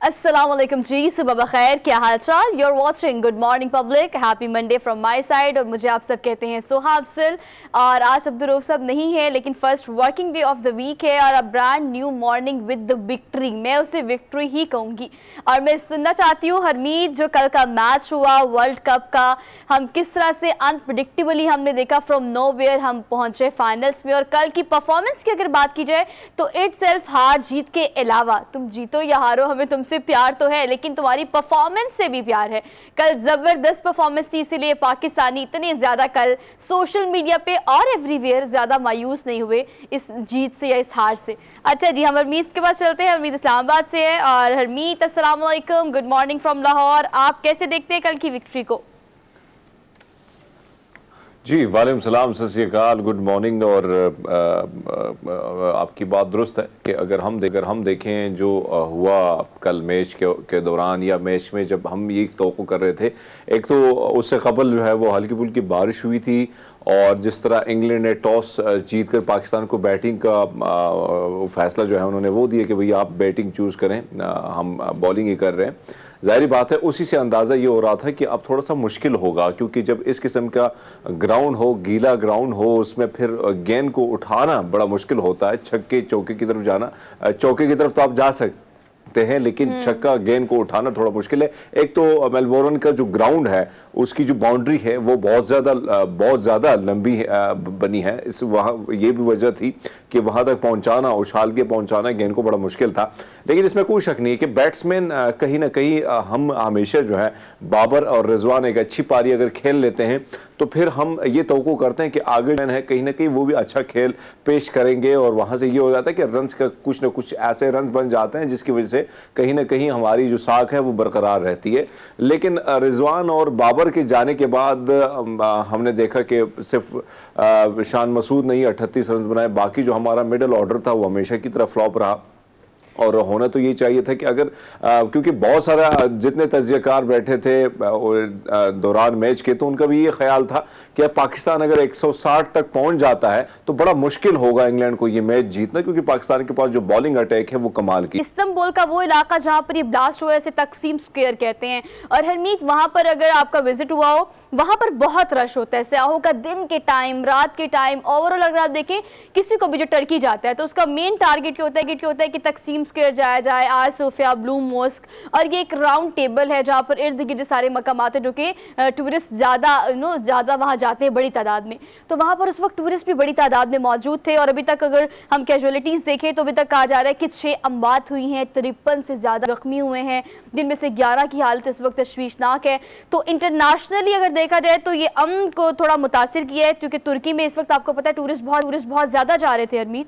अस्सलाम वालेकुम जी, सुबह बखैर, क्या हाल चाल। You are watching good morning public, happy Monday from my side. और मुझे आप सब कहते हैं सुहा अफजल। और आज अब्दुर्रऊफ साहब नहीं है, लेकिन first working day of the week है और a brand new morning with the victory. मैं उसे विक्ट्री ही कहूँगी। और मैं सुनना चाहती हूँ हरमीत, जो कल का मैच हुआ वर्ल्ड कप का, हम किस तरह से अनप्रिडिक्टेबली हमने देखा, फ्रॉम नोवेयर हम पहुँचे फाइनल्स में। और कल की परफॉर्मेंस की अगर बात की जाए तो इट सेल्फ, हार जीत के अलावा, तुम जीतो या हारो हमें तुमसे प्यार तो है, लेकिन तुम्हारी परफॉर्मेंस से भी प्यार है। कल जबरदस्त परफॉर्मेंस थी, इसीलिए पाकिस्तानी इतने ज्यादा कल सोशल मीडिया पे और एवरीवेयर ज्यादा मायूस नहीं हुए इस जीत से या इस हार से। अच्छा जी, हम हरमीत के पास चलते हैं। हरमीत इस्लामाबाद से है। और हरमीत, अस्सलाम वालेकुम, गुड मॉर्निंग फ्रॉम लाहौर। आप कैसे देखते हैं कल की विक्ट्री को? जी वालेकुम सलाम, सत श्री अकाल, गुड मॉर्निंग। और आपकी बात दुरुस्त है कि अगर हम देखें जो हुआ कल मैच के दौरान, या मैच में जब हम ये तवक्को कर रहे थे, एक तो उससे कबल जो है वो हल्की फुल्की बारिश हुई थी, और जिस तरह इंग्लैंड ने टॉस जीत कर पाकिस्तान को बैटिंग का फैसला जो है उन्होंने वो दिया कि भैया आप बैटिंग चूज़ करें, हम बॉलिंग ही कर रहे हैं। जाहिर बात है उसी से अंदाज़ा ये हो रहा था कि अब थोड़ा सा मुश्किल होगा, क्योंकि जब इस किस्म का ग्राउंड हो, गीला ग्राउंड हो, उसमें फिर गेंद को उठाना बड़ा मुश्किल होता है। छक्के चौके की तरफ जाना, चौके की तरफ तो आप जा सकते हैं, लेकिन छक्का गेंद को उठाना थोड़ा मुश्किल है। एक तो मेलबोर्न का जो ग्राउंड है उसकी जो बाउंड्री है वो बहुत ज़्यादा लंबी बनी है। इस वहाँ ये भी वजह थी कि वहाँ तक पहुँचाना, उछाल के पहुँचाना गेंद को बड़ा मुश्किल था। लेकिन इसमें कोई शक नहीं है कि बैट्समैन कहीं ना कहीं, हम हमेशा जो है बाबर और रिजवान एक अच्छी पारी अगर खेल लेते हैं तो फिर हम ये तवक्को करते हैं कि आगे है कहीं ना कहीं वो भी अच्छा खेल पेश करेंगे, और वहाँ से ये हो जाता है कि रन्स का कुछ ना कुछ ऐसे रन्स बन जाते हैं जिसकी वजह से कहीं ना कहीं हमारी जो साख है वो बरकरार रहती है। लेकिन रिजवान और बाबर के जाने के बाद हमने देखा कि सिर्फ शान मसूद नहीं 38 रन बनाए, बाकी जो हमारा मिडिल ऑर्डर था वो हमेशा की तरह फ्लॉप रहा। और होना तो ये चाहिए था कि अगर क्योंकि बहुत सारा जितने तज्जियाकार बैठे थे दौरान मैच के, तो उनका भी ये ख्याल था कि पाकिस्तान अगर 160 तक पहुंच जाता है तो बड़ा मुश्किल होगा इंग्लैंड को ये मैच जीतना, क्योंकि पाकिस्तान के पास जो बॉलिंग अटैक है वो कमाल की। इस्तांबुल का वो इलाका जहां पर ये ब्लास्ट हुआ है, इसे तकसीम स्क्वायर कहते हैं। और हरमीत, वहां पर अगर आपका विजिट हुआ हो, वहां पर बहुत रश होता है सयाहों का, दिन के टाइम, रात के टाइम। ओवरऑल अगर आप देखें, किसी को भी जो टर्की जाता है तो उसका मेन टारगेट क्या होता है कि तकसीम स्क्वायर जाया जाए, आया सोफिया, ब्लू मॉस्क। और ये एक राउंड टेबल है जहां पर इर्द गिर्द सारे मकामात है जो कि टूरिस्ट ज़्यादा वहां जाते हैं बड़ी तादाद में। तो वहां पर उस वक्त टूरिस्ट भी बड़ी तादाद में मौजूद थे। और अभी तक अगर हम कैजुअलिटीज़ देखें तो अभी तक कहा जा रहा है कि 6 अमवात हुई हैं, 53 से ज़्यादा जख्मी हुए हैं, जिनमें से 11 की हालत इस वक्त तशवीशनाक है। तो इंटरनेशनली अगर देखा जाए तो ये अमन को थोड़ा मुतासिर किया है, क्योंकि तुर्की में इस वक्त आपको पता है टूरिस्ट बहुत ज़्यादा जा रहे थे। हरमीत,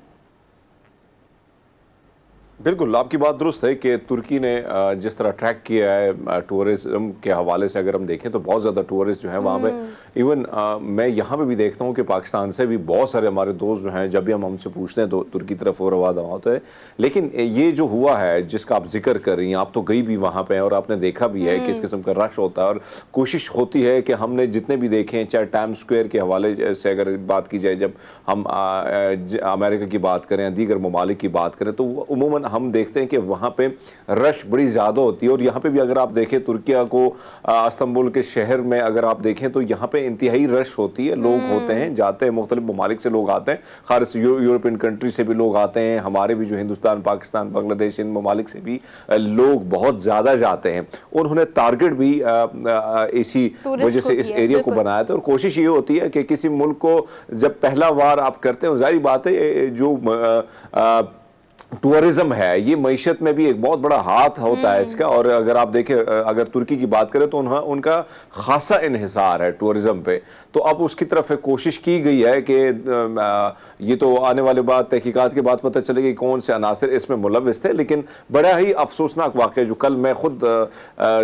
बिल्कुल आपकी बात दुरुस्त है कि तुर्की ने जिस तरह ट्रैक किया है टूरिज्म के हवाले से, अगर हम देखें तो बहुत ज़्यादा टूरिस्ट जो हैं वहाँ पे। इवन मैं यहाँ पे भी देखता हूँ कि पाकिस्तान से भी बहुत सारे हमारे दोस्त जो हैं, जब भी हम हमसे पूछते हैं तो तुर्की तरफ और रवा दवा होता है। लेकिन ये जो हुआ है जिसका आप जिक्र कर रही हैं, आप तो गई भी वहाँ पर और आपने देखा भी है कि इस किस्म का रश होता है। और कोशिश होती है कि हमने जितने भी देखे हैं, चाहे टाइम स्क्वायर के हवाले से अगर बात की जाए, जब हम अमेरिका की बात करें, दीगर ममालिक की बात करें, तो उमूमन हम देखते हैं कि वहाँ पे रश बड़ी ज़्यादा होती है। और यहाँ पे भी अगर आप देखें तुर्किया को, इस्तांबुल के शहर में अगर आप देखें तो यहाँ पे इंतहाई रश होती है, लोग होते हैं, जाते हैं, मुख्तलिफ ममालिक से लोग आते हैं, खारिज यूरोपियन कंट्री से भी लोग आते हैं, हमारे भी जो हिंदुस्तान, पाकिस्तान, बांग्लादेश, इन ममालिक से भी लोग बहुत ज़्यादा जाते हैं। उन्होंने टारगेट भी इसी वजह से इस एरिया को बनाया था। और कोशिश ये होती है कि किसी मुल्क को जब पहला बार आप करते हो, जाहिर बात है जो टूरिज्म है ये मईशत में भी एक बहुत बड़ा हाथ होता है इसका। और अगर आप देखें, अगर तुर्की की बात करें तो उनका खासा इन्हिसार है टूरिज्म पे। तो अब उसकी तरफ कोशिश की गई है कि ये तो आने वाले बाद तहकीकात के बाद पता चलेगी कौन से अनासर इसमें मुलव्विस थे। लेकिन बड़ा ही अफसोसनाक वाक़या जो कल मैं खुद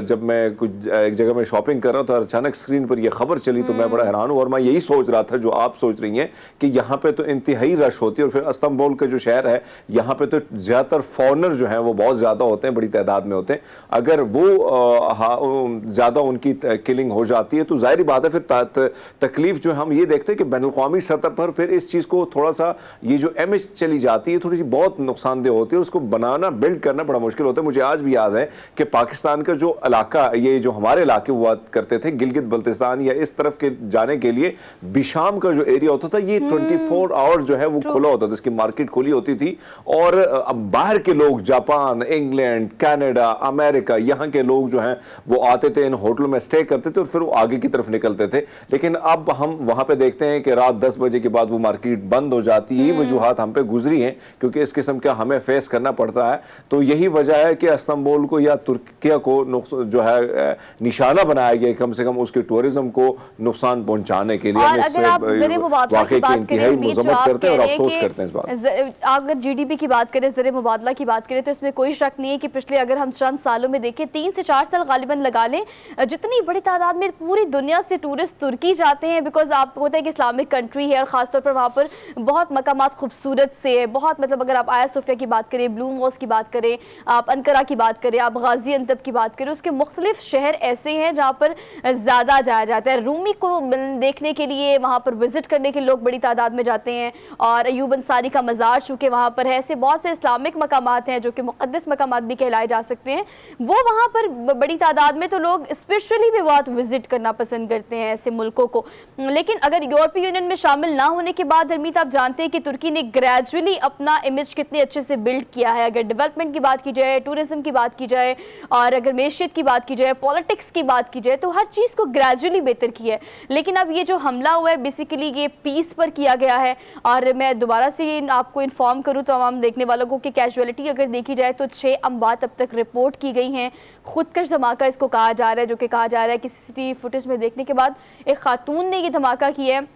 जब मैं कुछ एक जगह में शॉपिंग कर रहा था, अचानक स्क्रीन पर यह खबर चली तो मैं बड़ा हैरान हूँ। और मैं यही सोच रहा था जो आप सोच रही हैं कि यहाँ पे तो इंतहाई रश होती है। और फिर इस्तांबुल का जो शहर है यहाँ पे तो ज़्यादातर फॉरनर जो हैं वो बहुत ज़्यादा होते हैं, बड़ी तादाद में होते हैं। अगर वो ज़्यादा उनकी किलिंग हो जाती है तो जाहिर बात है फिर तकलीफ जो हम ये देखते हैं कि बैनुल-अक़वामी सतह पर फिर इस चीज़ को थोड़ा सा ये जो इमेज चली जाती है थोड़ी सी बहुत नुकसानदेह होती है, उसको बनाना बिल्ड करना बड़ा मुश्किल होता है। मुझे आज भी याद है कि पाकिस्तान का जो इलाका, ये जो हमारे इलाके हुआ करते थे गिलगित बल्तिस्तान या इस तरफ के जाने के लिए बिशाम का जो एरिया होता था ये 24 आवर जो है वो खुला होता था, इसकी मार्केट खुली होती थी। और अब बाहर के लोग जापान, इंग्लैंड, कनाडा, अमेरिका, यहाँ के लोग जो हैं वो आते थे, इन होटलों में स्टे करते थे और फिर वो आगे की तरफ निकलते थे। लेकिन अब हम वहां पे देखते हैं कि रात 10 बजे के बाद वो मार्केट बंद हो जाती है। वजूहात हम पे गुजरी हैं क्योंकि इस किस्म का हमें फेस करना पड़ता है। तो यही वजह है कि इस्तांबुल को या तुर्किया को जो है निशाना बनाया गया, कम से कम उसके टूरिज्म को नुकसान पहुंचाने के लिए। वाकई की इंतहाई मजम्मत करते हैं और अफसोस करते हैं इस बात। अगर जीडीपी की बात करें, ज़र मुबादला की बात करें, तो इसमें कोई शक नहीं है कि पिछले अगर हम चंद सालों में देखें 3 से 4 साल गालिबन लगा लें, जितनी बड़ी तादाद में पूरी दुनिया से टूरिस्ट तुर्की जाते हैं। बिकॉज आपको होता है कि इस्लामिक कंट्री है और ख़ासतौर पर वहाँ पर बहुत मकामात खूबसूरत से है, बहुत मतलब अगर आप आया सोफिया की बात करें, ब्लू मॉस्क की बात करें, आप अंकारा की बात करें, आप गाजी अंतब की बात करें, उसके मुख्तलिफ शहर ऐसे हैं जहाँ पर ज़्यादा जाया जाता है। रूमी को देखने के लिए, वहाँ पर विजिट करने के लोग बड़ी तादाद में जाते हैं। और अयूब अंसारी का मज़ार चूँकि वहाँ पर है, ऐसे बहुत से इस्लामिक मकामात हैं जो कि मुक़द्दस मकामात भी कहलाए जा सकते हैं, वो वहाँ पर बड़ी तादाद में, तो लोग स्पिरिचुअली भी बहुत विजिट करना पसंद करते हैं ऐसे मुल्कों को। लेकिन अगर यूरोपीय यूनियन में शामिल ना होने के बाद हरमीत, आप जानते हैं कि तुर्की ने ग्रेजुअली अपना इमेज कितने अच्छे से बिल्ड किया है। अगर डेवलपमेंट की बात की जाए, टूरिज्म की बात की जाए, और अगर मैशियत की बात की जाए, पॉलिटिक्स की बात की जाए, तो हर चीज़ को ग्रेजुअली बेहतर किया है। लेकिन अब ये जो हमला हुआ है बेसिकली ये पीस पर किया गया है। और मैं दोबारा से आपको इन्फॉर्म करूँ तमाम देखने वालों को कि कैजुअलिटी अगर देखी जाए तो 6 अमवात अब तक रिपोर्ट की गई हैं। खुदकश धमाका इसको कहा जा रहा है, जो कि कहा जा रहा है कि सीसीटीवी फुटेज में देखने के बाद एक खातून ने ये धमाका किया है।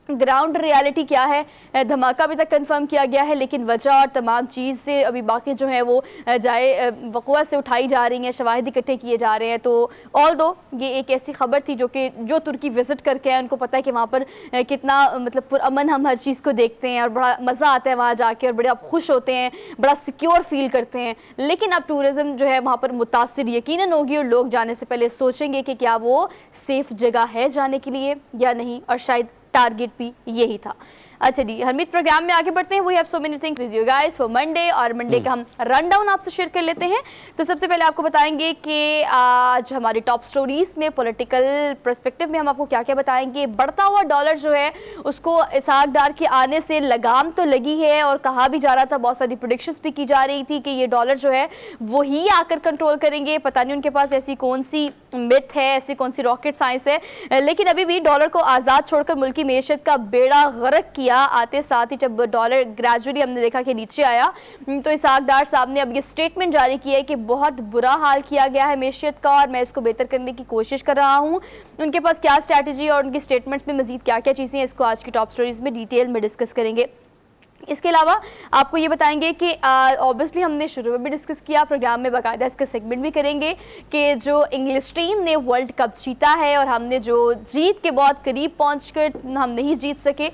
ग्राउंड रियलिटी क्या है, धमाका अभी तक कंफर्म किया गया है, लेकिन वजह और तमाम चीज़ से अभी बाकी जो है वो जाए वक़ुआ से उठाई जा रही हैं, शवाहिद इकट्ठे किए जा रहे हैं। तो ऑल दो ये एक ऐसी खबर थी जो तुर्की विज़िट करके है, उनको पता है कि वहाँ पर कितना मतलब पुरअमन हम हर चीज़ को देखते हैं और बड़ा मज़ा आता है वहाँ जाके, और बड़े आप खुश होते हैं, बड़ा सिक्योर फील करते हैं। लेकिन अब टूरिज़म जो है वहाँ पर मुतासिर यकीनन होगी और लोग जाने से पहले सोचेंगे कि क्या वो सेफ़ जगह है जाने के लिए या नहीं, और शायद टारगेट भी यही था। अच्छा जी, हरमीत प्रोग्राम में आगे बढ़ते हैं। We have so many things with you guys for Monday, और मंडे का हम रन डाउन आपसे शेयर कर लेते हैं। तो सबसे पहले आपको बताएंगे कि आज हमारी टॉप स्टोरीज में पॉलिटिकल पर्सपेक्टिव में हम आपको क्या क्या बताएंगे। बढ़ता हुआ डॉलर जो है उसको इसहाक डार के आने से लगाम तो लगी है, और कहा भी जा रहा था, बहुत सारी प्रेडिक्शंस भी की जा रही थी कि ये डॉलर जो है वही आकर कंट्रोल करेंगे। पता नहीं उनके पास ऐसी कौन सी मिथ है, ऐसी कौन सी रॉकेट साइंस है, लेकिन अभी भी डॉलर को आज़ाद छोड़कर मुल्क की मैशत का बेड़ा गर्क किया। आते साथ ही जब डॉलर ग्रेजुअली हमने देखा कि नीचे आया, तो इसहाक डार साहब ने अब ये स्टेटमेंट जारी किया है कि बहुत बुरा हाल किया गया है मैशियत का और मैं इसको बेहतर करने की कोशिश कर रहा हूँ। उनके पास क्या स्ट्रैटेजी और उनकी स्टेटमेंट में मजीद क्या क्या चीज़ें हैं, इसको आज की टॉप स्टोरीज में डिटेल में डिस्कस करेंगे। इसके अलावा आपको ये बताएंगे कि ऑब्वियसली हमने शुरू में भी डिस्कस किया, प्रोग्राम में बाकायदा इसका सेगमेंट भी करेंगे कि जो इंग्लिश टीम ने वर्ल्ड कप जीता है और हमने जो जीत के बहुत करीब पहुंचकर हम नहीं जीत सके,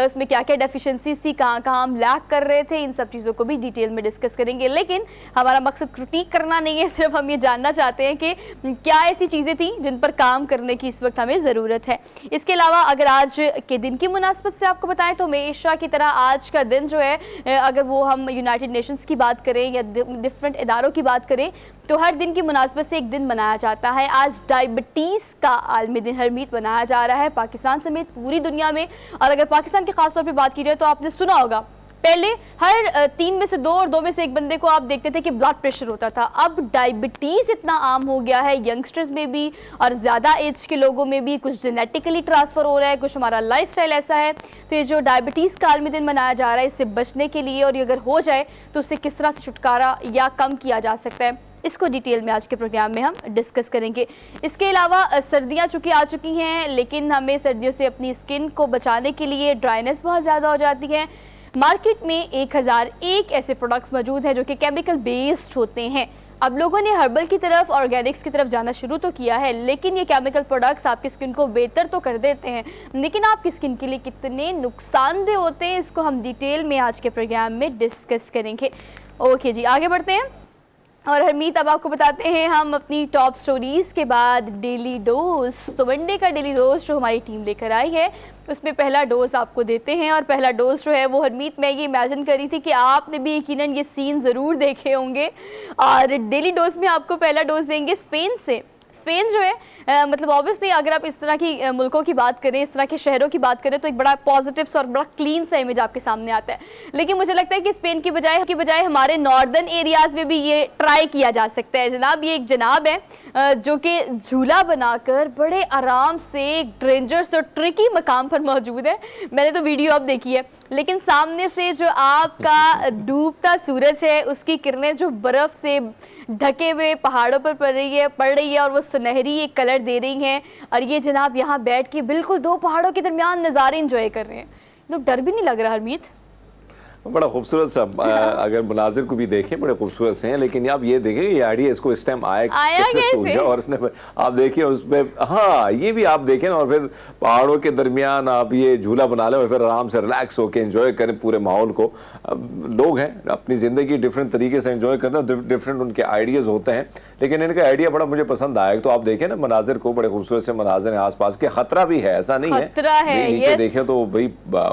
उसमें क्या क्या डेफिशिएंसीज थी, कहाँ कहाँ हम लैक कर रहे थे, इन सब चीज़ों को भी डिटेल में डिस्कस करेंगे। लेकिन हमारा मकसद क्रिटिक करना नहीं है, सिर्फ हम ये जानना चाहते हैं कि क्या ऐसी चीज़ें थी जिन पर काम करने की इस वक्त हमें ज़रूरत है। इसके अलावा अगर आज के दिन की मुनासबत से आपको बताएं तो हमेशा की तरह आज का दिन जो है, अगर वो हम यूनाइटेड नेशंस की बात करें या डिफरेंट इदारों की बात करें, तो हर दिन की मुनासबत से एक दिन मनाया जाता है। आज डायबिटीज़ का आलमी दिन हरमीत मनाया जा रहा है पाकिस्तान समेत पूरी दुनिया में। और अगर पाकिस्तान के खास तौर पे बात की जाए तो आपने सुना होगा पहले हर 3 में से 2 और 2 में से 1 बंदे को आप देखते थे कि ब्लड प्रेशर होता था। अब डायबिटीज़ इतना आम हो गया है यंगस्टर्स में भी और ज़्यादा एज के लोगों में भी, कुछ जेनेटिकली ट्रांसफ़र हो रहा है, कुछ हमारा लाइफस्टाइल ऐसा है। तो ये जो डायबिटीज़ का आलमी दिन मनाया जा रहा है, इससे बचने के लिए और ये अगर हो जाए तो उससे किस तरह से छुटकारा या कम किया जा सकता है, इसको डिटेल में आज के प्रोग्राम में हम डिस्कस करेंगे। इसके अलावा सर्दियां चूँकि आ चुकी हैं, लेकिन हमें सर्दियों से अपनी स्किन को बचाने के लिए ड्राइनेस बहुत ज़्यादा हो जाती है। मार्केट में 1001 ऐसे प्रोडक्ट्स मौजूद हैं जो कि केमिकल बेस्ड होते हैं। अब लोगों ने हर्बल की तरफ, ऑर्गेनिक्स की तरफ जाना शुरू तो किया है, लेकिन ये केमिकल प्रोडक्ट्स आपकी स्किन को बेहतर तो कर देते हैं, लेकिन आपकी स्किन के लिए कितने नुकसानदेह होते हैं, इसको हम डिटेल में आज के प्रोग्राम में डिस्कस करेंगे। ओके जी, आगे बढ़ते हैं। और हरमीत, अब आपको बताते हैं हम अपनी टॉप स्टोरीज के बाद डेली डोज। तो मंडे का डेली डोज जो हमारी टीम लेकर आई है, उसमें पहला डोज आपको देते हैं। और पहला डोज जो है वो हरमीत, मैं ये इमेजिन करी थी कि आपने भी यकीनन ये सीन ज़रूर देखे होंगे। और डेली डोज में आपको पहला डोज देंगे स्पेन से। स्पेन जो है मतलब ऑब्वियसली अगर आप इस तरह की मुल्कों की बात करें, इस तरह के शहरों की बात करें, तो एक बड़ा पॉजिटिव और बड़ा क्लीन सा इमेज आपके सामने आता है। लेकिन मुझे लगता है कि स्पेन की बजाय हमारे नॉर्दर्न एरियाज में भी ये ट्राई किया जा सकता है। जनाब, ये एक जनाब है जो कि झूला बनाकर बड़े आराम से एक डेंजरस और ट्रिकी मकाम पर मौजूद है। मैंने तो वीडियो अब देखी है, लेकिन सामने से जो आपका डूबता सूरज है, उसकी किरणें जो बर्फ से ढके हुए पहाड़ों पर पड़ रही है और वो सुनहरी एक कलर दे रही हैं। और ये जनाब यहाँ बैठ के बिल्कुल दो पहाड़ों के दरमियान नज़ारे एंजॉय कर रहे हैं। तो डर भी नहीं लग रहा हरमीत? बड़ा खूबसूरत सा अगर मुनाजिर को भी देखें बड़े खूबसूरत से हैं, लेकिन आप ये देखें ये आइडिया इसको इस टाइम आया कैसे सूझा। और उसने आप देखिए उसमें, हाँ ये भी आप देखें ना, और फिर पहाड़ों के दरमियान आप ये झूला बना लें और फिर आराम से रिलैक्स होकर एंजॉय करें पूरे माहौल को। लोग हैं अपनी ज़िंदगी डिफरेंट तरीके से एंजॉय करते हैं, डिफरेंट उनके आइडियाज़ होते हैं, लेकिन इनका आइडिया बड़ा मुझे पसंद आया। तो आप देखें ना मनाजिर को, बड़े खूबसूरत से मनाजिर हैं आसपास के, खतरा भी है, ऐसा नहीं है। नीचे देखें तो भाई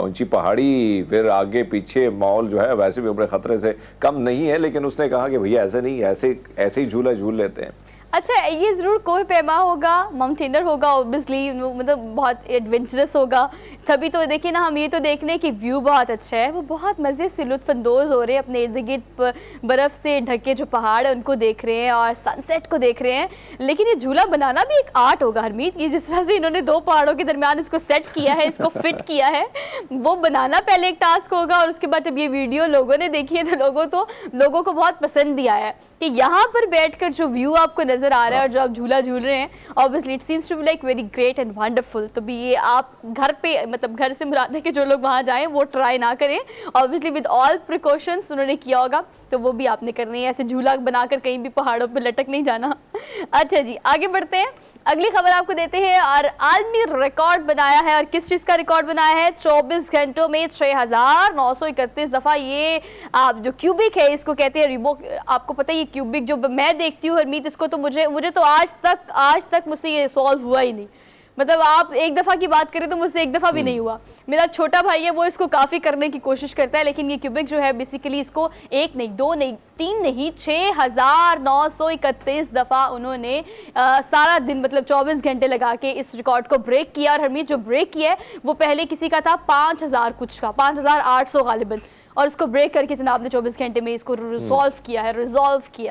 ऊंची पहाड़ी, फिर आगे पीछे माहौल जो है वैसे भी बड़े खतरे से कम नहीं है, लेकिन उसने कहा कि भैया ऐसे नहीं, ऐसे ही झूला झूल लेते हैं। अच्छा, ये ज़रूर कोई पैमा होगा, माउंटेनर होगा ऑब्वियसली, मतलब बहुत एडवेंचरस होगा, तभी तो देखिए ना हम ये तो देख रहे हैं कि व्यू बहुत अच्छा है, वो बहुत मज़े से लुत्फ़अंदोज़ हो रहे हैं, अपने इर्द गिर्द बर्फ़ से ढके जो पहाड़ है उनको देख रहे हैं और सनसेट को देख रहे हैं। लेकिन ये झूला बनाना भी एक आर्ट होगा हरमीत। ये जिस तरह से इन्होंने दो पहाड़ों के दरमियान इसको सेट किया है, इसको फिट किया है, वो बनाना पहले एक टास्क होगा, और उसके बाद जब ये वीडियो लोगों ने देखी है तो लोगों को बहुत पसंद भी आया है कि यहाँ पर बैठकर जो व्यू आपको नजर आ रहा है और जो आप झूला झूल रहे हैं, obviously it seems to be like very great and wonderful. तो भी ये आप घर पे, मतलब घर से मुराद है कि जो लोग वहाँ जाएं वो ट्राई ना करें, ऑब्वियसली विद ऑल प्रिकॉशंस उन्होंने किया होगा, तो वो भी आपने करनी है। ऐसे झूला बनाकर कहीं भी पहाड़ों पर लटक नहीं जाना। अच्छा जी, आगे बढ़ते हैं, अगली खबर आपको देते हैं। और आलमी रिकॉर्ड बनाया है, और किस चीज़ का रिकॉर्ड बनाया है? 24 घंटों में 6931 दफ़ा ये आप जो क्यूबिक है इसको कहते हैं रिबॉक। आपको पता है ये क्यूबिक जो मैं देखती हूँ हरमीत, इसको तो मुझे तो आज तक मुझसे ये सॉल्व हुआ ही नहीं। मतलब आप एक दफ़ा की बात करें तो मुझसे एक दफ़ा भी नहीं हुआ। मेरा छोटा भाई है, वो इसको काफ़ी करने की कोशिश करता है, लेकिन ये क्यूबिक जो है बेसिकली इसको एक नहीं, दो नहीं, तीन नहीं, 6931 दफ़ा उन्होंने सारा दिन मतलब 24 घंटे लगा के इस रिकॉर्ड को ब्रेक किया। और हरमीत जो ब्रेक किया है वो पहले किसी का था 5000 कुछ का, 5800 गालिबन, और उसको ब्रेक करके जनाब ने 24 घंटे में इसको रिजॉल्व किया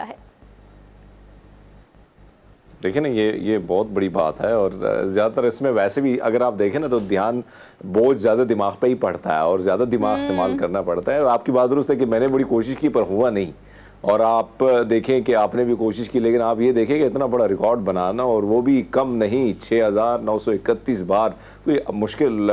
है। देखिए ना ये बहुत बड़ी बात है, और ज़्यादातर इसमें वैसे भी अगर आप देखें ना तो ध्यान बहुत ज़्यादा दिमाग पे ही पड़ता है और ज़्यादा दिमाग इस्तेमाल करना पड़ता है। और आपकी बात दुरुस्त है कि मैंने बड़ी कोशिश की पर हुआ नहीं, और आप देखें कि आपने भी कोशिश की, लेकिन आप ये देखें कि इतना बड़ा रिकॉर्ड बनाना, और वो भी कम नहीं, 6931 बार, कोई मुश्किल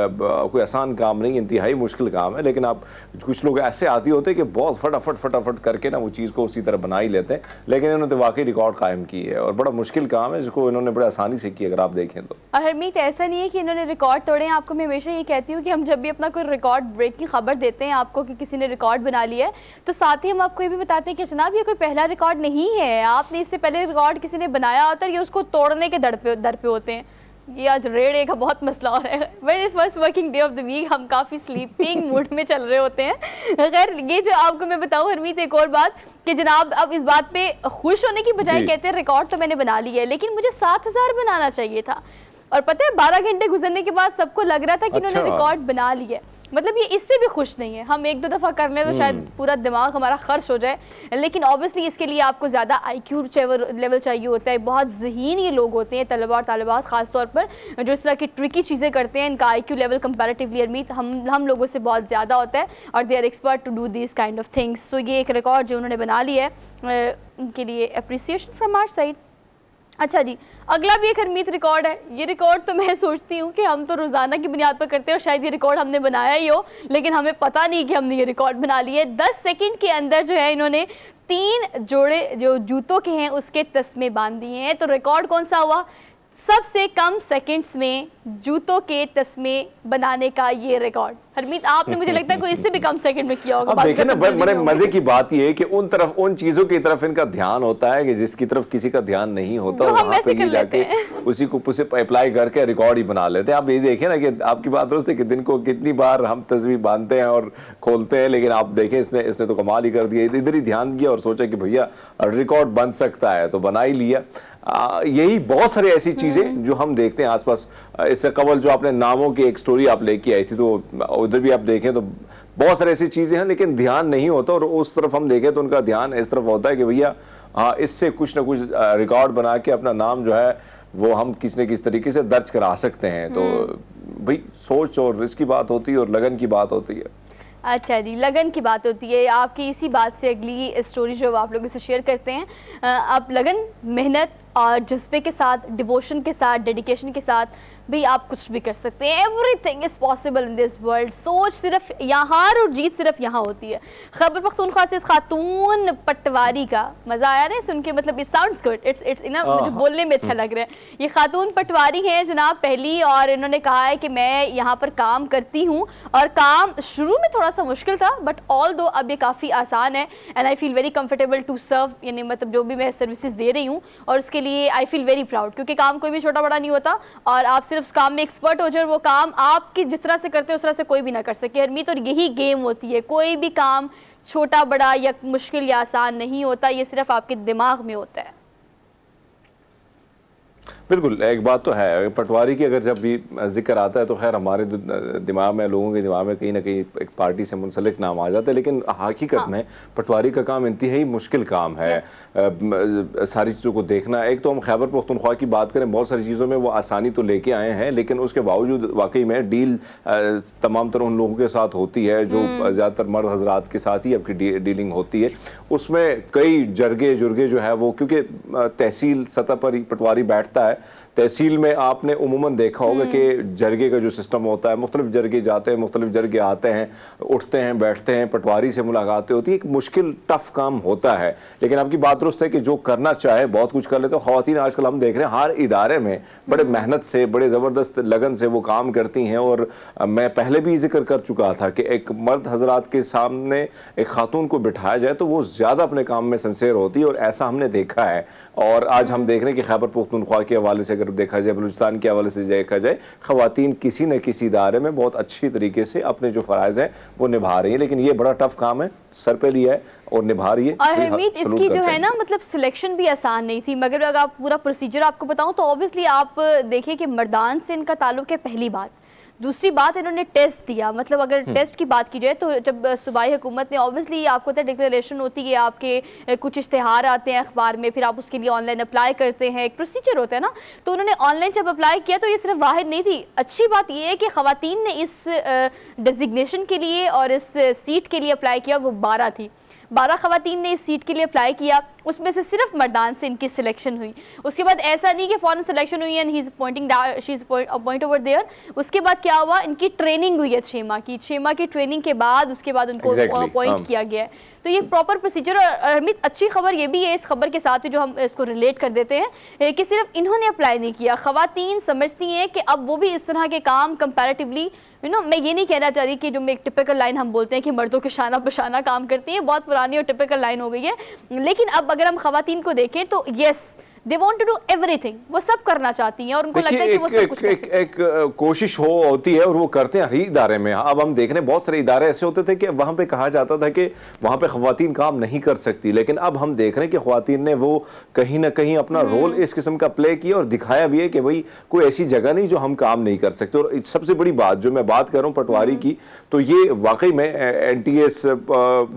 कोई आसान काम नहीं, इंतहाई मुश्किल काम है। लेकिन आप कुछ लोग ऐसे आती होते हैं कि बहुत फटाफट करके ना वो चीज़ को उसी तरह बना ही लेते हैं, लेकिन इन्होंने वाकई रिकॉर्ड कायम की है और बड़ा मुश्किल काम है जिसको इन्होंने बड़े आसानी से की, अगर आप देखें तो। और हरमीत ऐसा नहीं है कि इन्होंने रिकॉर्ड तोड़े हैं। आपको मैं हमेशा ये कहती हूँ कि हम जब भी अपना कोई रिकॉर्ड ब्रेक की खबर देते हैं आपको कि किसी ने रिकॉर्ड बना लिया है, तो साथ ही हम आपको ये भी बताते हैं कि जनाब ये कोई पहला रिकॉर्ड नहीं है, आपने इससे पहले रिकॉर्ड किसी ने बनाया होता है, ये उसको तोड़ने के दर पे होते हैं। ये आज रेड डे का बहुत मसला हो रहा है। Very first working day of the week, हम काफ़ी स्लीपिंग मूड में चल रहे होते हैं। खैर ये जो आपको मैं बताऊँ हरमीत, एक और बात कि जनाब अब इस बात पे खुश होने की बजाय कहते हैं रिकॉर्ड तो मैंने बना लिया है, लेकिन मुझे 7000 बनाना चाहिए था। और पता है 12 घंटे गुजरने के बाद सबको लग रहा था कि इन्होंने रिकॉर्ड बना लिया है। मतलब ये इससे भी खुश नहीं है। हम एक दो दफ़ा कर लें तो शायद पूरा दिमाग हमारा खर्च हो जाए, लेकिन ऑब्वियसली इसके लिए आपको ज़्यादा IQ लेवल चाहिए होता है। बहुत ज़हीन ये लोग होते हैं, तलबा और तालिबात ख़ास तौर पर जो इस तरह की ट्रिकी चीज़ें करते हैं, इनका IQ लेवल कंपैरेटिवली हरमीत हम लोगों से बहुत ज़्यादा होता है, और they are expert to do this kind of things. तो ये एक रिकॉर्ड जो उन्होंने बना लिया है, उनके लिए अप्रिसिएशन फ्रॉम आवर साइड। अच्छा जी, अगला भी एक हरमीत रिकॉर्ड है। ये रिकॉर्ड तो मैं सोचती हूँ कि हम तो रोज़ाना की बुनियाद पर करते हैं और शायद ये रिकॉर्ड हमने बनाया ही हो, लेकिन हमें पता नहीं कि हमने ये रिकॉर्ड बना लिया है। 10 सेकंड के अंदर जो है इन्होंने 3 जोड़े जो जूतों के हैं उसके तस्मे बांध दिए हैं। तो रिकॉर्ड कौन सा हुआ? सबसे कम सेकंड्स में जूतों के तस्मे बनाने का ये रिकॉर्ड। हरमीत, आपने मुझे लगता है कोई इससे भी कम सेकंड में किया होगा। अब देखिए ना, बड़े मजे की बात ये है कि उन चीजों की तरफ इनका ध्यान होता है कि जिसकी तरफ किसी का ध्यान नहीं होता, तो वहां पे ये जाके उसी को अप्लाई करके रिकॉर्ड ही बना लेते हैं। आप ये देखिए ना कि आपकी बात दुरुस्त है कि दिन को कितनी बार हम तस्वीर बांधते हैं और खोलते हैं, लेकिन आप देखें इसने तो कमाल ही कर दिया। इधर ही ध्यान दिया और सोचा कि भैया रिकॉर्ड बन सकता है तो बना ही लिया। यही बहुत सारी ऐसी चीजें जो हम देखते हैं आसपास। इससे कबल जो आपने नामों की एक स्टोरी आप लेके आई थी, तो उधर भी आप देखें तो बहुत सारी ऐसी चीजें हैं, लेकिन ध्यान नहीं होता। और उस तरफ हम देखें तो उनका ध्यान इस तरफ होता है कि भैया हाँ, इससे कुछ ना कुछ रिकॉर्ड बना के अपना नाम जो है वो हम किसी न किसी तरीके से दर्ज करा सकते हैं। तो भाई सोच और इसकी बात होती है और लगन की बात होती है। अच्छा जी, लगन की बात होती है। आपकी इसी बात से अगली स्टोरी जो आप लोगों से शेयर करते हैं। आप लगन, मेहनत और जज्बे के साथ, डिवोशन के साथ, डेडिकेशन के साथ भाई आप कुछ भी कर सकते हैं। Everything is possible in this world. सोच सिर्फ यहाँ, हार और जीत सिर्फ यहाँ होती है। खैबर पख्तूनख्वा से इस खातून पटवारी का मजा आया ना सुन के, मतलब इट साउंड्स गुड, इट्स ना मुझे बोलने में अच्छा लग रहा है। ये खातून पटवारी हैं जनाब पहली, और इन्होंने कहा है कि मैं यहाँ पर काम करती हूँ और काम शुरू में थोड़ा सा मुश्किल था, बट ऑल दो अब ये काफ़ी आसान है। And I feel very comfortable to serve, यानी मतलब जो भी मैं सर्विसेज दे रही हूँ, और उसके लिए आई फील वेरी प्राउड, क्योंकि काम कोई भी छोटा बड़ा नहीं होता और आप सिर्फ उस काम में एक्सपर्ट हो जाए, वो काम आपकी जिस तरह से करते हो उस तरह से कोई भी ना कर सके हरमीत। और यही गेम होती है, कोई भी काम छोटा बड़ा या मुश्किल या आसान नहीं होता, ये सिर्फ आपके दिमाग में होता है। बिल्कुल, एक बात तो है, पटवारी की अगर जब भी जिक्र आता है तो खैर हमारे दिमाग में, लोगों के दिमाग में कहीं ना कहीं एक पार्टी से मुंसलिक नाम आ जाता है, लेकिन हकीकत में पटवारी का काम इंतहाई मुश्किल काम है। सारी चीज़ों को देखना, एक तो हम खैबर पख्तूनख्वा की बात करें, बहुत सारी चीज़ों में वो आसानी तो लेके आए हैं, लेकिन उसके बावजूद वाकई में डील तमाम तरह उन लोगों के साथ होती है जो ज़्यादातर मर्द हजरात के साथ ही आपकी डीलिंग होती है। उसमें कई जरगे जुर्गे जो है वो, क्योंकि तहसील सतह पर ही पटवारी बैठता है। तहसील में आपने उमूमन देखा होगा कि जरगे का जो सिस्टम होता है, मुख्तलिफ जरगे जाते हैं, मुख्तलिफ जरगे आते हैं, उठते हैं, बैठते हैं, पटवारी से मुलाकातें होती है। एक मुश्किल टफ काम होता है, लेकिन आपकी बात दुरुस्त है कि जो करना चाहे बहुत कुछ कर लेते हैं। ख़वातीन आजकल हम देख रहे हैं हर इदारे में बड़े मेहनत से, बड़े ज़बरदस्त लगन से वो काम करती हैं। और मैं पहले भी जिक्र कर चुका था कि एक मर्द हजरात के सामने एक खातून को बिठाया जाए तो वो ज़्यादा अपने काम में सिंसियर होती है, और ऐसा हमने देखा है। और आज हम देख रहे हैं कि खैबर पख्तूनख्वा के हवाले से अगर देखा जाए, बलूचिस्तान के हवाले से देखा जाए, खवातीन किसी न किसी इदारे में बहुत अच्छी तरीके से अपने जो फ़राइज़ हैं वो निभा रही हैं। लेकिन ये बड़ा टफ काम है, सर पे लिया है और निभा रही है। और हरमीत, इसकी जो है ना मतलब सिलेक्शन भी आसान नहीं थी, मगर अगर आप पूरा प्रोसीजर आपको बताऊं तो ऑब्वियसली आप देखिए कि मर्दान से इनका ताल्लुक है, पहली बात। दूसरी बात, इन्होंने टेस्ट दिया, मतलब अगर टेस्ट की बात की जाए तो जब सूबाई हुकूमत ने, ऑब्वियसली आपको तो डिक्लेरेशन होती है, आपके कुछ इश्तिहार आते हैं अखबार में, फिर आप उसके लिए ऑनलाइन अप्लाई करते हैं, एक प्रोसीजर होता है ना। तो उन्होंने ऑनलाइन जब अप्लाई किया तो ये सिर्फ वाहिद नहीं थी। अच्छी बात ये है कि ख़वातीन ने इस डिजिग्नेशन के लिए और इस सीट के लिए अप्लाई किया, वो 12 थी। 12 ख़वातीन ने इस सीट के लिए अप्लाई किया, उसमें से सिर्फ मर्दान से इनकी सिलेक्शन हुई। उसके बाद ऐसा नहीं कि फॉरन सिलेक्शन हुई and he is pointing she is point over there. उसके बाद क्या हुआ, इनकी ट्रेनिंग हुई है 6 माह की। 6 माह की ट्रेनिंग के बाद उसके बाद उनको अपॉइंट किया गया है। तो ये प्रॉपर प्रोसीजर। और अमित, अच्छी खबर ये भी है इस खबर के साथ जो हम इसको रिलेट कर देते हैं कि सिर्फ इन्होंने अप्लाई नहीं किया, ख़वातीन समझती हैं कि अब वो भी इस तरह के काम कंपैरेटिवली, मैं ये नहीं कहना चाह रही कि जो एक टिपिकल लाइन हम बोलते हैं कि मर्दों के शाना बशाना काम करती हैं, बहुत पुरानी और टिपिकल लाइन हो गई है। लेकिन अब अगर हम ख़वातीन को देखें तो yes, they want to do everything, वो सब करना चाहती हैं और उनको लगता है कि वो सब कुछ एक कोशिश होती है और वो करते हैं हर इदारे में। अब हम देख रहे हैं बहुत सारे इदारे ऐसे होते थे कि वहाँ पे कहा जाता था कि वहाँ पे ख़वातीन काम नहीं कर सकती, लेकिन अब हम देख रहे हैं कि ख़वातीन ने वो कहीं ना कहीं अपना रोल इस किस्म का प्ले किया और दिखाया भी है कि भाई कोई ऐसी जगह नहीं जो हम काम नहीं कर सकते। और सबसे बड़ी बात जो मैं बात कर रहा हूँ पटवारी की, तो ये वाकई में NTS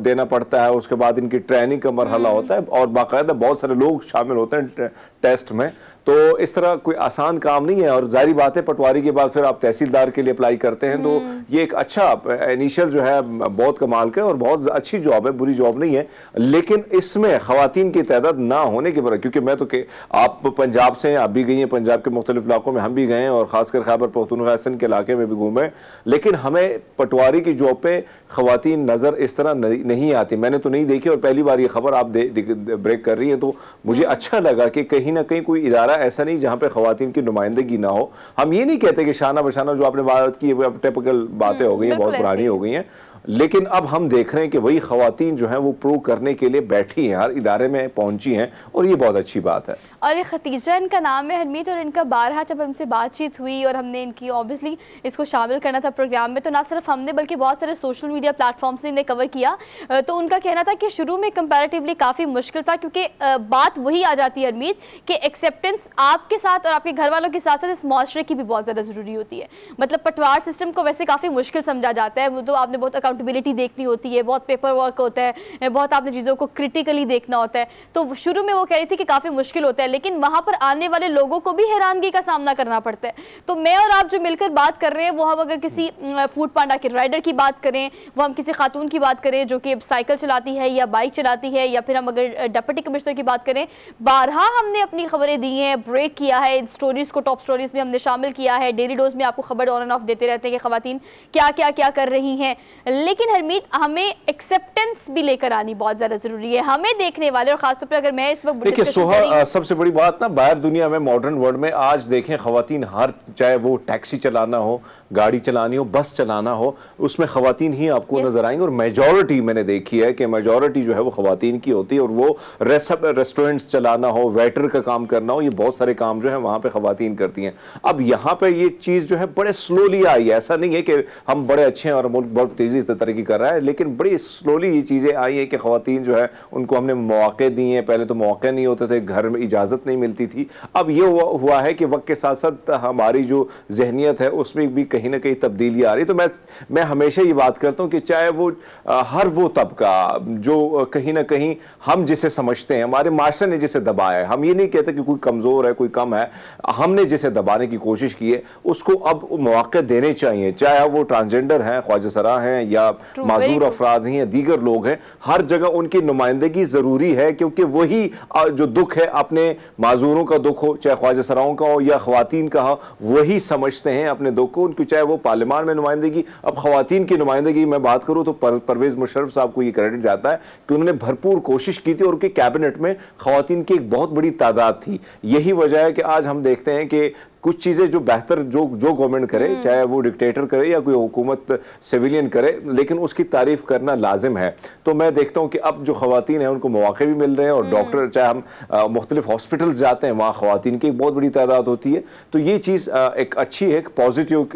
देना पड़ता है, उसके बाद इनकी ट्रेनिंग का मरहला होता है और बाकायदा बहुत सारे लोग शामिल होते हैं टेस्ट में। तो इस तरह कोई आसान काम नहीं है, और जाहिर बात है पटवारी के बाद फिर आप तहसीलदार के लिए अप्लाई करते हैं, तो ये एक अच्छा इनिशियल जो है बहुत कमाल का है और बहुत अच्छी जॉब है, बुरी जॉब नहीं है। लेकिन इसमें खवातीन की तादाद ना होने के बराबर, क्योंकि मैं तो आप पंजाब से हैं, आप भी गई हैं पंजाब के मुख्तलिफ इलाकों में, हम भी गए हैं और खासकर खैबर पख्तूनख्वा के इलाके में भी घूमे, लेकिन हमें पटवारी की जॉब पे खवातीन नजर इस तरह नहीं आती, मैंने तो नहीं देखी। और पहली बार ये खबर आप ब्रेक कर रही है, तो मुझे अच्छा लगा कि कहीं ना कहीं कोई इदारा ऐसा नहीं जहां पे खवातीन की नुमाइंदगी ना हो। हम ये नहीं कहते कि शाना बशाना जो आपने बात की टिपिकल बातें हो गई हैं, बहुत पुरानी हो गई हैं, लेकिन अब हम देख रहे हैं कि वही खवातीन जो हैं वो प्रूव करने के लिए बैठी हैं, हर इदारे में पहुंची हैं, और ये बहुत अच्छी बात है। और ये खतीजा इनका नाम है हरमीत, और इनका बारहा जब हमसे बातचीत हुई और हमने इनकी ऑब्वियसली इसको शामिल करना था प्रोग्राम में, तो ना सिर्फ हमने बल्कि बहुत सारे सोशल मीडिया प्लेटफॉर्म्स ने इन्हें कवर किया। तो उनका कहना था कि शुरू में कंपैरेटिवली काफ़ी मुश्किल था, क्योंकि बात वही आ जाती है हरमीत कि एक्सेप्टेंस आपके साथ और आपके घर वालों के साथ साथ इस माशरे की भी बहुत ज़्यादा ज़रूरी होती है। मतलब पटवार सिस्टम को वैसे काफ़ी मुश्किल समझा जाता है, वो तो आपने बहुत अकाउंटेबिलिटी देखनी होती है, बहुत पेपर वर्क होता है, बहुत आपने चीज़ों को क्रिटिकली देखना होता है। तो शुरू में वो कह रही थी कि काफ़ी मुश्किल होता है, लेकिन वहाँ पर आने वाले लोगों को भी हैरानगी का सामना करना पड़ता है। तो मैं और आप जो मिलकर बात कर रहे हैं, वो हम अगर किसी फूड पांडा के राइडर की बात करें, वो हम किसी खातून की बात करें जो कि साइकिल चलाती है या बाइक चलाती है, या फिर हम अगर डिप्टी कमिश्नर की बात करें, बारहा हमने अपनी खबरें दी हैं, ब्रेक किया है, स्टोरीज को टॉप स्टोरीज में हमने शामिल किया है, डेली डोज में आपको खबर ऑन एंड ऑफ देते रहते हैं कि खवातीन क्या क्या क्या कर रही हैं। लेकिन हरमीत, हमें एक्सेप्टेंस भी लेकर आनी बहुत ज्यादा जरूरी है, हमें देखने वाले, और खासतौर पर अगर मैं इस वक्त देखिए सोहा, सबसे बड़ी बात ना, बाहर दुनिया में मॉडर्न वर्ल्ड में आज देखें खवातीन हर, चाहे वो टैक्सी चलाना हो, गाड़ी चलानी हो, बस चलाना हो, उसमें खवातीन ही आपको नजर आएंगे। और मेजॉरिटी मैंने देखी है कि मेजॉरिटी जो है वो खवातीन की होती है, और वो रेस्टोरेंट्स चलाना हो, वेटर का काम करना हो, ये बहुत सारे काम जो है वहां पे खवातीन करती हैं। अब यहाँ पे ये चीज जो है बड़े स्लोली आई है, ऐसा नहीं है कि हम बड़े अच्छे हैं और मुल्क बहुत तेजी से तरक्की कर रहा है, लेकिन बड़ी स्लोली ये चीजें आई है कि खवातीन जो है उनको हमने मौके दिए हैं। पहले तो मौके नहीं होते थे, घर में इजाजत नहीं मिलती थी। अब ये हुआ है कि वक्त के साथ साथ हमारी जो जहनियत है उसमें भी कहीं ना कहीं तब्दीली आ रही। तो मैं हमेशा ये बात करता हूँ कि चाहे वो हर वो तबका जो कहीं ना कहीं हम जिसे समझते हैं, हमारे माशरे ने जिसे दबाया है, हम ये नहीं कहते कि कोई कमजोर है, कोई कम है, हमने जिसे दबाने की कोशिश की है उसको अब मौके देने चाहिए, चाहे वो ट्रांसजेंडर हैं, ख्वाजा सरा हैं, या माजूर अफराद हैं, या दीगर लोग हैं, हर जगह उनकी नुमाइंदगी जरूरी है, क्योंकि वही जो दुख है, अपने माजूरों का दुख हो, चाहे ख्वाजा सराओं का हो या खवातीन का हो, वही समझते हैं अपने दुख को। उनकी चाहे वो पार्लियामान में नुमाइंदगी, अब खवातीन की नुमाइंदगी मैं बात करूं तो परवेज मुशर्रफ साहब को ये क्रेडिट जाता है कि उन्होंने भरपूर कोशिश की थी, और उनके कैबिनेट में खवातीन की एक बहुत बड़ी तादाद थी। यही वजह है कि आज हम देखते हैं कि कुछ चीजें जो बेहतर जो गवर्नमेंट करे, चाहे वो डिक्टेटर करे या कोई हुकूमत सिविलियन करे, लेकिन उसकी तारीफ करना लाजिम है। तो मैं देखता हूं कि अब जो खवातीन हैं उनको मौके भी मिल रहे हैं, और डॉक्टर, चाहे हम मुख्तलिफ हॉस्पिटल्स जाते हैं, वहाँ खवातीन की एक बहुत बड़ी तादाद होती है। तो ये चीज़ एक अच्छी है, एक पॉजिटिव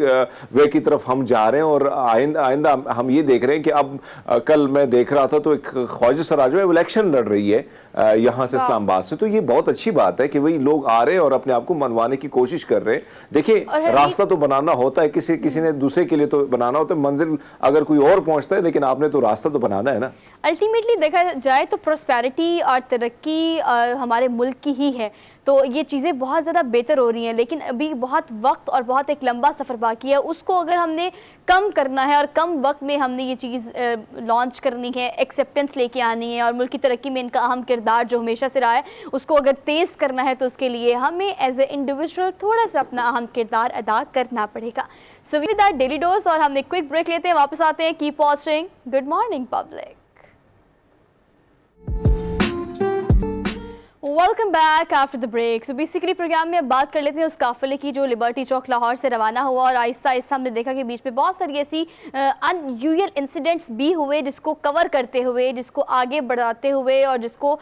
वे की तरफ हम जा रहे हैं। और आइंदा हम ये देख रहे हैं कि अब कल मैं देख रहा था तो एक ख्वाजा सरा जो है इलेक्शन लड़ रही है यहाँ से इस्लामाबाद से। तो ये बहुत अच्छी बात है कि वही लोग आ रहे हैं और अपने आप को मनवाने की कोशिश कर रहे हैं। देखिए रास्ता तो बनाना होता है, किसी ने दूसरे के लिए तो बनाना होता है, मंजिल अगर कोई और पहुंचता है, लेकिन आपने तो रास्ता तो बनाना है ना। अल्टीमेटली देखा जाए तो प्रोस्पेरिटी और तरक्की हमारे मुल्क की ही है, तो ये चीज़ें बहुत ज़्यादा बेहतर हो रही हैं, लेकिन अभी बहुत वक्त और बहुत एक लंबा सफ़र बाकी है। उसको अगर हमने कम करना है और कम वक्त में हमने ये चीज़ लॉन्च करनी है, एक्सेप्टेंस लेके आनी है, और मुल्क की तरक्की में इनका अहम किरदार जो हमेशा से रहा है उसको अगर तेज़ करना है, तो उसके लिए हमें एज ए इंडिविजुअल थोड़ा सा अपना अहम किरदार अदा करना पड़ेगा। So with that daily dose, और हमने क्विक ब्रेक लेते हैं, वापस आते हैं। Keep watching good morning public. Welcome back after the break. So basically program में अब बात कर लेते हैं उस काफिले की जो लिबर्टी चौक लाहौर से रवाना हुआ, और आहिस्ता आहिस्ता हमने देखा कि बीच में बहुत सारी ऐसी अनयूजुअल इंसिडेंट्स भी हुए, जिसको कवर करते हुए, जिसको आगे बढ़ाते हुए और जिसको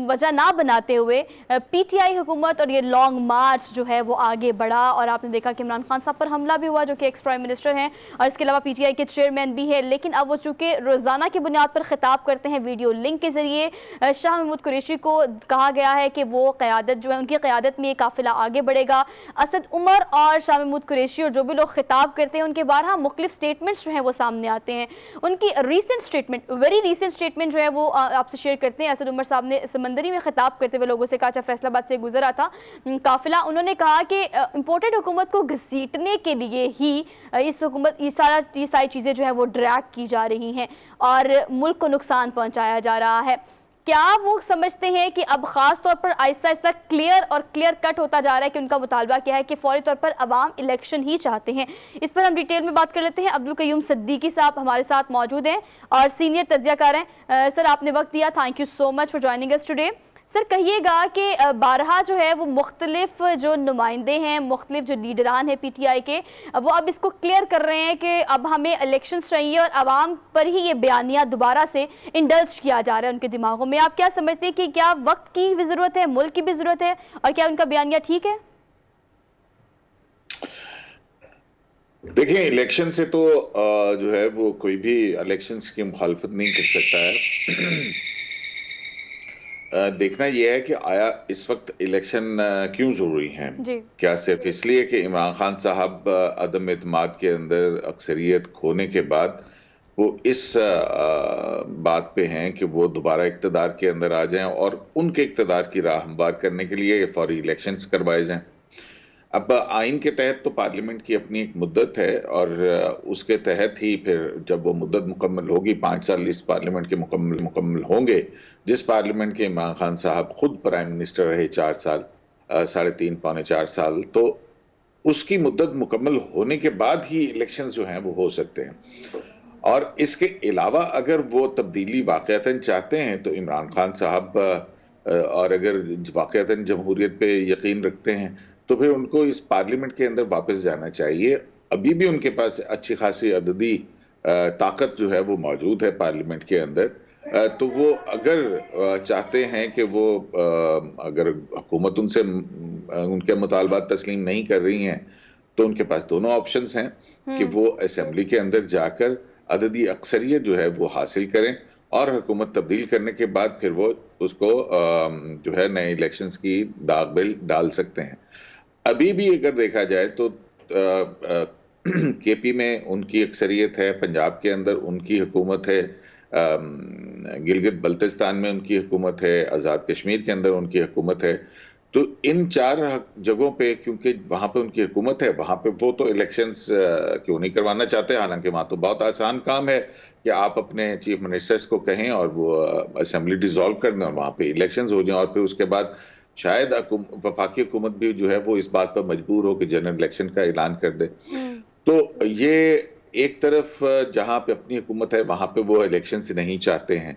वजह ना बनाते हुए पीटीआई हुकूमत और ये लॉन्ग मार्च जो है वो आगे बढ़ा। और आपने देखा कि इमरान खान साहब पर हमला भी हुआ, जो कि एक्स प्राइम मिनिस्टर हैं, और इसके अलावा पीटीआई के चेयरमैन भी है। लेकिन अब वो चूँकि रोज़ाना की बुनियाद पर खिताब करते हैं वीडियो लिंक के जरिए, शाह महमूद कुरैशी को कहा गया है है कि वो क़यादत जो है उनकी क़यादत में ये काफ़िला आगे बढ़ेगा। असद उमर और शाह महमूद कुरैशी और जो भी लोग खिताब करते हैं उनके बारहा मुख्तलिफ स्टेटमेंट्स जो हैं वो सामने आते हैं। उनकी recent statement, very recent statement जो है वो आपसे शेयर करते हैं। असद उमर साहब ने समंदरी में खिताब करते हुए लोगों से कहा, अच्छा फैसलाबाद से गुजरा था काफिला, उन्होंने कहा कि इम्पोर्टेड हुकूमत को घसीटने के लिए ही इस हुकूमत ये सारी चीज़ें जो है वो ड्रैग की जा रही हैं और मुल्क को नुकसान पहुंचाया जा रहा है। क्या वो समझते हैं कि अब ख़ास तौर पर आहिस्ता आहिस्ता क्लियर कट होता जा रहा है कि उनका मुतालबा क्या है कि फौरी तौर पर अवाम इलेक्शन ही चाहते हैं? इस पर हम डिटेल में बात कर लेते हैं। अब्दुल कयूम सिद्दीकी साहब हमारे साथ मौजूद हैं और सीनियर तज्ज़ियाकार हैं। सर, आपने वक्त दिया, thank you so much for joining us today. Sir, कहिएगा कि बारहा जो है वो मुख्तलिफ जो नुमाइंदे हैं, मुख्तलिफ जो लीडरान हैं PTI के, वो अब इसको क्लियर कर रहे हैं कि अब हमें इलेक्शंस चाहिए और आवाम पर ही ये बयानिया दोबारा से इंडल्ज किया जा रहा है उनके दिमागों में। आप क्या समझते हैं कि क्या वक्त की भी ज़रूरत है, मुल्क की भी ज़रूरत है, और क्या उनका बयानिया ठीक है? देखिए, इलेक्शन से तो जो है वो कोई भी इलेक्शंस की मुखालफत नहीं कर सकता है। देखना यह है कि आया इस वक्त इलेक्शन क्यों जरूरी हैं। क्या सिर्फ इसलिए कि इमरान खान साहब अदम एतमाद के अंदर अक्सरियत खोने के बाद वो इस बात पे हैं कि वो दोबारा इक़्तिदार के अंदर आ जाएं और उनके इक़्तिदार की राह हमवार करने के लिए फौरी इलेक्शंस करवाए जाएं। अब आइन के तहत तो पार्लियामेंट की अपनी एक मुद्दत है और उसके तहत ही फिर जब वो मुद्दत मुकम्मल होगी, 5 साल इस पार्लियामेंट के मुकम्मल होंगे, जिस पार्लियामेंट के इमरान खान साहब खुद प्राइम मिनिस्टर रहे 4 साल, 3.5 पौने 4 साल, तो उसकी मुद्दत मुकम्मल होने के बाद ही इलेक्शंस जो हैं वो हो सकते हैं। और इसके अलावा अगर वो तब्दीली वाक़यातन चाहते हैं तो इमरान खान साहब और अगर वाक़यातन जमहूरियत पे यकीन रखते हैं तो फिर उनको इस पार्लियामेंट के अंदर वापस जाना चाहिए। अभी भी उनके पास अच्छी खासी अददी ताकत जो है वो मौजूद है पार्लियामेंट के अंदर। तो वो अगर चाहते हैं कि वो अगर हुकूमत उनसे उनके मुतालबात तस्लीम नहीं कर रही हैं तो उनके पास दोनों ऑप्शंस हैं कि वो असेंबली के अंदर जाकर अददी अक्सरियत जो है वो हासिल करें और हुकूमत तब्दील करने के बाद फिर वो उसको जो है नए इलेक्शंस की दाग बिल डाल सकते हैं। अभी भी अगर देखा जाए तो KP में उनकी अक्सरियत है, पंजाब के अंदर उनकी हुकूमत है, गिलगित बल्तिस्तान में उनकी हुकूमत है, आज़ाद कश्मीर के अंदर उनकी हुकूमत है। तो इन 4 जगहों पे क्योंकि वहाँ पे उनकी हुकूमत है, वहाँ पे वो तो इलेक्शंस क्यों नहीं करवाना चाहते। हालांकि वहाँ तो बहुत आसान काम है कि आप अपने चीफ मिनिस्टर्स को कहें और वो असेंबली डिसॉल्व कर दें और वहाँ पे इलेक्शंस हो जाएं और फिर उसके बाद शायद वफाकी हुकूमत भी जो है वो इस बात पर मजबूर हो कि जनरल इलेक्शन का ऐलान कर दे। तो ये एक तरफ जहाँ पे अपनी हुकूमत है वहाँ पे वो इलेक्शंस नहीं चाहते हैं,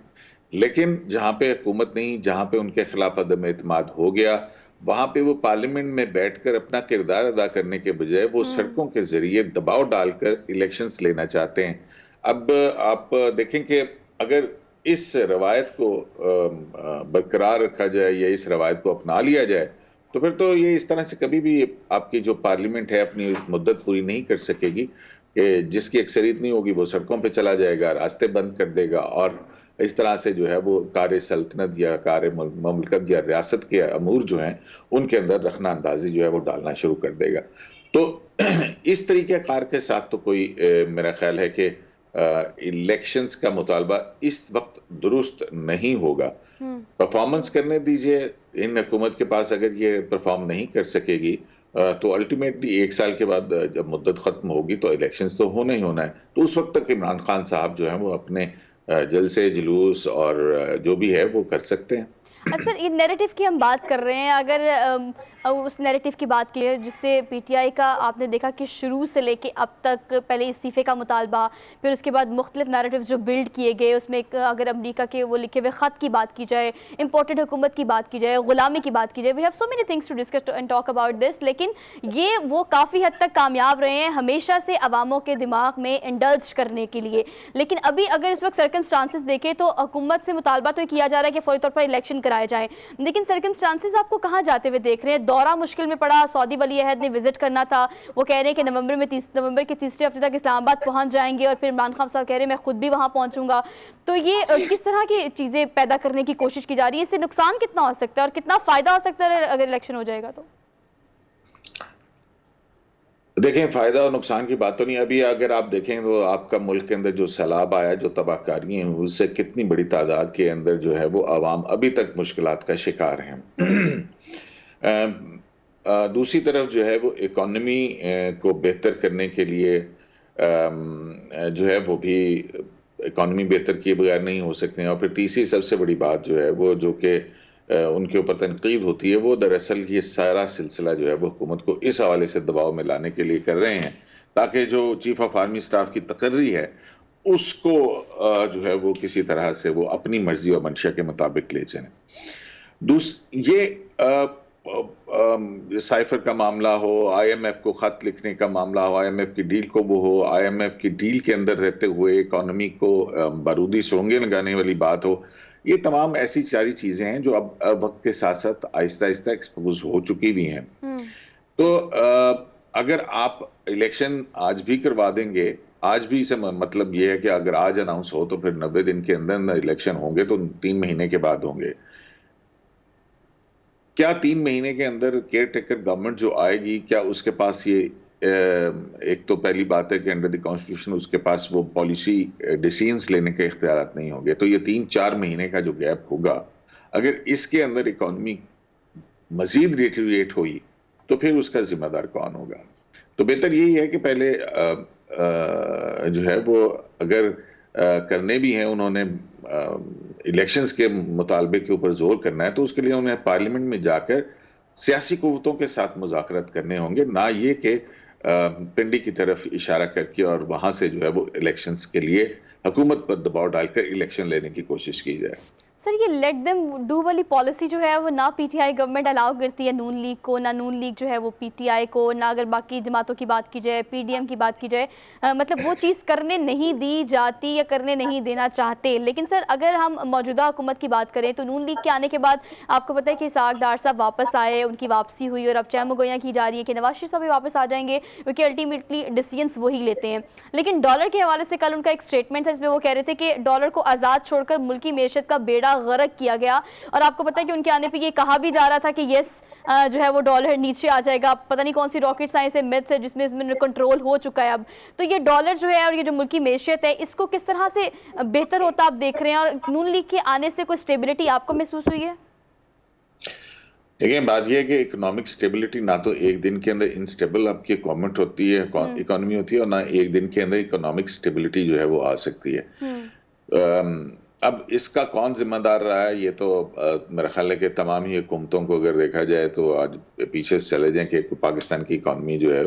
लेकिन जहाँ पे हुकूमत नहीं, जहाँ पे उनके खिलाफ अदम एतमाद हो गया, वहाँ पे वो पार्लियामेंट में बैठकर अपना किरदार अदा करने के बजाय वो सड़कों के जरिए दबाव डालकर इलेक्शंस लेना चाहते हैं। अब आप देखें कि अगर इस रवायत को बरकरार रखा जाए या इस रवायत को अपना लिया जाए तो फिर तो ये इस तरह से कभी भी आपकी जो पार्लियामेंट है अपनी मुद्दत पूरी नहीं कर सकेगी कि जिसकी अक्सरियत नहीं होगी वो सड़कों पे चला जाएगा, रास्ते बंद कर देगा और इस तरह से जो है वो कार्य सल्तनत या कार्य ममलकत या रियासत के अमूर जो हैं उनके अंदर रखना अंदाजी जो है वो डालना शुरू कर देगा। तो इस तरीके कार के साथ तो कोई मेरा ख्याल है कि इलेक्शंस का मुतालबा इस वक्त दुरुस्त नहीं होगा। परफॉर्मेंस करने दीजिए, इन हुकूमत के पास अगर ये परफॉर्म नहीं कर सकेगी तो अल्टीमेटली 1 साल के बाद जब मुद्दत खत्म होगी तो इलेक्शंस तो होना ही होना है। तो उस वक्त तक इमरान खान साहब जो है वो अपने जलसे जुलूस और जो भी है वो कर सकते हैं। सर, ये नैरेटिव की हम बात कर रहे हैं, अगर उस नैरेटिव की बात की है जिससे PTI का आपने देखा कि शुरू से लेके अब तक पहले इस्तीफ़े का मुतालबा, फिर उसके बाद मुख्तलिफ नैरेटिव जो बिल्ड किए गए उसमें अगर अमेरिका के वो लिखे हुए ख़त की बात की जाए, इम्पोर्टेड हुकूमत की बात की जाए, ग़ुलामी की बात की जाए, we have so many things to discuss and talk about this, लेकिन ये वो काफ़ी हद तक कामयाब रहे हैं हमेशा से अवामों के दिमाग में इंडल्ज करने के लिए। लेकिन अभी अगर इस वक्त सर्कमस्टांसेस देखें तो हुकूमत से मुतालबा तो किया जा रहा है कि फ़ौरी तौर पर इलेक्शन कराए जाएं। लेकिन सर्कमस्टांसेस आपको कहाँ जाते हुए देख रहे हैं? दौरा मुश्किल में पड़ा, सऊदी वली अहद ने विजिट करना था, वो कह रहे हैं कि नवंबर के तीसरे हफ्ते तक इस्लामाबाद पहुंच जाएंगे, और फिर इमरान खान साहब कह रहे हैं मैं खुद भी वहां पहुंचूंगा। तो ये किस तरह की चीजें पैदा करने की कोशिश की जा रही है? इससे नुकसान कितना हो सकता है और कितना फायदा हो सकता है अगर इलेक्शन हो जाएगा तो? देखें, फायदा और नुकसान की बात तो नहीं। अभी अगर आप देखें तो आपका मुल्क के अंदर जो सैलाब आया, जो तबाहकारी है, उससे कितनी बड़ी तादाद के अंदर जो है वो आवाम अभी तक मुश्किलात का शिकार हैं। दूसरी तरफ जो है वो इकोनॉमी को बेहतर करने के लिए जो है वो भी इकोनॉमी बेहतर किए बगैर नहीं हो सकते हैं। और फिर तीसरी सबसे बड़ी बात जो है वो, जो कि उनके ऊपर तनकीद होती है, वो दरअसल ये सारा सिलसिला जो है वो हुकूमत को इस हवाले से दबाव में लाने के लिए कर रहे हैं ताकि जो चीफ ऑफ आर्मी स्टाफ की तकर्री है उसको जो है वो किसी तरह से वो अपनी मर्जी और मंशा के मुताबिक ले चलें। ये साइफर का मामला हो, आईएमएफ को खत लिखने का मामला हो, आईएमएफ की डील को वो हो, आईएमएफ की डील के अंदर रहते हुए इकोनॉमी को बारूदी सुरंगें लगाने वाली बात हो, ये तमाम ऐसी सारी चीजें हैं जो अब वक्त के साथ साथ आहिस्ता आहिस्ता एक्सपोज हो चुकी भी हैं। तो अगर आप इलेक्शन आज भी करवा देंगे, आज भी इसे मतलब ये है कि अगर आज अनाउंस हो तो फिर 90 दिन के अंदर इलेक्शन होंगे, तो 3 महीने के बाद होंगे। क्या 3 महीने के अंदर केयर टेकर गवर्नमेंट जो आएगी, क्या उसके पास ये एक तो पहली बात है कि अंडर द कॉन्स्टिट्यूशन उसके पास वो पॉलिसी डिसीजंस लेने के इख्तियार नहीं होंगे। तो ये 3-4 महीने का जो गैप होगा, अगर इसके अंदर इकोनॉमी मजीद डिटेरिएट हुई तो फिर उसका जिम्मेदार कौन होगा? तो बेहतर यही है कि पहले जो है वो अगर करने भी हैं उन्होंने इलेक्शंस के मुतालबे के ऊपर जोर करना है, तो उसके लिए उन्हें पार्लियामेंट में जाकर सियासी कुव्वतों के साथ मुज़ाकरात करने होंगे, ना ये कि पिंडी की तरफ इशारा करके और वहां से जो है वो इलेक्शंस के लिए हुकूमत पर दबाव डालकर इलेक्शन लेने की कोशिश की जाए। सर, ये लेट देम डू वाली पॉलिसी जो है वो ना पीटीआई गवर्नमेंट अलाउ करती है नून लीग को, ना नून लीग जो है वो पीटीआई को, ना अगर बाकी जमातों की बात की जाए, पीडीएम की बात की जाए, मतलब वो चीज़ करने नहीं दी जाती या करने नहीं देना चाहते। लेकिन सर अगर हम मौजूदा हुकूमत की बात करें तो नून लीग के आने के बाद आपको पता है कि इसहाक डार साहब वापस आए, उनकी वापसी हुई, और अब चहमगोयां की जा रही है कि नवाज शरीफ साहब भी वापस आ जाएंगे, क्योंकि अल्टीमेटली डिसीजंस वही लेते हैं। लेकिन डॉलर के हवाले से कल उनका एक स्टेटमेंट था जिसमें वो कह रहे थे कि डॉलर को आज़ाद छोड़कर मुल्की मैशत का बेड़ा गर्क किया गया, और आपको पता है कि उनके आने पे ये कहा भी जा रहा था कि यस जो है वो डॉलर नीचे आ जाएगा। पता नहीं कौन सी रॉकेट साइंस है, मिथ है, जिसमें इसमें कंट्रोल हो चुका है अब। तो ये डॉलर जो है और ये जो मुल्की मैशियत है, इसको किस तरह से बेहतर होता आप देख रहे हैं, और नून लीग के आने से कोई स्टेबिलिटी आपको महसूस हुई है? देखिए, बात यह है कि इकोनॉमिक स्टेबिलिटी ना तो एक दिन के अंदर इंस्टेबल आपकी गवर्नमेंट होती है, इकोनॉमी होती है, और ना एक दिन के अंदर इकोनॉमिक स्टेबिलिटी जो है वो आ सकती है। अब इसका कौन जिम्मेदार रहा है, ये तो मेरा ख्याल है कि तमाम ही हुकूमतों को अगर देखा जाए तो आज पीछे से चले जाएं कि पाकिस्तान की इकॉनमी जो है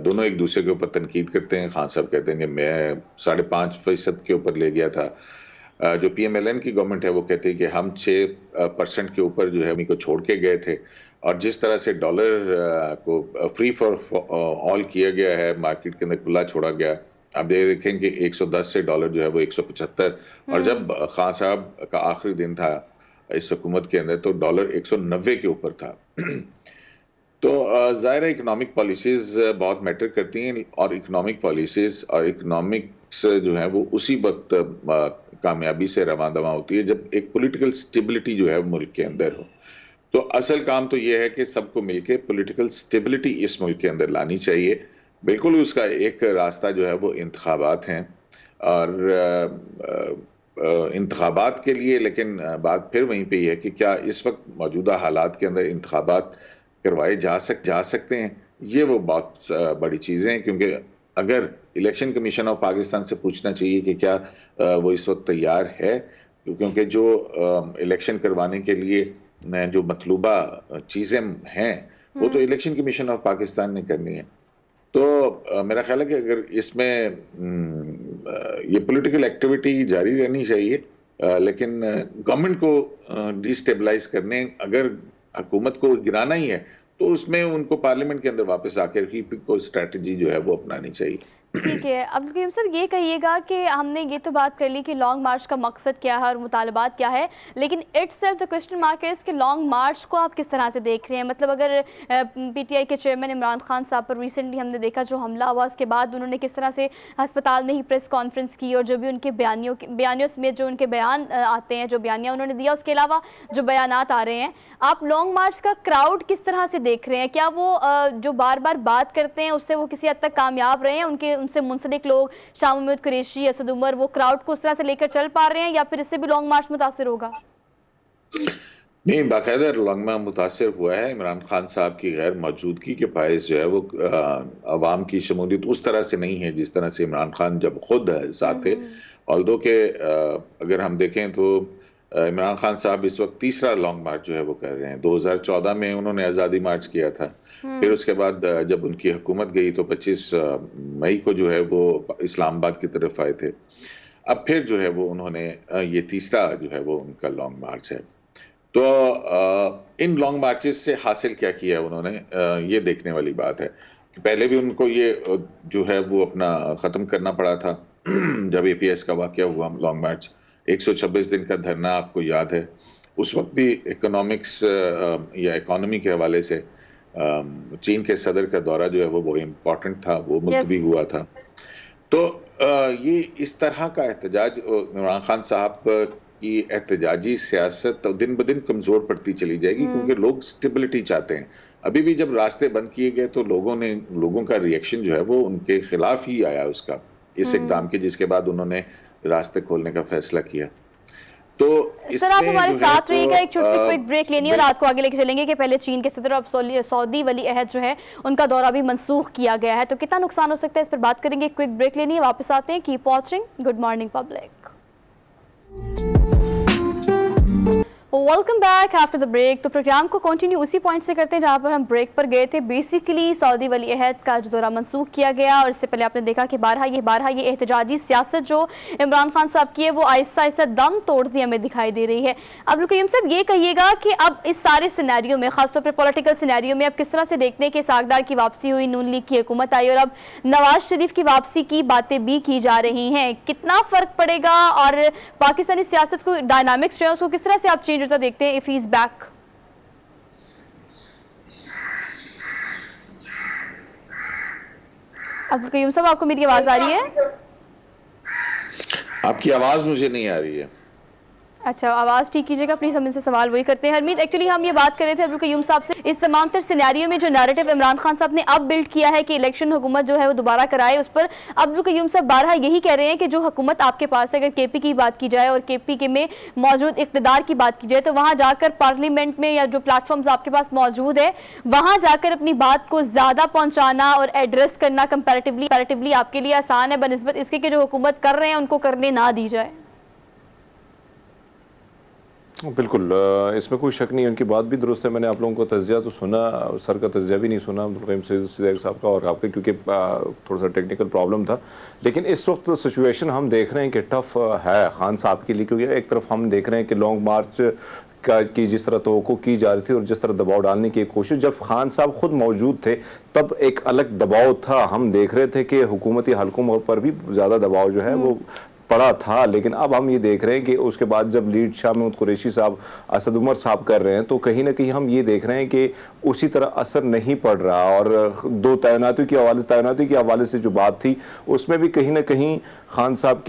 दोनों एक दूसरे के ऊपर तनकीद करते हैं। खान साहब कहते हैं कि मैं 5.5% के ऊपर ले गया था। जो पीएमएलएन की गवर्नमेंट है वो कहती है कि हम 6% के ऊपर जो है उन्हीं को छोड़ के गए थे। और जिस तरह से डॉलर को फ्री फॉर ऑल किया गया है, मार्केट के अंदर खुला छोड़ा गया, अब ये देखें कि 110 से डॉलर जो है वो 175, और जब खान साहब का आखिरी दिन था इस हुकूमत के अंदर तो डॉलर 190 के ऊपर था। तो ज़ाहिर है इकोनॉमिक पॉलिसीज बहुत मैटर करती हैं, और इकोनॉमिक पॉलिसीज और इकोनॉमिक्स जो है वो उसी वक्त कामयाबी से रवां दवां होती है जब एक पॉलिटिकल स्टेबिलिटी जो है मुल्क के अंदर हो। तो असल काम तो ये है कि सबको मिलके पॉलिटिकल स्टेबिलिटी इस मुल्क के अंदर लानी चाहिए। बिल्कुल उसका एक रास्ता जो है वो इंतखाबात हैं, और इंतखाबात के लिए, लेकिन बात फिर वहीं पे ही है कि क्या इस वक्त मौजूदा हालात के अंदर इंतखाबात करवाए जा सकते हैं, ये वो बहुत बड़ी चीज़ें हैं। क्योंकि अगर इलेक्शन कमीशन ऑफ पाकिस्तान से पूछना चाहिए कि क्या वो इस वक्त तैयार है, क्योंकि जो इलेक्शन करवाने के लिए जो मतलूबा चीज़ें हैं वो तो इलेक्शन कमीशन ऑफ पाकिस्तान ने करनी है। तो मेरा ख्याल है कि अगर इसमें ये पॉलिटिकल एक्टिविटी जारी रहनी चाहिए, लेकिन गवर्नमेंट को डिस्टेबलाइज करने, अगर हुकूमत को गिराना ही है तो उसमें उनको पार्लियामेंट के अंदर वापस आकर ही कोई स्ट्रैटेजी जो है वो अपनानी चाहिए। ठीक है। अब्दुल कयूम साहब, ये कहिएगा कि हमने ये तो बात कर ली कि लॉन्ग मार्च का मकसद क्या है और मुतालबात क्या है, लेकिन इटसेल्फ द क्वेश्चन मार्क है कि लॉन्ग मार्च को आप किस तरह से देख रहे हैं? मतलब अगर पीटीआई के चेयरमैन इमरान खान साहब पर रिसेंटली हमने देखा जो हमला हुआ, उसके बाद उन्होंने किस तरह से अस्पताल में ही प्रेस कॉन्फ्रेंस की और जो भी उनके बयानियों में जो उनके बयान आते हैं, जो बयानियाँ उन्होंने दिया, उसके अलावा जो बयानात आ रहे हैं, आप लॉन्ग मार्च का क्राउड किस तरह से देख रहे हैं? क्या वो जो बार बार बात करते हैं उससे वो किसी हद तक कामयाब रहे हैं? उनसे मुंसलिक लोग, शाह महमूद कुरैशी, असद उमर, वो क्राउड को उस तरह से लेकर चल पा रहे हैं या फिर इससे भी लॉन्ग मार्च मुतासिर होगा? नहीं, बाकायदा लॉन्ग मार्च मुतासिर हुआ है। इमरान खान साहब की गैर मौजूदगी के बायस जो है वो अवाम की शमूलियत उस तरह से नहीं है जिस तरह से इमरान खान जब खुद साथ थे। ऑल्दो के अगर हम देखें तो इमरान खान साहब इस वक्त तीसरा लॉन्ग मार्च जो है वो कर रहे हैं। 2014 में उन्होंने आज़ादी मार्च किया था, फिर उसके बाद जब उनकी हुकूमत गई तो 25 मई को जो है वो इस्लामाबाद की तरफ आए थे। अब फिर जो है वो उन्होंने ये तीसरा जो है वो उनका लॉन्ग मार्च है। तो इन लॉन्ग मार्चेस से हासिल क्या किया उन्होंने, ये देखने वाली बात है कि पहले भी उनको ये जो है वो अपना ख़त्म करना पड़ा था जब एपीएस का वाक़या हुआ। लॉन्ग मार्च 126 दिन का धरना आपको याद है, उस वक्त भी इकोनॉमिक्स या इकोनॉमी के हवाले से चीन के सदर का दौरा जो है वो इम्पोर्टेंट था, वो मुलतवी हुआ था। तो ये इस तरह का एहतजाज, इमरान खान साहब की एहतजाजी सियासत तो दिन ब दिन कमज़ोर पड़ती चली जाएगी क्योंकि लोग स्टेबिलिटी चाहते हैं। अभी भी जब रास्ते बंद किए गए तो लोगों का रिएक्शन जो है वो उनके खिलाफ ही आया उसका, इस इक़दाम के, जिसके बाद उन्होंने रास्ते खोलने का फैसला किया। तो सर, आप हमारे साथ रहिएगा, एक छोटी सी क्विक ब्रेक लेनी है और रात को आगे लेके चलेंगे कि पहले चीन के सदर अब सऊदी वली अहद जो है उनका दौरा भी मनसूख किया गया है, तो कितना नुकसान हो सकता है इस पर बात करेंगे। क्विक ब्रेक लेनी है, वापस आते हैं। Keep watching good morning public. Welcome back after the break. तो प्रोग्राम को कंटिन्यू उसी पॉइंट से करते हैं जहां पर हम ब्रेक पर गए थे। बेसिकली सऊदी वली अहद का जो दौरा मनसूख किया गया और इससे पहले आपने देखा कि बारहा ये एहतजाजी सियासत जो इमरान खान साहब की है वो आहिस्ता आहिस्ता दम तोड़ती हमें दिखाई दे रही है। अब्दुल कयूम साहब, ये कहिएगा कि अब इस सारे सिनेरियो में, खासतौर पर पॉलिटिकल सिनेरियो में, अब किस तरह से देखते हैं कि सागदार की वापसी हुई, नून लीग की हुकूमत आई और अब नवाज शरीफ की वापसी की बातें भी की जा रही हैं, कितना फ़र्क पड़ेगा और पाकिस्तानी सियासत को डायनामिक्स जो है उसको किस तरह से आप चेंज होता देखते हैं if he is back? Abdul Qayyum साहब, आपको मेरी आवाज आ रही है? आपकी आवाज मुझे नहीं आ रही है। अच्छा, आवाज़ ठीक कीजिएगा प्लीज़, हम इनसे सवाल वही करते हैं। हरमीत, एक्चुअली हम ये बात कर रहे थे अब्दुल कयूम साहब से, इस तमाम तर सिनेरियो में जो नैरेटिव इमरान खान साहब ने अब बिल्ड किया है कि इलेक्शन हुकूमत जो है वो दोबारा कराए, उस पर अब्दुल कयूम साहब बारहा यही कह रहे हैं कि जो हुकूमत आपके पास है, अगर केपी की बात की जाए और केपी के में मौजूद इक़्तिदार की बात की जाए, तो वहाँ जाकर पार्लियामेंट में या जो प्लेटफॉर्म्स आपके पास मौजूद है वहाँ जाकर अपनी बात को ज़्यादा पहुँचाना और एड्रेस करना कंपैरेटिवली आपके लिए आसान है बनिस्बत इसके कि जो हुकूमत कर रहे हैं उनको करने ना दी जाए। बिल्कुल, इसमें कोई शक नहीं है, उनकी बात भी दुरुस्त है। मैंने आप लोगों को तज्जिया तो सुना, सर का तज्जिया भी नहीं सुना साहब का और आपके, क्योंकि थोड़ा सा टेक्निकल प्रॉब्लम था। लेकिन इस वक्त सिचुएशन हम देख रहे हैं कि टफ है खान साहब के लिए, क्योंकि एक तरफ हम देख रहे हैं कि लॉन्ग मार्च की जिस तरह तवक्को की जा रही थी और जिस तरह दबाव डालने की कोशिश, जब खान साहब खुद मौजूद थे तब एक अलग दबाव था। हम देख रहे थे कि हुकूमती हलकों पर भी ज़्यादा दबाव जो है वो पड़ा था। लेकिन अब हम ये देख रहे हैं कि उसके बाद जब लीड शाह महमूद कुरैशी साहब, असद उमर साहब कर रहे हैं, तो कहीं ना कहीं हम ये देख रहे हैं कि उसी तरह असर नहीं पड़ रहा। और दो तैनाती के हवाले से जो बात थी उसमें भी कहीं ना कहीं खान साहब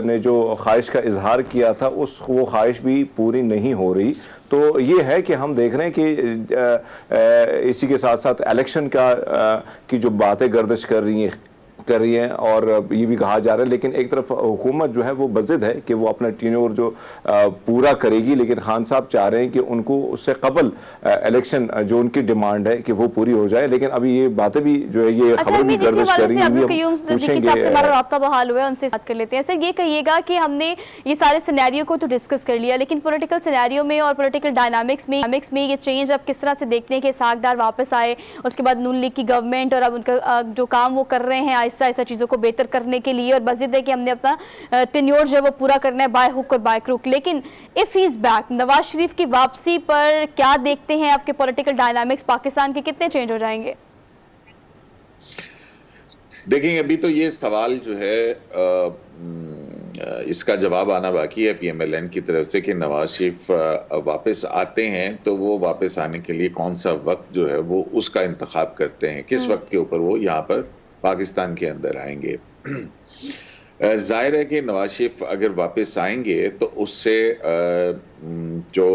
ने जो ख्वाहिश का इजहार किया था वो ख्वाहिश भी पूरी नहीं हो रही। तो ये है कि हम देख रहे हैं कि इसी के साथ साथ इलेक्शन की जो बातें गर्दिश कर रही हैं और ये भी कहा जा रहा है, लेकिन एक तरफ हुकूमत जो है वो बज़िद है कि वो अपना टेन्योर जो पूरा करेगी, लेकिन खान साहब चाह रहे हैं कि उनको उससे कबल इलेक्शन जो उनकी डिमांड है कि वो पूरी हो जाए। लेकिन अभी ये बातें भी जो है ये खबर भी गर्दिश कर रही है, पूछेंगे। हमारा राब्ता बहाल हुआ है, उनसे बात कर लेते हैं। सर, ये कहिएगा कि हमने ये सारे सिनेरियो को तो डिस्कस कर लिया, लेकिन पॉलिटिकल सिनेरियो में और पॉलिटिकल डायनामिक्स में ये चेंज अब किस तरह से देखते हैं कि सागदार वापस आए, उसके बाद नून लीग की गवर्नमेंट और अब उनका जो काम वो कर रहे हैं आहिस्ता चीज़ों को बेहतर करने के लिए, और बज़िद है कि हमने अपना टेन्योर जो है वो पूरा करना है बाय हुक और बाय क्रुक। लेकिन if he is back, Nawaz Sharif की वापसी पर क्या देखते हैं? आपके पॉलिटिकल डायनामिक्स पाकिस्तान के कितने चेंज हो जाएंगे? देखिए, अभी तो ये सवाल जो है इसका जवाब आना बाकी है पीएमएलएन की तरफ से कि नवाज शरीफ वापस आते हैं तो वो वापस आने के लिए कौन सा वक्त जो है वो उसका इंतखाब करते हैं, किस वक्त के ऊपर वो यहाँ पर पाकिस्तान के अंदर आएंगे। जाहिर है कि नवाज शरीफ अगर वापस आएंगे तो उससे जो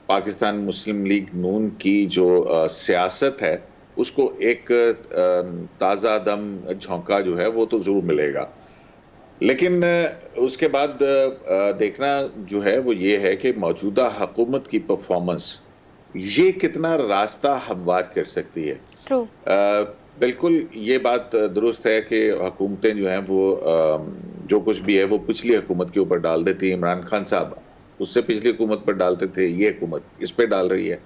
पाकिस्तान मुस्लिम लीग नून की जो सियासत है उसको एक ताज़ा दम झोंका जो है वो तो जरूर मिलेगा। लेकिन उसके बाद देखना जो है वो ये है कि मौजूदा हुकूमत की परफॉर्मेंस ये कितना रास्ता हमवार कर सकती है। ट्रू। बिल्कुल ये बात दुरुस्त है कि हुकूमतें जो हैं वो जो कुछ भी है वो पिछली हुकूमत के ऊपर डाल देती है। इमरान खान साहब उससे पिछली हुकूमत पर डालते थे, ये हुकूमत इस पे डाल रही है।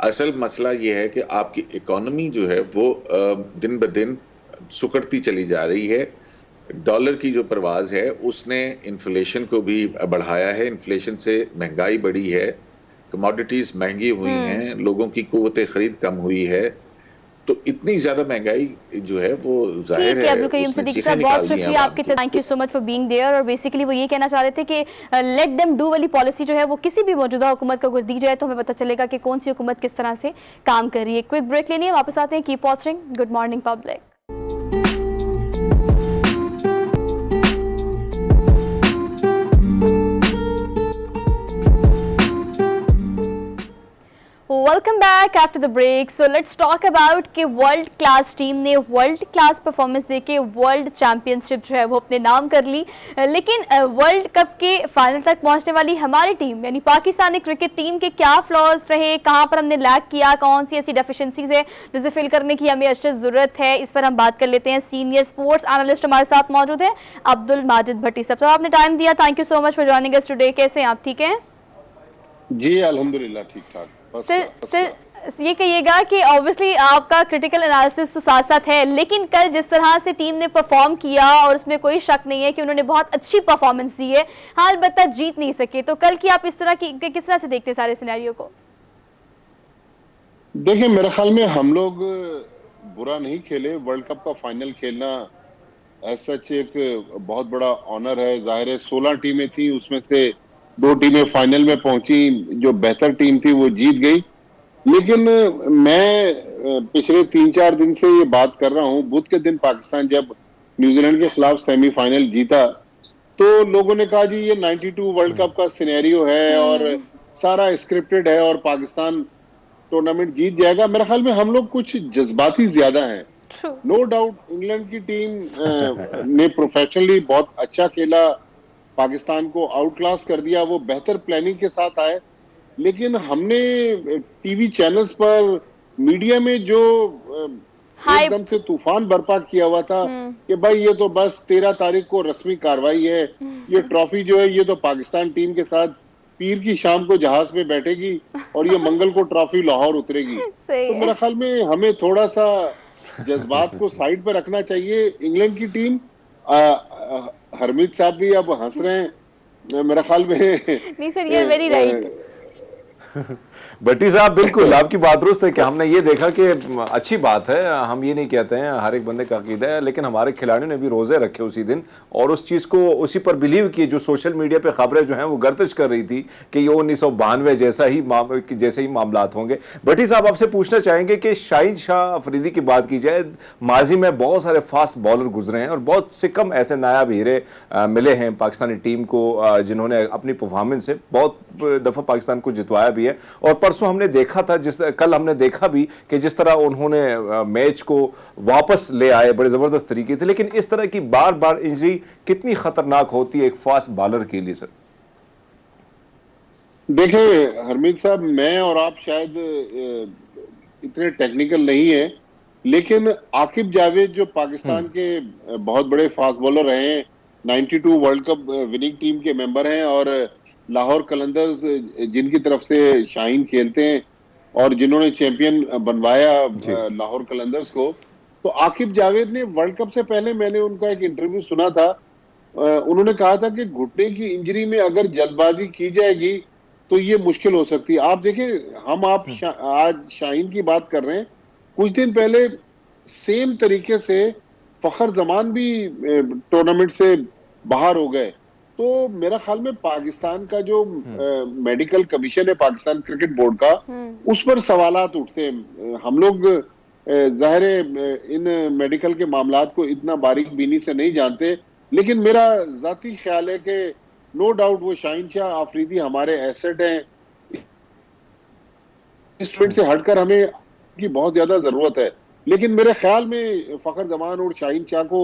असल मसला ये है कि आपकी इकोनॉमी जो है वो दिन ब दिन सुकड़ती चली जा रही है। डॉलर की जो परवाज है उसने इन्फ्लेशन को भी बढ़ाया है, इन्फ्लेशन से महंगाई बढ़ी है, कमोडिटीज महंगी हुई हैं, लोगों की कुव्वत खरीद कम हुई है। तो इतनी ज्यादा महंगाई जो है वो जाहिर है अब्दुल करीम उसने सिद्दीकी चीखें साहब, बहुत निकाल दी हैं शुक्रिया आवाम आपके, की। Thank you so much for being there. और बेसिकली वो ये कहना चाह रहे थे कि लेट देम डू वाली पॉलिसी जो है वो किसी भी मौजूदा हुकूमत को अगर दी जाए तो हमें पता चलेगा कि कौन सी हुकूमत किस तरह से काम कर रही है। क्विक ब्रेक लेनी है, वापस आते हैं। Keep watching good morning public. Welcome back after the break. So let's talk about कि वर्ल्ड क्लास टीम ने वर्ल्ड क्लास परफॉर्मेंस देके वर्ल्ड चैंपियनशिप जो है वो अपने नाम कर ली, लेकिन वर्ल्ड कप के फाइनल तक पहुंचने वाली हमारी टीम यानी पाकिस्तानी क्रिकेट टीम के क्या फ्लॉज रहे, कहां पर हमने लैग किया, कौन सी ऐसी डेफिशिएंसीज है जिसे फिल करने की हमें अच्छी ज़रूरत है, इस पर हम बात कर लेते हैं। सीनियर स्पोर्ट्स एनालिस्ट हमारे साथ मौजूद है अब्दुल माजिद भट्टी साहब। आपने टाइम दिया, thank you so much for joining us today. कैसे हैं आप, ठीक हैं? जी अल्हम्दुलिल्लाह ठीक ठाक। सर ये कहिएगा कि ऑब्वियसली आपका क्रिटिकल एनालिसिस तो साथ साथ है, लेकिन कल जिस तरह से टीम ने परफॉर्म किया और उसमें कोई शक नहीं है कि उन्होंने बहुत अच्छी परफॉर्मेंस दी है, हाल अलबत्ता जीत नहीं सके, तो कल की आप इस तरह की किस तरह से देखते सारे सिनेरियो को? देखिए मेरे ख्याल में हम लोग बुरा नहीं खेले। वर्ल्ड कप का फाइनल खेलना ऐसा एक बहुत बड़ा ऑनर है। जाहिर है 16 टीमें थी, उसमें से 2 टीमें फाइनल में पहुंची, जो बेहतर टीम थी वो जीत गई। लेकिन मैं पिछले 3-4 दिन से ये बात कर रहा हूं, बुध के दिन पाकिस्तान जब न्यूजीलैंड के खिलाफ सेमीफाइनल जीता तो लोगों ने कहा जी ये 92 वर्ल्ड कप का सिनेरियो है और सारा स्क्रिप्टेड है और पाकिस्तान टूर्नामेंट जीत जाएगा। मेरे ख्याल में हम लोग कुछ जज्बाती ज्यादा हैं। नो डाउट इंग्लैंड की टीम ने प्रोफेशनली बहुत अच्छा खेला, पाकिस्तान को आउट क्लास कर दिया, वो बेहतर प्लानिंग के साथ आए। लेकिन हमने टीवी चैनल्स पर मीडिया में जो एकदम से तूफान बर्पा किया हुआ था कि भाई ये तो बस 13 तारीख को रस्मी कार्रवाई है, ये ट्रॉफी जो है ये तो पाकिस्तान टीम के साथ पीर की शाम को जहाज पे बैठेगी और ये मंगल को ट्रॉफी लाहौर उतरेगी। तो मेरे ख्याल में हमें थोड़ा सा जज्बात को साइड पर रखना चाहिए। इंग्लैंड की टीम हरमीत साहब भी अब हंस रहे हैं मेरे ख्याल में। नहीं सर, ये वेरी राइट। भट्टी साहब बिल्कुल आपकी बात दुरुस्त है कि हमने ये देखा कि अच्छी बात है, हम ये नहीं कहते हैं, हर एक बंदे का अकीदा है, लेकिन हमारे खिलाड़ियों ने भी रोजे रखे उसी दिन और उस चीज़ को उसी पर बिलीव किए। जो सोशल मीडिया पे खबरें जो हैं वो गर्दिश कर रही थी कि ये 1992 जैसे ही मामलात होंगे। भट्टी साहब आपसे पूछना चाहेंगे कि शाहिद शाह अफरीदी की बात की जाए, माजी में बहुत सारे फास्ट बॉलर गुजरे हैं और बहुत से कम ऐसे नायाब हीरे मिले हैं पाकिस्तानी टीम को जिन्होंने अपनी परफॉर्मेंस से बहुत दफ़ा पाकिस्तान को जितवाया भी है। और परसों हमने देखा था, कल हमने देखा भी कि जिस तरह उन्होंने मैच को वापस ले आए बड़े जबरदस्त तरीके से। लेकिन इस तरह की बार बार इंजरी कितनी खतरनाक होती है एक फास्ट बॉलर के लिए? सर देखिए हरमीत साहब, मैं और आप शायद इतने टेक्निकल नहीं है, लेकिन आकिब जावेद जो पाकिस्तान के बहुत बड़े फास्ट बॉलर रहे हैं, 92 वर्ल्ड कप विनिंग टीम के मेंबर हैं और लाहौर कलंदर्स जिनकी तरफ से शाहीन खेलते हैं और जिन्होंने चैंपियन बनवाया लाहौर कलंदर्स को, तो आकिब जावेद ने वर्ल्ड कप से पहले मैंने उनका एक इंटरव्यू सुना था, उन्होंने कहा था कि घुटने की इंजरी में अगर जल्दबाजी की जाएगी तो ये मुश्किल हो सकती है। आप देखें, हम आप आज शाहीन की बात कर रहे हैं, कुछ दिन पहले सेम तरीके से फखर जमान भी टूर्नामेंट से बाहर हो गए। तो मेरा ख्याल में पाकिस्तान का जो मेडिकल कमीशन है पाकिस्तान क्रिकेट बोर्ड का, उस पर सवालात उठते हैं। हम लोग जाहिर है इन मेडिकल के मामलात को इतना बारीक बीनी से नहीं जानते, लेकिन मेरा जाती ख्याल है कि नो डाउट वो शाहीन शाह आफरीदी हमारे एसेट हैं। इस ट्रेंड से हटकर हमें की बहुत ज्यादा जरूरत है, लेकिन मेरे ख्याल में फखर जमान और शाहीन शाह को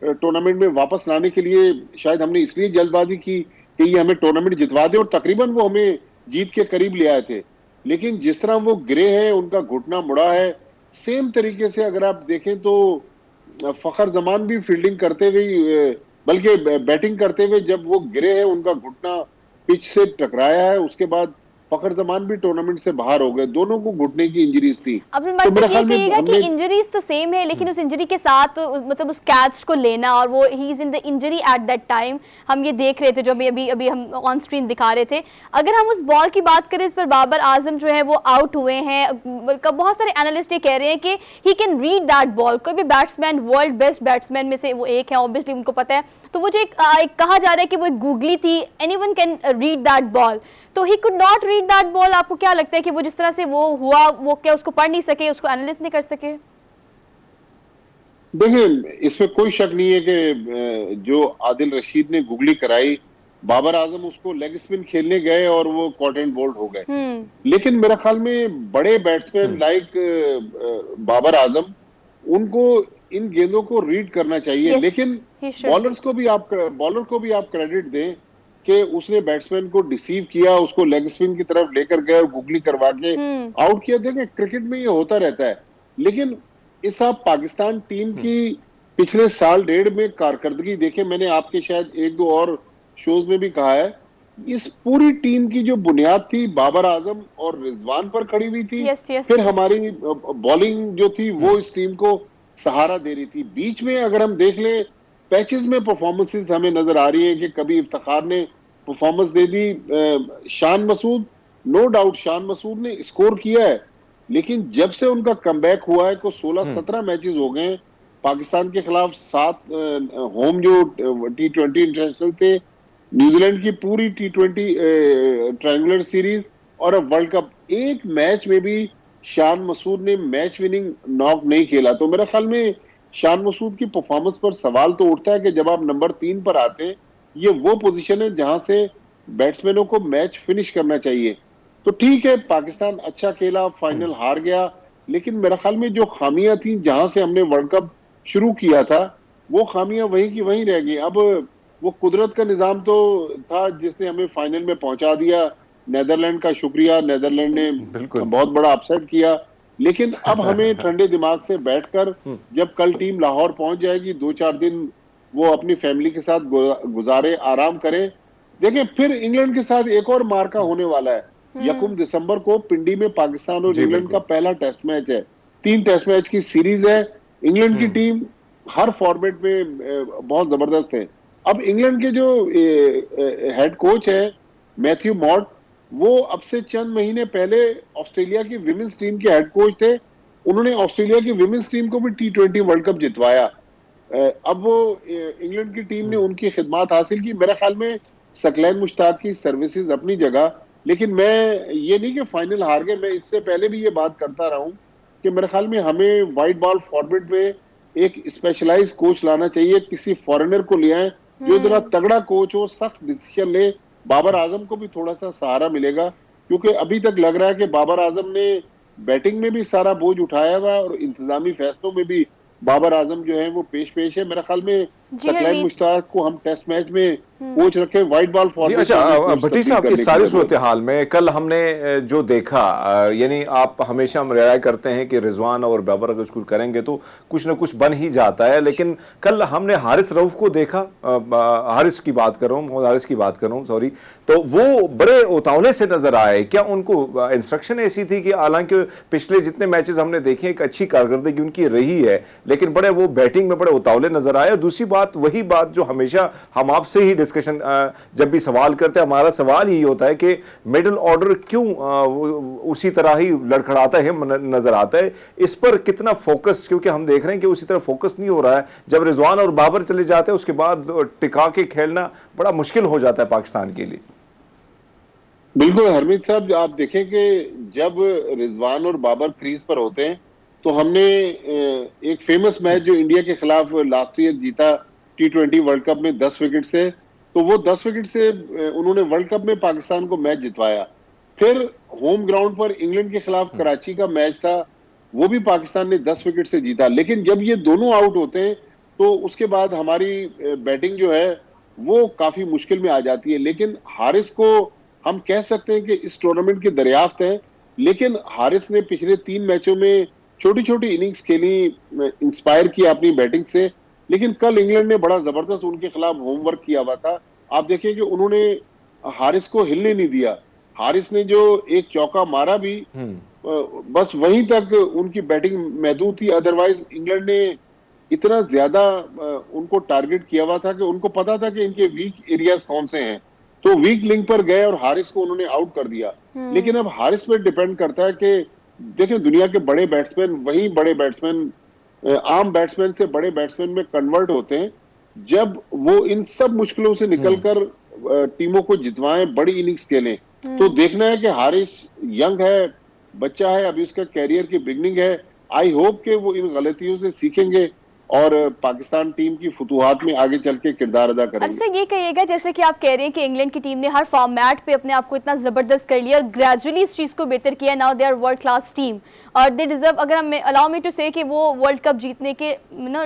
टूर्नामेंट में वापस लाने के लिए शायद हमने इसलिए जल्दबाजी की कि ये हमें टूर्नामेंट जितवा दे, और तकरीबन वो हमें जीत के करीब ले आए थे। लेकिन जिस तरह वो गिरे हैं, उनका घुटना मुड़ा है, सेम तरीके से अगर आप देखें तो फखर जमान भी फील्डिंग करते हुए, बल्कि बैटिंग करते हुए जब वो गिरे हैं, उनका घुटना पिच से टकराया है, उसके बाद फखर जमान भी टूर्नामेंट से बाहर हो गए। दोनों को घुटने की इंजरीज थी। अब ये कहिएगा कि इंजरीज तो सेम है, लेकिन उस इंजरी के साथ मतलब उस कैच को लेना, और वो he is in the injury at that time, हम ये देख रहे थे जो अभी हम ऑन स्क्रीन दिखा रहे थे। अगर हम उस बॉल की बात करें, इस पर बाबर आजम जो है वो आउट हुए हैं। बहुत सारे एनालिस्ट ये कह रहे हैं कि he can read that ball. कोई भी बैट्समैन, वर्ल्ड बेस्ट बैट्समैन में से वो एक है, ऑब्वियसली उनको पता है। तो वो जो एक कहा जा रहा है कि वो एक गूगली थी, anyone can read that ball, तो he could not read that ball. आपको क्या लगता है कि वो जिस तरह से वो हुआ, वो क्या उसको पढ़ नहीं सके, उसको एनालिसिस नहीं कर सके? देखिए, इसमें कोई शक नहीं है कि जो आदिल रशीद ने गुगली कराई, बाबर आजम उसको लेग स्पिन खेलने गए और वो कॉट एंड बोल्ड हो गए। लेकिन मेरे ख्याल में बड़े बैट्समैन लाइक बाबर आजम, उनको इन गेंदों को रीड करना चाहिए। लेकिन बॉलर को भी आप क्रेडिट दें कि उसने बैट्समैन को डिसीव किया, उसको लेग स्पिन की तरफ लेकर गए और गुगली करवा के आउट किया। देखें, क्रिकेट में ये होता रहता है। लेकिन इस आप पाकिस्तान टीम की पिछले साल डेढ़ में कारकर्दगी देखें, मैंने आपके शायद एक दो और शोज में भी कहा है, इस पूरी टीम की जो बुनियाद थी बाबर आजम और रिजवान पर खड़ी हुई थी। फिर हमारी बॉलिंग जो थी वो इस टीम को सहारा दे रही थी। बीच में अगर हम देख ले, पैचेस में परफॉर्मेंसेस हमें नजर आ रही है कि कभी इफ्तिखार ने परफॉर्मेंस दे दी, शान मसूद, नो डाउट शान मसूद ने स्कोर किया है, लेकिन जब से उनका कमबैक हुआ है को 16-17 मैचेस हो गए पाकिस्तान के खिलाफ, 7 होम जो T20 इंटरनेशनल थे, न्यूजीलैंड की पूरी T20 ट्रायंगुलर सीरीज और अब वर्ल्ड कप, एक मैच में भी शान मसूद ने मैच विनिंग नॉक नहीं खेला। तो मेरे ख्याल में शान मसूद की परफॉर्मेंस पर सवाल तो उठता है कि जब आप नंबर 3 पर आते हैं, ये वो पोजीशन है जहां से बैट्समैनों को मैच फिनिश करना चाहिए। तो ठीक है, पाकिस्तान अच्छा खेला, फाइनल हार गया, लेकिन मेरे ख्याल में जो खामियां थी जहां से हमने वर्ल्ड कप शुरू किया था, वो खामियां वहीं की वहीं रह गई। अब वो कुदरत का निजाम तो था जिसने हमें फाइनल में पहुंचा दिया। नेदरलैंड का शुक्रिया, नेदरलैंड ने बहुत बड़ा अपसेट किया। लेकिन अब हमें ठंडे दिमाग से बैठकर, जब कल टीम लाहौर पहुंच जाएगी, 2-4 दिन वो अपनी फैमिली के साथ गुजारे, आराम करें। देखें, फिर इंग्लैंड के साथ एक और मार्का होने वाला है। 1 दिसंबर को पिंडी में पाकिस्तान और इंग्लैंड का पहला टेस्ट मैच है। 3 टेस्ट मैच की सीरीज है। इंग्लैंड की टीम हर फॉर्मेट में बहुत जबरदस्त है। अब इंग्लैंड के जो हेड कोच है मैथ्यू मॉड, वो अब से चंद महीने पहले ऑस्ट्रेलिया की विमेंस टीम के हेड कोच थे। उन्होंने ऑस्ट्रेलिया की विमेंस टीम को भी T20 वर्ल्ड कप जितवाया। अब वो इंग्लैंड की टीम ने उनकी खिदमत हासिल की। मेरे ख्याल में सकलैन मुश्ताक की सर्विसेज अपनी जगह, लेकिन मैं ये नहीं कि फाइनल हार गए। मैं इससे पहले भी ये बात करता रहा हूं कि मेरे ख्याल में हमें वाइट बॉल फॉर्मेट में एक स्पेशलाइज कोच लाना चाहिए। किसी फॉरेनर को ले आए जो जरा तगड़ा कोच हो, सख्त डिसीजन ले। बाबर आजम को भी थोड़ा सा सहारा मिलेगा, क्योंकि अभी तक लग रहा है कि बाबर आजम ने बैटिंग में भी सारा बोझ उठाया हुआ और इंतजामी फैसलों में भी बाबर आजम जो है वो पेश है। मेरे ख्याल में सकलैन मुश्ताक को हम टेस्ट मैच में कोच रखे, व्हाइट बॉल फॉर्मेट। अच्छा भट्टी साहब, इस सारी सूरत हाल में कल हमने जो देखा, यानी आप हमेशा हम राय करते हैं कि रिजवान और बाबर अगर कुछ करेंगे तो कुछ ना कुछ बन ही जाता है, लेकिन कल हमने हारिस रऊफ को देखा, हारिस की बात कर रहा हूँ सॉरी, तो वो बड़े उतावले से नजर आए। क्या उनको इंस्ट्रक्शन ऐसी थी कि हालांकि पिछले जितने मैचेस हमने देखे एक अच्छी कारकर्दगी उनकी रही है, लेकिन बड़े वो बैटिंग में बड़े उतावले नजर आए। दूसरी बात, बात वही बात जो हमेशा हम आपसे ही डिस्कशन जब भी सवाल करते हैं, हमारा सवाल यही होता है कि मिडिल ऑर्डर क्यों उसी तरह ही लड़खड़ाता है नजर आता है, इस पर कितना फोकस, क्योंकि हम देख रहे हैं कि उसी तरह फोकस नहीं हो रहा है। जब रिजवान और बाबर चले जाते हैं उसके बाद टिका के खेलना बड़ा मुश्किल हो जाता है पाकिस्तान के लिए। बिल्कुल हरमीत साहब, आप देखें कि जब रिजवान और बाबर क्रीज पर होते हैं तो हमने एक फेमस मैच जो इंडिया के खिलाफ लास्ट ईयर जीता T20 वर्ल्ड कप में 10 विकेट से, तो वो 10 विकेट से उन्होंने वर्ल्ड कप में पाकिस्तान को मैच जितवाया। फिर होम ग्राउंड पर इंग्लैंड के खिलाफ कराची का मैच था, वो भी पाकिस्तान ने 10 विकेट से जीता। लेकिन जब ये दोनों आउट होते हैं तो उसके बाद हमारी बैटिंग जो है वो काफी मुश्किल में आ जाती है। लेकिन हारिस को हम कह सकते हैं कि इस टूर्नामेंट की दरियाफ्त है, लेकिन हारिस ने पिछले 3 मैचों में छोटी छोटी इनिंग्स खेली, इंस्पायर किया अपनी बैटिंग से। लेकिन कल इंग्लैंड ने बड़ा जबरदस्त उनके खिलाफ होमवर्क किया हुआ था। आप देखिए कि उन्होंने हारिस को हिलने नहीं दिया। हारिस ने जो एक चौका मारा भी बस वहीं तक उनकी बैटिंग महदूद थी। अदरवाइज इंग्लैंड ने इतना ज्यादा उनको टारगेट किया हुआ था कि उनको पता था कि इनके वीक एरियाज कौन से हैं, तो वीक लिंक पर गए और हारिस को उन्होंने आउट कर दिया। लेकिन अब हारिस पर डिपेंड करता है कि देखें दुनिया के बड़े बैट्समैन, वही बड़े बैट्समैन आम बैट्समैन से बड़े बैट्समैन में कन्वर्ट होते हैं जब वो इन सब मुश्किलों से निकलकर टीमों को जितवाएं, बड़ी इनिंग्स खेलें। तो देखना है कि हारिस यंग है, बच्चा है, अभी उसका कैरियर की बिगनिंग है। आई होप कि वो इन गलतियों से सीखेंगे और पाकिस्तान टीम की फुतूहात में आगे चल के किरदार अदा करेंगे। अच्छा ये कहिएगा, जैसे कि आप कह रहे हैं कि इंग्लैंड की टीम ने हर फॉर्मेट पे अपने आप को इतना जबरदस्त कर लिया, ग्रेजुअली इस चीज को बेहतर किया, now they are world class team और दे डिजर्व, अगर हम अलाउ मी टू से कि वो वर्ल्ड कप जीतने के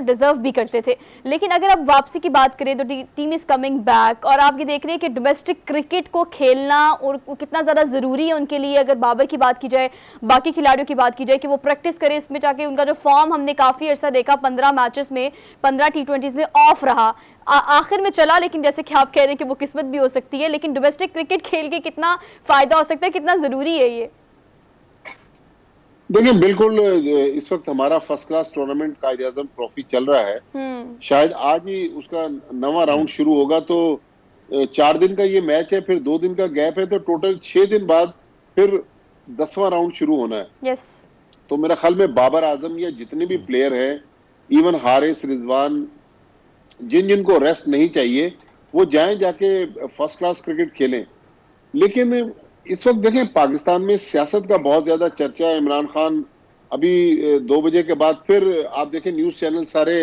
डिजर्व भी करते थे। लेकिन अगर आप वापसी की बात करें तो टीम इज कमिंग बैक और आप ये देख रहे हैं कि डोमेस्टिक क्रिकेट को खेलना और कितना ज़्यादा ज़रूरी है उनके लिए। अगर बाबर की बात की जाए, बाकी खिलाड़ियों की बात की जाए कि वो प्रैक्टिस करें, इसमें जाके उनका जो फॉर्म हमने काफ़ी अर्सा देखा 15 मैचेस में 15 T20s में ऑफ रहा, आखिर में चला। लेकिन जैसे कि आप कह रहे हैं कि वो किस्मत भी हो सकती है, लेकिन डोमेस्टिक क्रिकेट खेल के कितना फायदा हो सकता है, कितना जरूरी है ये? देखिए बिल्कुल, इस वक्त हमारा first class tournament Quaid-e-Azam trophy चल रहा है। शायद आज ही उसका 9वां राउंड शुरू होगा, तो 4 दिन का ये मैच है, फिर 2 दिन का गैप है, तो टोटल 6 दिन बाद फिर 10वां राउंड शुरू होना है। यस। तो मेरा ख्याल में बाबर आजम या जितने भी प्लेयर हैं, इवन हारिस, रिजवान, जिनको रेस्ट नहीं चाहिए, वो जाएं जाके फर्स्ट क्लास क्रिकेट खेलें। लेकिन इस वक्त देखें पाकिस्तान में सियासत का बहुत ज्यादा चर्चा है। इमरान खान अभी 2 बजे के बाद फिर आप देखें न्यूज चैनल सारे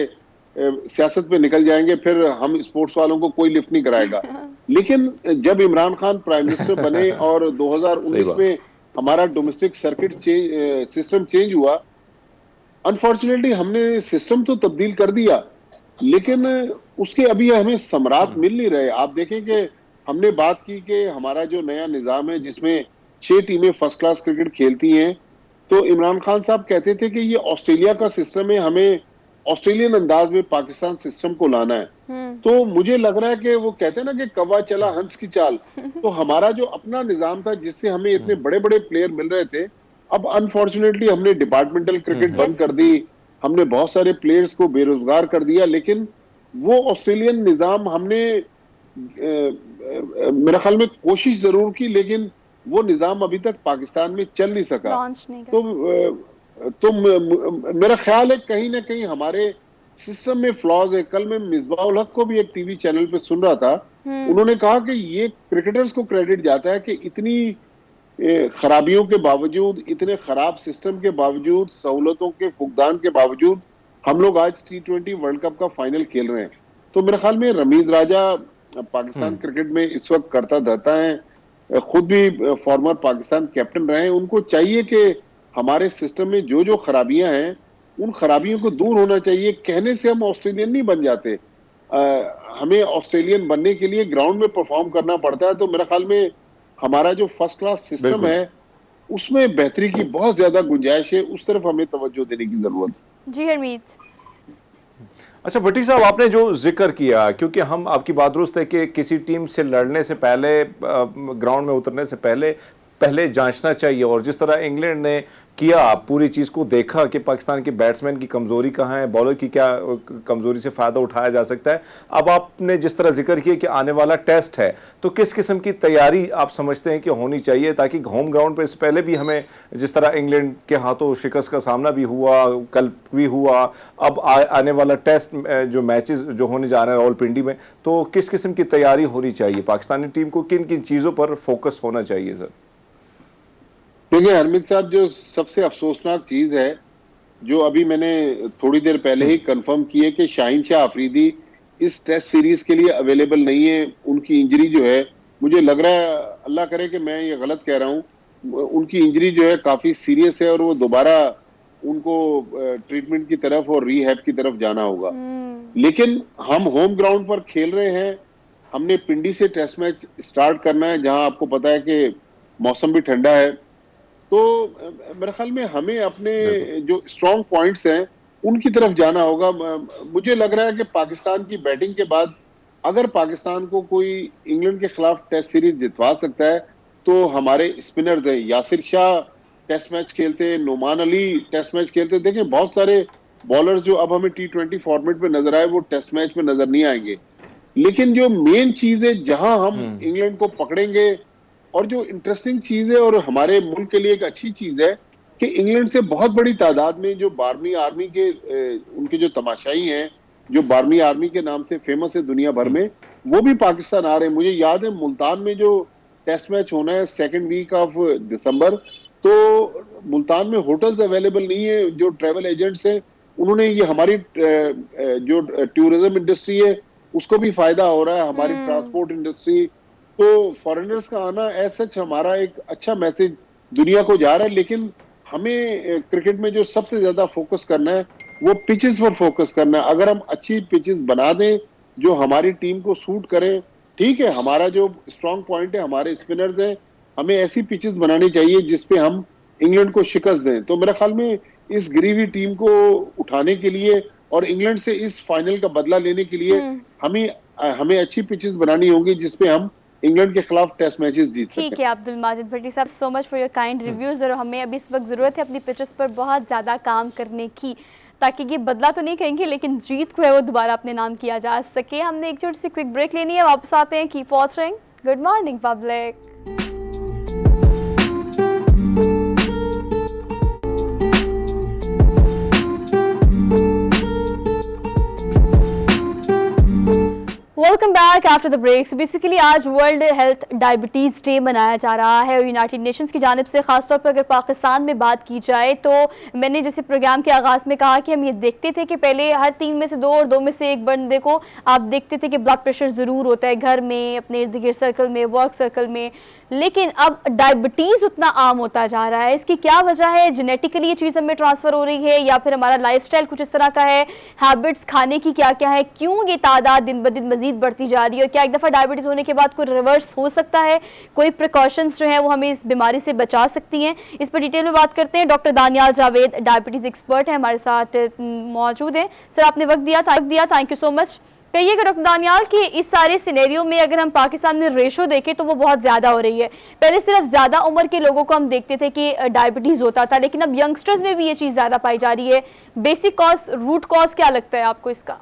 सियासत पे निकल जाएंगे, फिर हम स्पोर्ट्स वालों को कोई लिफ्ट नहीं कराएगा। लेकिन जब इमरान खान प्राइम मिनिस्टर बने और 2019 में हमारा डोमेस्टिक सर्किट सिस्टम चेंज हुआ, अनफॉर्चुनेटली हमने सिस्टम तो तब्दील कर दिया, लेकिन उसके अभी हमें समरात मिल नहीं रहे। आप देखें कि हमने बात की कि हमारा जो नया निजाम है जिसमें 6 टीमें फर्स्ट क्लास क्रिकेट खेलती हैं, तो इमरान खान साहब कहते थे कि ये ऑस्ट्रेलिया का सिस्टम है, हमें ऑस्ट्रेलियन अंदाज में पाकिस्तान सिस्टम को लाना है। तो मुझे लग रहा है कि वो कहते हैं ना कि कौवा चला हंस की चाल, तो हमारा जो अपना निजाम था जिससे हमें इतने बड़े बड़े प्लेयर मिल रहे थे, अब अनफॉर्चुनेटली हमने डिपार्टमेंटल क्रिकेट बंद कर दी, हमने बहुत सारे प्लेयर्स को बेरोजगार कर दिया। लेकिन वो ऑस्ट्रेलियन निजाम हमने मेरा ख्याल में कोशिश जरूर की, लेकिन वो निजाम अभी तक पाकिस्तान में चल नहीं सका। तो मेरा ख्याल है कहीं ना कहीं हमारे सिस्टम में फ्लॉज है। कल मैं मिसबाउल हक को भी एक टीवी चैनल पे सुन रहा था, उन्होंने कहा कि ये क्रिकेटर्स को क्रेडिट जाता है कि इतनी खराबियों के बावजूद, इतने खराब सिस्टम के बावजूद, सहूलतों के फुकदान के बावजूद हम लोग आज T20 वर्ल्ड कप का फाइनल खेल रहे हैं। तो मेरे ख्याल में रमीज राजा पाकिस्तान क्रिकेट में इस वक्त करता धरता है, खुद भी फॉर्मर पाकिस्तान कैप्टन रहे हैं। उनको चाहिए कि हमारे सिस्टम में जो जो खराबियां हैं उन खराबियों को दूर होना चाहिए। कहने से हम ऑस्ट्रेलियन नहीं बन जाते, हमें ऑस्ट्रेलियन बनने के लिए ग्राउंड में परफॉर्म करना पड़ता है। तो मेरे ख्याल में हमारा जो फर्स्ट क्लास सिस्टम है उसमें बेहतरी की बहुत ज्यादा गुंजाइश है, उस तरफ हमें तवज्जो देने की जरूरत है। जी हरमीत। अच्छा भट्टी साहब, आपने जो जिक्र किया, क्योंकि हम आपकी बात दुरुस्त है कि किसी टीम से लड़ने से पहले, ग्राउंड में उतरने से पहले पहले जांचना चाहिए। और जिस तरह इंग्लैंड ने किया, पूरी चीज को देखा कि पाकिस्तान के बैट्समैन की कमजोरी कहाँ है, बॉलर की क्या कमजोरी से फायदा उठाया जा सकता है। अब आपने जिस तरह जिक्र किया कि आने वाला टेस्ट है, तो किस किस्म की तैयारी आप समझते हैं कि होनी चाहिए, ताकि होम ग्राउंड पर इस पहले भी हमें जिस तरह इंग्लैंड के हाथों शिकस्त का सामना भी हुआ, कल भी हुआ, अब आने वाला टेस्ट जो मैचेस जो होने जा रहे हैं रावलपिंडी में, तो किस किस्म की तैयारी होनी चाहिए, पाकिस्तानी टीम को किन किन चीजों पर फोकस होना चाहिए सर? देखिए हरमीत साहब, जो सबसे अफसोसनाक चीज है, जो अभी मैंने थोड़ी देर पहले ही कंफर्म की है कि शाहीन शाह अफरीदी इस टेस्ट सीरीज के लिए अवेलेबल नहीं है। उनकी इंजरी जो है, मुझे लग रहा है, अल्लाह करे कि मैं ये गलत कह रहा हूँ, उनकी इंजरी जो है काफी सीरियस है और वो दोबारा उनको ट्रीटमेंट की तरफ और रीहैब की तरफ जाना होगा। लेकिन हम होम ग्राउंड पर खेल रहे हैं, हमने पिंडी से टेस्ट मैच स्टार्ट करना है, जहां आपको पता है कि मौसम भी ठंडा है। तो मेरे ख्याल में हमें अपने जो स्ट्रॉन्ग पॉइंट्स हैं उनकी तरफ जाना होगा। मुझे लग रहा है कि पाकिस्तान की बैटिंग के बाद अगर पाकिस्तान को कोई इंग्लैंड के खिलाफ टेस्ट सीरीज जितवा सकता है तो हमारे स्पिनर्स हैं। यासिर शाह टेस्ट मैच खेलते, नोमान अली टेस्ट मैच खेलते। देखें, बहुत सारे बॉलर्स जो अब हमें T20 फॉर्मेट में नजर आए वो टेस्ट मैच में नजर नहीं आएंगे। लेकिन जो मेन चीज है, जहां हम इंग्लैंड को पकड़ेंगे, और जो इंटरेस्टिंग चीज है और हमारे मुल्क के लिए एक अच्छी चीज है कि इंग्लैंड से बहुत बड़ी तादाद में जो 12वीं आर्मी के उनके जो तमाशाई हैं, जो 12वीं आर्मी के नाम से फेमस है दुनिया भर में, वो भी पाकिस्तान आ रहे हैं। मुझे याद है मुल्तान में जो टेस्ट मैच होना है 2nd वीक ऑफ दिसंबर, तो मुल्तान में होटल्स अवेलेबल नहीं है। जो ट्रेवल एजेंट्स हैं उन्होंने, ये हमारी जो टूरिज्म इंडस्ट्री है उसको भी फायदा हो रहा है, हमारी ट्रांसपोर्ट इंडस्ट्री। तो फॉरेनर्स का आना एज सच हमारा एक अच्छा मैसेज दुनिया को जा रहा है। लेकिन हमें क्रिकेट में जो सबसे ज्यादा फोकस करना है वो पिचेस पर फोकस करना है। अगर हम अच्छी पिचेस बना दें जो हमारी टीम को सूट करें, ठीक है, हमारा जो स्ट्रॉन्ग पॉइंट है हमारे स्पिनर्स हैं, हमें ऐसी पिचेस बनानी चाहिए जिसपे हम इंग्लैंड को शिकस्त दें। तो मेरे ख्याल में इस गिरी हुई टीम को उठाने के लिए और इंग्लैंड से इस फाइनल का बदला लेने के लिए हमें अच्छी पिचेस बनानी होगी जिसपे हम इंग्लैंड के खिलाफ टेस्ट मैचेस जीत सकें। ठीक है अब्दुल माजिद भट्टी साहब, सो much for your kind reviews. और हमें अभी इस वक्त ज़रूरत है अपनी पिचेस पर बहुत ज़्यादा काम करने की, ताकि ये बदला तो नहीं कहेंगे लेकिन जीत को है वो दोबारा अपने नाम किया जा सके। हमने एक छोटी सी क्विक ब्रेक लेनी है, वापस आते हैं। Keep watching good morning public. Welcome back after the break. So basically आज वर्ल्ड हेल्थ डायबिटीज़ डे मनाया जा रहा है और यूनाइटेड नेशंस की जानिब से ख़ासतौर पर अगर पाकिस्तान में बात की जाए तो मैंने जैसे प्रोग्राम के आगाज़ में कहा कि हम ये देखते थे कि पहले हर 3 में से 2 और 2 में से 1 बंदे को आप देखते थे कि ब्लड प्रेशर ज़रूर होता है घर में, अपने इर्द गिर्द सर्कल में, वर्क सर्कल में। लेकिन अब डायबिटीज़ उतना आम होता जा रहा है। इसकी क्या वजह है? जेनेटिकली ये चीज़ हमें ट्रांसफ़र हो रही है या फिर हमारा लाइफस्टाइल कुछ इस तरह का है? हैबिट्स खाने की क्या क्या है? क्यों ये तादाद दिन ब दिन मजीद बढ़ती जा रही है? और क्या एक दफ़ा डायबिटीज़ होने के बाद कोई रिवर्स हो सकता है? कोई प्रिकॉशंस जो है वो हमें इस बीमारी से बचा सकती हैं? इस पर डिटेल में बात करते हैं। Doctor Daniyal Javed diabetes expert है, हमारे साथ मौजूद हैं। सर आपने वक्त दिया, थैंक यू सो मच। कहिएगा डॉक्टर दानियाल कि इस सारे सिनेरियो में अगर हम पाकिस्तान में रेशो देखें तो वो बहुत ज़्यादा हो रही है। पहले सिर्फ ज़्यादा उम्र के लोगों को हम देखते थे कि डायबिटीज़ होता था, लेकिन अब यंगस्टर्स में भी ये चीज़ ज़्यादा पाई जा रही है। बेसिक कॉज, रूट कॉज क्या लगता है आपको इसका?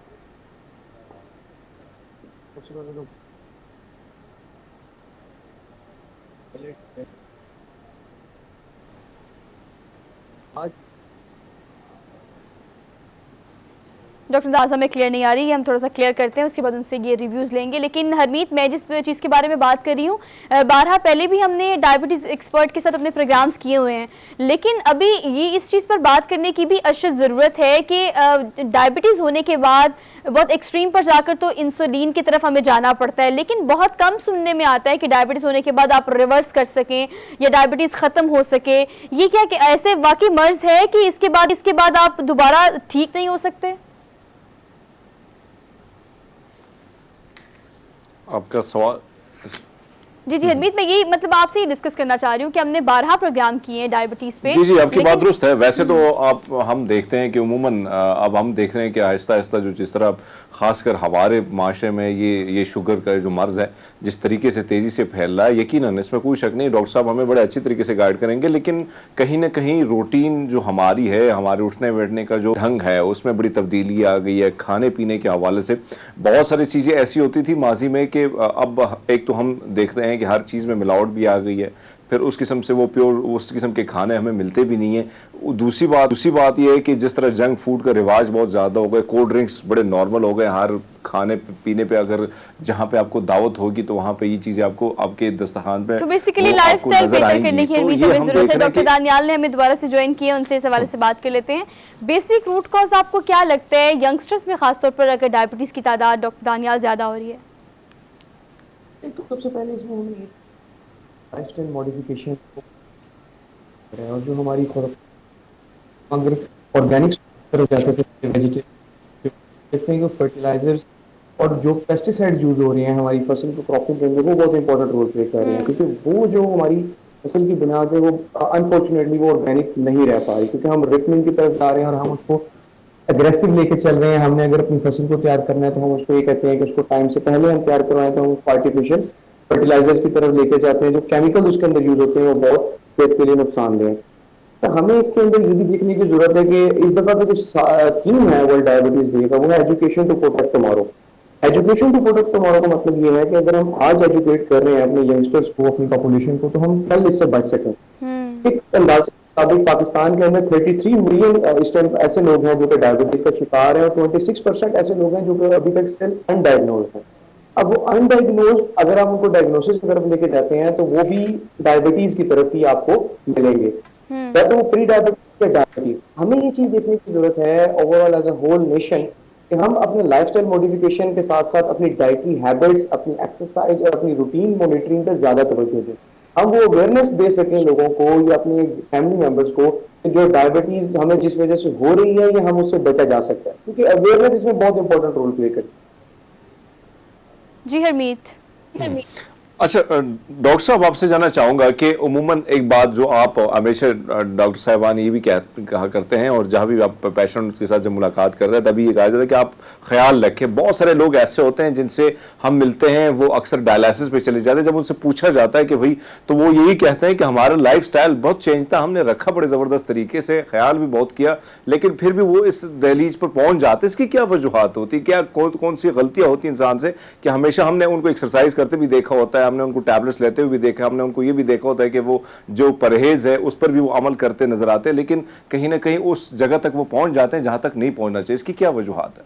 डॉक्टर दास हमें क्लियर नहीं आ रही है, हम थोड़ा सा क्लियर करते हैं, उसके बाद उनसे ये रिव्यूज़ लेंगे। लेकिन हरमीत, मैं जिस चीज़ के बारे में बात कर रही हूँ, बारहा पहले भी हमने डायबिटीज़ एक्सपर्ट के साथ अपने प्रोग्राम्स किए हुए हैं, लेकिन अभी ये इस चीज़ पर बात करने की भी अशद ज़रूरत है कि डायबिटीज़ होने के बाद बहुत एक्सट्रीम पर जाकर तो इंसुलिन की तरफ हमें जाना पड़ता है, लेकिन बहुत कम सुनने में आता है कि डायबिटीज़ होने के बाद आप रिवर्स कर सकें या डायबिटीज़ ख़त्म हो सके। ये क्या कि ऐसे वाकई मर्ज है कि इसके बाद आप दोबारा ठीक नहीं हो सकते? आपका सवाल जी जी हरमीत, मैं यही मतलब आपसे ही डिस्कस करना चाह रही हूँ कि हमने 12 प्रोग्राम किए हैं डायबिटीज पे। जी जी, आपकी बात लेकिन दुरुस्त है। वैसे तो आप हम देखते हैं कि उमूमन अब हम देख रहे हैं कि आहिस्ता आहिस्ता जो जिस तरह खासकर हमारे माशरे में ये शुगर का जो मर्ज है जिस तरीके से तेजी से फैल रहा है, यकीनन इसमें कोई शक नहीं, डॉक्टर साहब हमें बड़े अच्छी तरीके से गाइड करेंगे। लेकिन कहीं ना कहीं रूटीन जो हमारी है, हमारे उठने बैठने का जो ढंग है, उसमें बड़ी तब्दीली आ गई है। खाने पीने के हवाले से बहुत सारी चीज़ें ऐसी होती थी माजी में कि अब एक तो हम देखते हैं कि हर चीज़ में मिलावट भी आ गई है, फिर उस किस्म से वो प्योर उस किस्म के खाने हमें मिलते भी नहीं है। दूसरी बात ये है कि जिस तरह जंक फूड का रिवाज बहुत ज़्यादा हो गया, कोल्ड ड्रिंक्स बड़े नॉर्मल हो गए। हर खाने पीने पे अगर जहाँ पे आपको दावत होगी तो वहाँ पे ये चीज़ें आपको आपके दस्तरखान पे तो बेसिकली वो आपको लाइफस्टाइल नजर बेहतर आएंगी। करने की तो हरमीत ये हमें हम जरूरत देख है। रहे हैं डॉक्टर कि दानियाल ने हमें दोबारा से ज्वाइन किया, उनसे इस हवाले से बात कर लेते हैं। बेसिक रूट कॉज आपको क्या लगता है यंगस्टर्स में खासतौर पर अगर डायबिटीज की तादाद डॉक्टर दानियाल ज्यादा हो रही है? एक तो सबसे पहले इसमें हमें लाइफस्टाइल मॉडिफिकेशन है, और जो हमारी तरफ अगर ऑर्गेनिक तरफ जाते थे, वेजिटेबल देखते हैं कि फर्टिलाइजर्स और जो पेस्टिसाइड यूज हो रहे हैं हमारी फसल को क्रॉपिंग के अंदर, वो बहुत इंपॉर्टेंट रोल प्ले कर रहे हैं, क्योंकि वो जो हमारी फसल की बुनियाद है वो अनफॉर्चुनेटली वो ऑर्गेनिक नहीं रह पा रही, क्योंकि हम रिकनिंग की तरफ जा रहे हैं और हम उसको अग्रेसिव लेके चल रहे हैं। हमने अगर अपनी फसल को तैयार करना है तो हम उसको ये कहते हैं कि उसको टाइम से पहले हम तैयार करवाएं, तो हम आर्टिफिशियल फर्टिलाइजर्स की तरफ लेके जाते हैं। जो केमिकल उसके अंदर यूज होते हैं वो बहुत सेहत के लिए नुकसानदेह है। तो हमें इसके अंदर ये भी देखने की जरूरत है कि इस दफा तो कुछ थीम है वर्ल्ड डायबिटीज डे का, वो है education to protect tomorrow. Education to protect tomorrow का मतलब ये है कि अगर हम आज एजुकेट कर रहे हैं अपने यंगस्टर्स को, अपनी पॉपुलेशन को, तो हम कल इससे बच सकें। एक अंदाजे के मुताबिक पाकिस्तान के अंदर 33 मिलियन इस टाइम ऐसे लोग हैं जो कि डायबिटीज का शिकार हैं, और 26% ऐसे लोग हैं जो कि अभी तक सिर्फ अनडायग्नोज हैं। अब वो अनडायग्नोज अगर आप उनको डायग्नोसिस की तरफ लेके जाते हैं तो वो भी डायबिटीज की तरफ ही आपको मिलेंगे, या तो वो प्री डायबिटीज या डायबिटीज। हमें ये चीज देखने की जरूरत है overall as a whole nation कि हम अपने लाइफस्टाइल मॉडिफिकेशन के साथ साथ अपनी डाइटरी हैबिट्स, अपनी एक्सरसाइज और अपनी रूटीन मॉनिटरिंग पर ज्यादा तवज्जो दें। हम वो अवेयरनेस दे सकें लोगों को या अपने फैमिली मेंबर्स को कि जो डायबिटीज हमें जिस वजह से हो रही है या हम उससे बचा जा सकता है, क्योंकि अवेयरनेस इसमें बहुत इंपॉर्टेंट रोल प्ले करती है। जी हरमीत। अच्छा डॉक्टर साहब, आपसे जानना चाहूंगा कि उमूमन एक बात जो आप हमेशा डॉक्टर साहिबान ये भी कहा करते हैं, और जहाँ भी आप पेशेंट के साथ जब मुलाकात करते हैं तभी ये कहा जाता है कि आप ख्याल रखें। बहुत सारे लोग ऐसे होते हैं जिनसे हम मिलते हैं, वो अक्सर डायलिसिस पे चले जाते हैं। जब उनसे पूछा जाता है कि भाई, तो वो यही कहते हैं कि हमारा लाइफ स्टाइल बहुत चेंज था, हमने रखा बड़े ज़बरदस्त तरीके से, ख्याल भी बहुत किया, लेकिन फिर भी वो इस दहलीज पर पहुंच जाते। इसकी क्या वजूहत होती, क्या कौन सी गलतियां होती इंसान से कि हमेशा हमने उनको एक्सरसाइज करते भी देखा होता है, हमने उनको टैबलेट्स लेते हुए भी देखा, हमने उनको ये भी देखा होता है कि वो जो परहेज है उस पर भी वो अमल करते नजर आते हैं, लेकिन कहीं ना कहीं उस जगह तक वो पहुंच जाते हैं जहां तक नहीं पहुंचना चाहिए। इसकी क्या वजूहत है?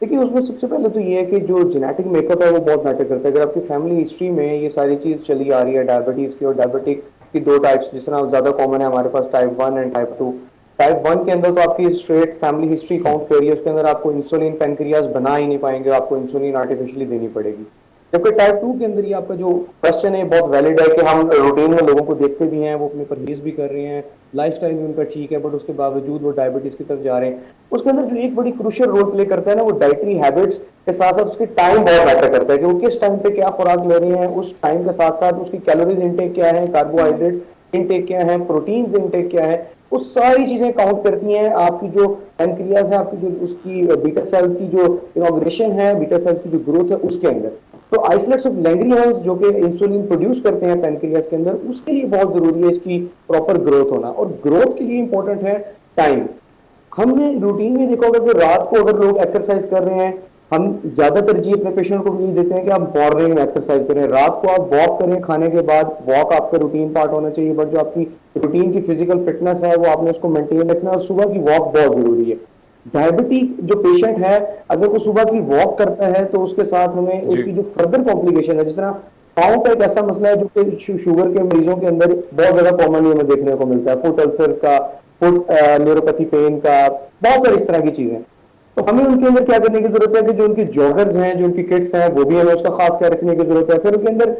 देखिए, उसमें सबसे पहले तो ये है कि जो जेनेटिक मेकअप है वो बहुत मैटर करता है। अगर आपकी फैमिली हिस्ट्री में ये सारी चीज चली आ रही है डायबिटीज की, और डायबिटिक की दो टाइप्स जिस तरह ज्यादा कॉमन है हमारे पास, टाइप 1 एंड टाइप 2। टाइप 1 के अंदर तो आपकी स्ट्रेट फैमिली हिस्ट्री काउंट करिए, उसके अंदर आपको इंसुलिन पेनक्रियाज बना ही नहीं पाएंगे, आपको इंसुलिन आर्टिफिशियली देनी पड़ेगी। जबकि टाइप 2 के अंदर ये आपका जो क्वेश्चन है बहुत वैलिड है कि हम रूटीन में लोगों को देखते भी हैं, वो अपने परहेज भी कर रहे हैं, लाइफस्टाइल भी उनका ठीक है, बट उसके बावजूद वो डायबिटीज की तरफ जा रहे हैं। उसके अंदर जो एक बड़ी क्रूशियल रोल प्ले करता है ना, वो डाइटरी हैबिट्स के साथ साथ उसकी टाइम बहुत मैटर करता है कि वो किस टाइम पे क्या खुराक ले रहे हैं, उस टाइम के साथ साथ उसकी कैलोरीज इनटेक क्या है, कार्बोहाइड्रेट इनटेक क्या है, प्रोटीन इनटेक क्या है, वो सारी चीजें काउंट करती हैं। आपकी जो पेनक्रियाज है, आपकी जो उसकी बीटा सेल्स की जो इनॉग्रेशन है, बीटा सेल्स की जो ग्रोथ है उसके अंदर, तो आइसोलेट्स ऑफ लैंग्रीहॉन्स जो कि इंसुलिन प्रोड्यूस करते हैं पेनक्रियाज के अंदर, उसके लिए बहुत जरूरी है इसकी प्रॉपर ग्रोथ होना। और ग्रोथ के लिए इंपॉर्टेंट है टाइम। हमने रूटीन में देखा होगा कि रात को अगर लोग एक्सरसाइज कर रहे हैं, हम ज्यादा तरजीह अपने पेशेंट को भी देते हैं कि आप मॉर्निंग में एक्सरसाइज करें, रात को आप वॉक करें, खाने के बाद वॉक आपका रूटीन पार्ट होना चाहिए, बट जो आपकी रूटीन की फिजिकल फिटनेस है वो आपने उसको मेंटेन रखना है, और सुबह की वॉक बहुत जरूरी है। डायबिटिक जो पेशेंट है अगर वो सुबह की वॉक करता है तो उसके साथ हमें उसकी जो फर्दर कॉम्प्लिकेशन है, जिस तरह पाँव का एक ऐसा मसला है जो कि शुगर के मरीजों के अंदर बहुत ज्यादा कॉमनली हमें देखने को मिलता है, फुट अल्सर्स का, फुट न्यूरोपैथी पेन का, बहुत सारी इस तरह की चीजें। तो हमें उनके अंदर क्या करने की जरूरत है कि जो उनकी जॉगर्स हैं, जो उनकी किट्स हैं, वो भी हमें उसका खास ख्याल रखने की जरूरत है। फिर उनके अंदर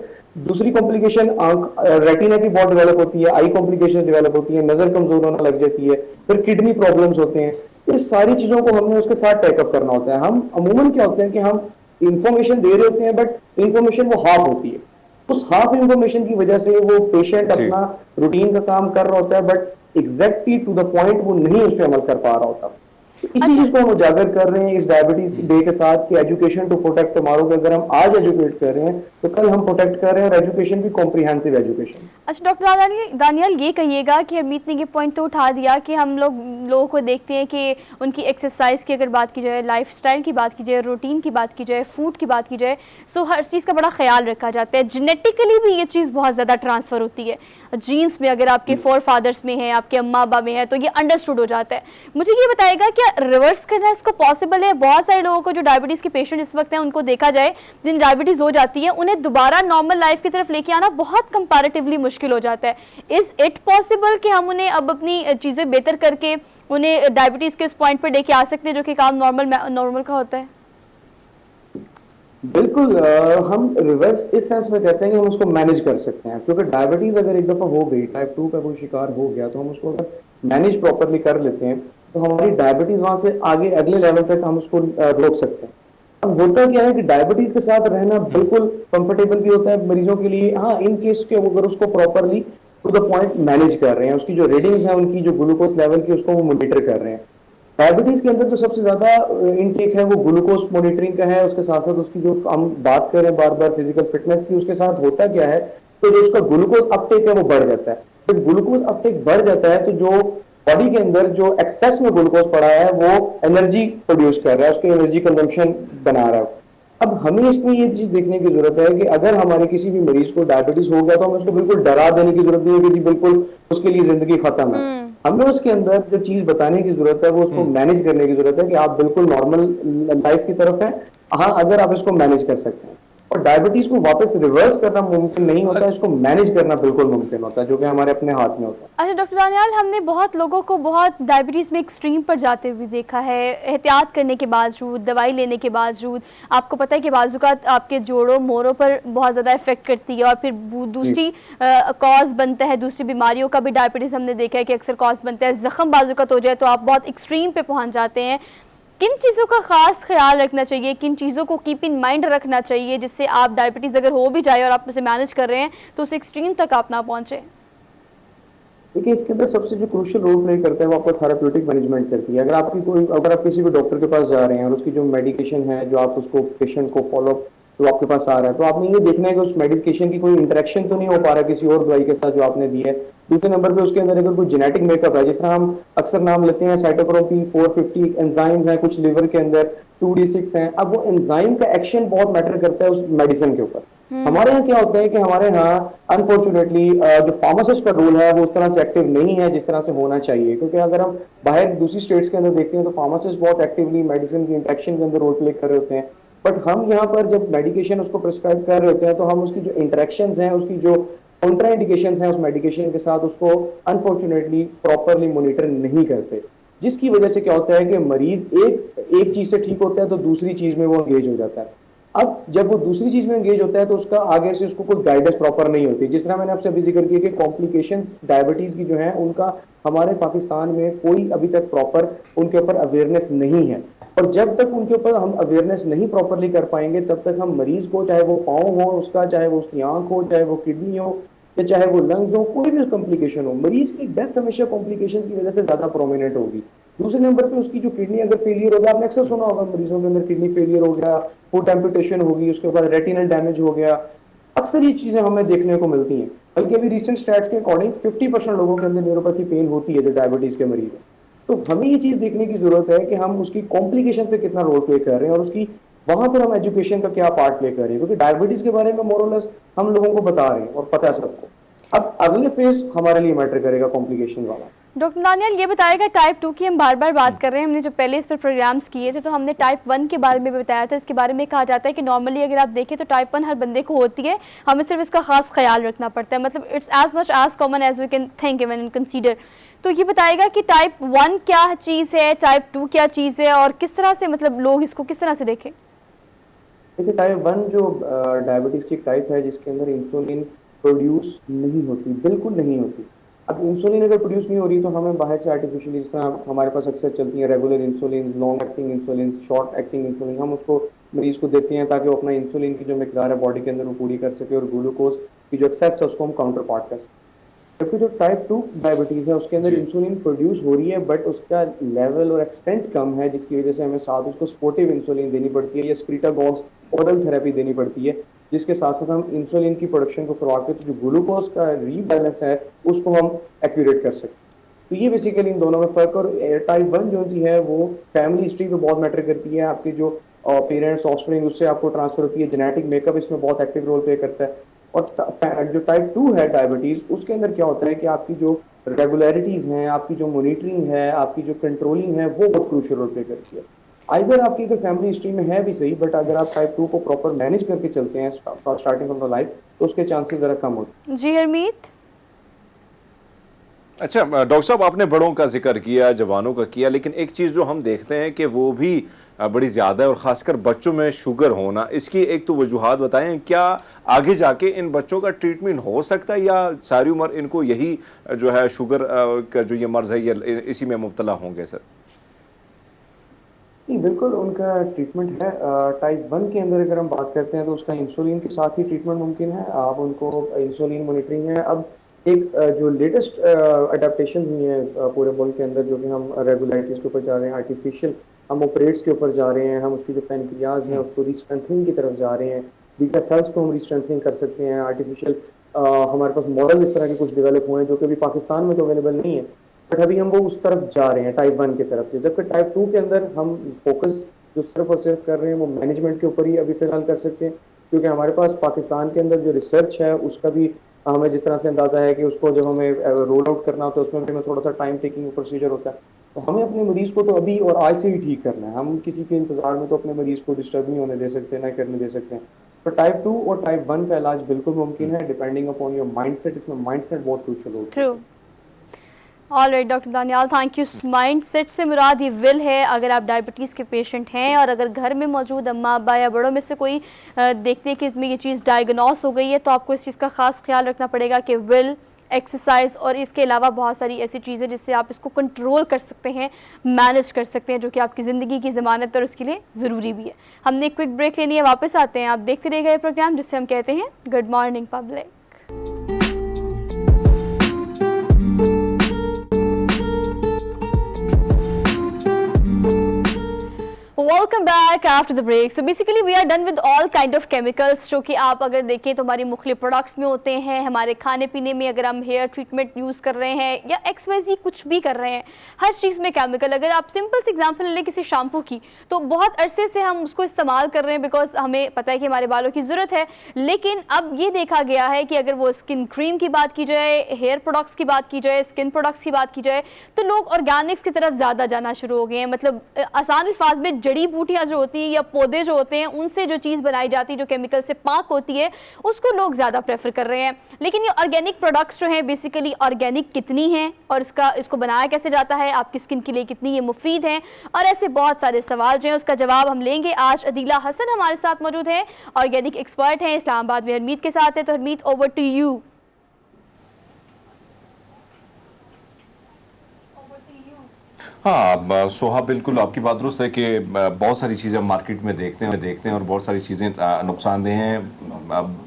दूसरी कॉम्प्लिकेशन आंख रेटिना की बहुत डेवलप होती है, आई कॉम्प्लिकेशन डेवलप होती है, नजर कमजोर होना लग जाती है, फिर किडनी प्रॉब्लम्स होते हैं। इस सारी चीजों को हमने उसके साथ टेकअप करना होता है। हम अमूमन क्या होते हैं कि हम इंफॉर्मेशन दे रहे होते हैं, बट इंफॉर्मेशन वो हाफ होती है। उस हाफ इंफॉर्मेशन की वजह से वो पेशेंट जी। अपना रूटीन का काम कर रहा होता है, but exactly to the point वो नहीं उस पर अमल कर पा रहा होता। तो इसी अच्छा। चीज को हम उजागर कर रहे हैं इस डायबिटीज डे के साथ कि एजुकेशन टू प्रोटेक्ट टुमारो, अगर हम आज एजुकेट कर रहे हैं तो कल हम प्रोटेक्ट कर रहे हैं, और एजुकेशन भी कॉम्प्रिहेंसिव एजुकेशन। अच्छा डॉक्टर दानियल, ये कहिएगा कि अमित ने ये पॉइंट तो उठा दिया कि हम लोगों को देखते हैं कि उनकी एक्सरसाइज की अगर बात की जाए, लाइफस्टाइल की बात की जाए, रूटीन की बात की जाए, फूड की बात की जाए, तो हर चीज़ का बड़ा ख्याल रखा जाता है। जेनेटिकली भी ये चीज़ बहुत ज़्यादा ट्रांसफ़र होती है जीन्स में, अगर आपके फोर फादर्स में है, आपके अम्मा अब्बा में है, तो ये अंडरस्टूड हो जाता है। मुझे ये बताएगा क्या रिवर्स करना इसको पॉसिबल है? बहुत सारे लोगों को जो डायबिटीज़ के पेशेंट इस वक्त हैं उनको देखा जाए, जिन डायबिटीज़ हो जाती है, उन्हें दोबारा नॉर्मल लाइफ की तरफ लेके आना बहुत कंपैरेटिवली मुश्किल हो जाता है। इज इट पॉसिबल कि हम उन्हें अब अपनी चीज़ें बेहतर करके उन्हें डायबिटीज़ के उस पॉइंट पर लेके आ सकते हैं जो कि काम नॉर्मल का होता है? बिल्कुल, हम रिवर्स इस सेंस में कहते हैं कि हम उसको मैनेज कर सकते हैं, क्योंकि डायबिटीज अगर एक दफा हो गई, टाइप 2 का कोई शिकार हो गया, तो हम उसको अगर मैनेज प्रॉपरली कर लेते हैं तो हमारी डायबिटीज वहां से आगे अगले लेवल तक हम उसको रोक सकते हैं। अब होता क्या है कि डायबिटीज के साथ रहना बिल्कुल कंफर्टेबल भी होता है मरीजों के लिए। हाँ, इन केस के अगर उसको properly to the point manage कर रहे हैं, उसकी जो रीडिंग्स है उनकी जो ग्लूकोज लेवल की उसको वो मॉनिटर कर रहे हैं। डायबिटीज के अंदर जो सबसे ज्यादा इनटेक है वो ग्लूकोज मॉनिटरिंग का है। उसके साथ साथ उसकी जो हम बात करें बार बार फिजिकल फिटनेस की, उसके साथ होता क्या है, तो जो उसका ग्लूकोज अपटेक है वो बढ़ जाता है। जब ग्लूकोज अपटेक बढ़ जाता है तो जो बॉडी के अंदर जो एक्सेस में ग्लूकोज पड़ा है वो एनर्जी प्रोड्यूस कर रहा है, उसके एनर्जी कंजम्पशन बना रहा है। अब हमें इसमें ये चीज देखने की जरूरत है कि अगर हमारे किसी भी मरीज को डायबिटीज हो गया तो हमें उसको बिल्कुल डरा देने की जरूरत नहीं है कि जी बिल्कुल उसके लिए जिंदगी खत्म है। हमें उसके अंदर जो चीज बताने की जरूरत है वो उसको मैनेज करने की जरूरत है कि आप बिल्कुल नॉर्मल लाइफ की तरफ हैं। हाँ, अगर आप इसको मैनेज कर सकते हैं, और डायबिटीज को वापस रिवर्स करना मुमकिन नहीं होता, इसको मैनेज करना बिल्कुल मुमकिन होता है, जो कि हमारे अपने हाथ में होता है। अच्छा डॉक्टर दानियाल, हमने बहुत लोगों को बहुत डायबिटीज़ में एक्सट्रीम पर जाते हुए देखा है, एहतियात करने के बावजूद, दवाई लेने के बावजूद। आपको पता है कि बाजुकात आपके जोड़ों मोरों पर बहुत ज़्यादा इफेक्ट करती है, और फिर दूसरी कॉज बनता है, दूसरी बीमारियों का भी डायबिटीज़ हमने देखा है कि अक्सर कॉज बनता है। जख्म बाजुकात हो जाए तो आप बहुत एक्सट्रीम पे पहुँच जाते हैं। किन चीज़ों का खास ख्याल रखना चाहिए, किन चीज़ों को कीप इन माइंड रखना चाहिए जिससे आप डायबिटीज़ अगर हो भी जाए और आप उसे मैनेज कर रहे हैं तो उस एक्सट्रीम तक आप ना पहुँचे? देखिए, इसके अंदर सबसे जो क्रूशियल रोल प्ले करता है वो आपको थेराप्यूटिक मैनेजमेंट करती है। अगर आप किसी भी डॉक्टर के पास जा रहे हैं और उसकी जो मेडिकेशन है, जो आप उसको पेशेंट को फॉलो जो आपके पास आ रहा है, तो आपने ये देखना है कि उस मेडिकेशन की कोई इंटरेक्शन तो नहीं हो पा रहा किसी और दवाई के साथ जो आपने दी है। दूसरे नंबर पे उसके अंदर अगर कोई जेनेटिक मेकअप है, जिस तरह हम अक्सर नाम लेते हैं साइटोक्रोम P450 एंजाइम्स हैं कुछ लिवर के अंदर, 2D6 हैं। अब वो एंजाइम का एक्शन बहुत मैटर करता है उस मेडिसिन के ऊपर। हमारे यहाँ क्या होता है कि हमारे यहाँ अनफॉर्चुनेटली जो फार्मासिस्ट का रोल है वो उस तरह से एक्टिव नहीं है जिस तरह से होना चाहिए, क्योंकि अगर हम बाहर दूसरी स्टेट्स के अंदर देखते हैं तो फार्मासिस्ट बहुत एक्टिवली मेडिसिन की इंटरेक्शन के अंदर रोल प्ले कर रहे होते हैं। बट हम यहाँ पर जब मेडिकेशन उसको प्रिस्क्राइब कर रहे होते हैं तो हम उसकी जो इंटरेक्शंस हैं, उसकी जो कॉन्ट्रा इंडिकेशंस हैं उस मेडिकेशन के साथ, उसको अनफॉर्चुनेटली प्रॉपरली मॉनिटर नहीं करते, जिसकी वजह से क्या होता है कि मरीज एक चीज से ठीक होता है तो दूसरी चीज में वो एंगेज हो जाता है। अब जब वो दूसरी चीज में एंगेज होता है तो उसका आगे से उसको कोई गाइडेंस प्रॉपर नहीं होती। जिस तरह मैंने आपसे अभी जिक्र किया कि कॉम्प्लिकेशन डायबिटीज की जो है उनका हमारे पाकिस्तान में कोई अभी तक प्रॉपर उनके ऊपर अवेयरनेस नहीं है, और जब तक उनके ऊपर हम अवेयरनेस नहीं प्रॉपरली कर पाएंगे तब तक हम मरीज को, चाहे वो पाँव हो उसका, चाहे वो उसकी आंख हो, चाहे वो किडनी हो, या चाहे वो लंग्स हो, कोई भी कॉम्प्लिकेशन हो, मरीज की डेथ हमेशा कॉम्प्लिकेशन की वजह से ज्यादा प्रोमिनेंट होगी। दूसरे नंबर पे उसकी जो किडनी अगर फेलियर हो गया, आपने अक्सर सुना होगा मरीजों के अंदर किडनी फेलियर हो गया, फुट एम्पुटेशन होगी, उसके बाद रेटिनल डैमेज हो गया। अक्सर ये चीजें हमें देखने को मिलती हैं। बल्कि अभी रिसेंट स्टैट्स के अकॉर्डिंग 50% लोगों के अंदर न्यूरोपैथी पेन होती है जो डायबिटीज के मरीज है। तो हमें ये चीज देखने की जरूरत है कि हम उसकी कॉम्प्लिकेशन पे कितना रोल प्ले कर रहे हैं और उसकी वहां पर हम एजुकेशन का क्या पार्ट प्ले कर रहे हैं, क्योंकि डायबिटीज के बारे में मोरलेस हम लोगों को बता रहे हैं और पता है सबको। अब अगले फेज हमारे लिए मैटर करेगा कॉम्प्लिकेशन वाला। डॉक्टर दानियाल, ये बताएगा टाइप 2 की हम बार बार बात कर रहे हैं, हमने जो पहले इस पर प्रोग्राम्स किए थे तो हमने टाइप 1 के बारे में भी बताया था। इसके बारे में कहा जाता है कि नॉर्मली अगर आप देखें तो टाइप 1 हर बंदे को होती है, हमें सिर्फ इसका खास ख्याल रखना पड़ता है, मतलब it's as much as common as we can think even in consider. तो ये बताएगा कि टाइप 1 क्या चीज़ है, टाइप 2 क्या चीज़ है, और किस तरह से मतलब लोग इसको किस तरह से देखें? देखिए, टाइप 1 जो डायबिटीज की टाइप है जिसके अंदर इंसुलिन प्रोड्यूस नहीं होती, बिल्कुल नहीं होती। अब इंसुलिन अगर प्रोड्यूस नहीं हो रही तो हमें बाहर से आर्टिफिशियली, जिस तरह हमारे पास अक्सर चलती है regular insulin, long acting insulin, short acting insulin, हम उसको मरीज को देते हैं ताकि वो अपना इंसुलिन की जो मिकदार है बॉडी के अंदर वो पूरी कर सके और ग्लूकोज की जो एक्सेस है उसको हम काउंटर पार्ट कर सकें। जबकि जो टाइप 2 डायबिटीज है उसके अंदर इंसुलिन प्रोड्यूस हो रही है बट उसका लेवल और एक्सटेंट कम है, जिसकी वजह से हमें साथ उसको सपोर्टिव इंसुलिन देनी पड़ती है या स्क्रीटागॉग्स ओरल थेरेपी देनी पड़ती है, जिसके साथ साथ हम इंसुलिन की प्रोडक्शन को करवा के तो जो ग्लूकोज का रीबैलेंस है उसको हम एक्यूरेट कर सकते हैं। तो ये बेसिकली इन दोनों में फर्क। और टाइप 1 जो चीज है वो फैमिली हिस्ट्री पे बहुत मैटर करती है, आपके जो पेरेंट्स ऑफस्प्रिंग उससे आपको ट्रांसफर होती है, जेनेटिक मेकअप इसमें बहुत एक्टिव रोल प्ले करता है। और जो टाइप 2 है डायबिटीज उसके अंदर क्या होता है कि आपकी जो रेगुलरिटीज हैं, आपकी जो मॉनिटरिंग है, आपकी जो कंट्रोलिंग है वो बहुत क्रूशियल रोल प्ले करती है। आइदर आपकी अगर फैमिली हिस्ट्री में है भी सही, बट अगर आप टाइप 2 को प्रॉपर मैनेज करके चलते हैं स्टार्टिंग ऑफ द लाइफ तो उसके चांसेस जरा कम होते हैं। जी हरमीत। अच्छा डॉक्टर साहब, आपने बड़ों का जिक्र किया, जवानों का किया, लेकिन एक चीज़ जो हम देखते हैं कि वो भी बड़ी ज़्यादा है और ख़ासकर बच्चों में शुगर होना, इसकी एक तो वजूहात बताएं। क्या आगे जाके इन बच्चों का ट्रीटमेंट हो सकता है या सारी उम्र इनको यही जो है शुगर का जो ये मर्ज़ है ये इसी में मुब्तला होंगे सर? नहीं, बिल्कुल उनका ट्रीटमेंट है। टाइप 1 के अंदर अगर हम बात करते हैं तो उसका इंसुलिन के साथ ही ट्रीटमेंट मुमकिन है। आप उनको इंसुलिन मॉनिटरिंग है। अब एक जो लेटेस्ट अडेप्टेशन हुई है पूरे मुल्क के अंदर, जो कि हम रेगुलरिटीज के ऊपर जा रहे हैं, आर्टिफिशियल हम ऑपरेट्स के ऊपर जा रहे हैं, हम उसकी जो पैनक्रियाज है उसको रिस्ट्रेंथनिंग की तरफ जा रहे हैं, बीटा सेल्स को हम रिस्ट्रेंथनिंग कर सकते हैं। आर्टिफिशियल हमारे पास मॉडल इस तरह के कुछ डेवलप हुए हैं जो कि अभी पाकिस्तान में तो अवेलेबल नहीं है, बट अभी हम वो उस तरफ जा रहे हैं टाइप 1 की तरफ से। जबकि टाइप 2 के अंदर हम फोकस जो सिर्फ और सिर्फ कर रहे हैं वो मैनेजमेंट के ऊपर ही अभी फिलहाल कर सकते हैं, क्योंकि हमारे पास पाकिस्तान के अंदर जो रिसर्च है उसका भी हमें जिस तरह से अंदाजा है कि उसको जब हमें रोल आउट करना होता है उसमें भी हमें थोड़ा सा टाइम टेकिंग प्रोसीजर होता है। तो हमें अपने मरीज को तो अभी और आज से ही ठीक करना है। हम किसी के इंतजार में तो अपने मरीज को डिस्टर्ब नहीं होने दे सकते, ना करने दे सकते हैं। तो टाइप 2 और टाइप 1 का इलाज बिल्कुल मुमकिन है, डिपेंडिंग अपॉन योर माइंडसेट। इसमें माइंडसेट बहुत क्रूशियल होता है। Alright doctor Daniyal, thank you. Mindset से मुराद ये विल है। अगर आप डायबिटीज़ के पेशेंट हैं और अगर घर में मौजूद अम्मा अब्बा या बड़ों में से कोई देखते हैं कि इसमें ये चीज़ डायग्नोस हो गई है, तो आपको इस चीज़ का ख़ास ख्याल रखना पड़ेगा कि विल, एक्सरसाइज और इसके अलावा बहुत सारी ऐसी चीज़ें जिससे आप इसको कंट्रोल कर सकते हैं, मैनेज कर सकते हैं, जो कि आपकी ज़िंदगी की ज़मानत और उसके लिए ज़रूरी भी है। हमने एक क्विक ब्रेक लेनी है, वापस आते हैं। आप देखते रहिएगा ये प्रोग्राम जिससे हम कहते हैं good morning public. Welcome back after the break. So basically we are done with all kind of chemicals, जो कि आप अगर देखें तो हमारी मुख्तलिफ प्रोडक्ट्स में होते हैं। हमारे खाने पीने में अगर हम हेयर ट्रीटमेंट यूज़ कर रहे हैं या XYZ कुछ भी कर रहे हैं, हर चीज़ में केमिकल। अगर आप सिंपल से एग्जांपल लें किसी शैम्पू की, तो बहुत अरसे से हम उसको इस्तेमाल कर रहे हैं बिकॉज हमें पता है कि हमारे बालों की ज़रूरत है। लेकिन अब ये देखा गया है कि अगर वो स्किन क्रीम की बात की जाए, हेयर प्रोडक्ट्स की बात की जाए, स्किन प्रोडक्ट्स की बात की जाए, तो लोग ऑर्गेनिक्स की तरफ ज़्यादा जाना शुरू हो गए हैं। मतलब आसान अल्फाज में जड़ी बूटियां जो होती हैं या पौधे जो होते हैं उनसे जो चीज़ बनाई जाती है जो केमिकल से पाक होती है, उसको लोग ज़्यादा प्रेफर कर रहे हैं। लेकिन ये ऑर्गेनिक प्रोडक्ट्स जो हैं बेसिकली ऑर्गेनिक कितनी हैं और इसको बनाया कैसे जाता है, आपकी स्किन के लिए कितनी ये मुफीद हैं, और ऐसे बहुत सारे सवाल जो हैं उसका जवाब हम लेंगे आज। अदीला हसन हमारे साथ मौजूद है, ऑर्गेनिक एक्सपर्ट हैं, इस्लामाबाद में हरमीत के साथ है। तो हरमीत, ओवर टू यू। हाँ सोहा, बिल्कुल आपकी बात दुरुस्त है कि बहुत सारी चीज़ें मार्केट में देखते हैं और बहुत सारी चीज़ें नुकसानदेह हैं।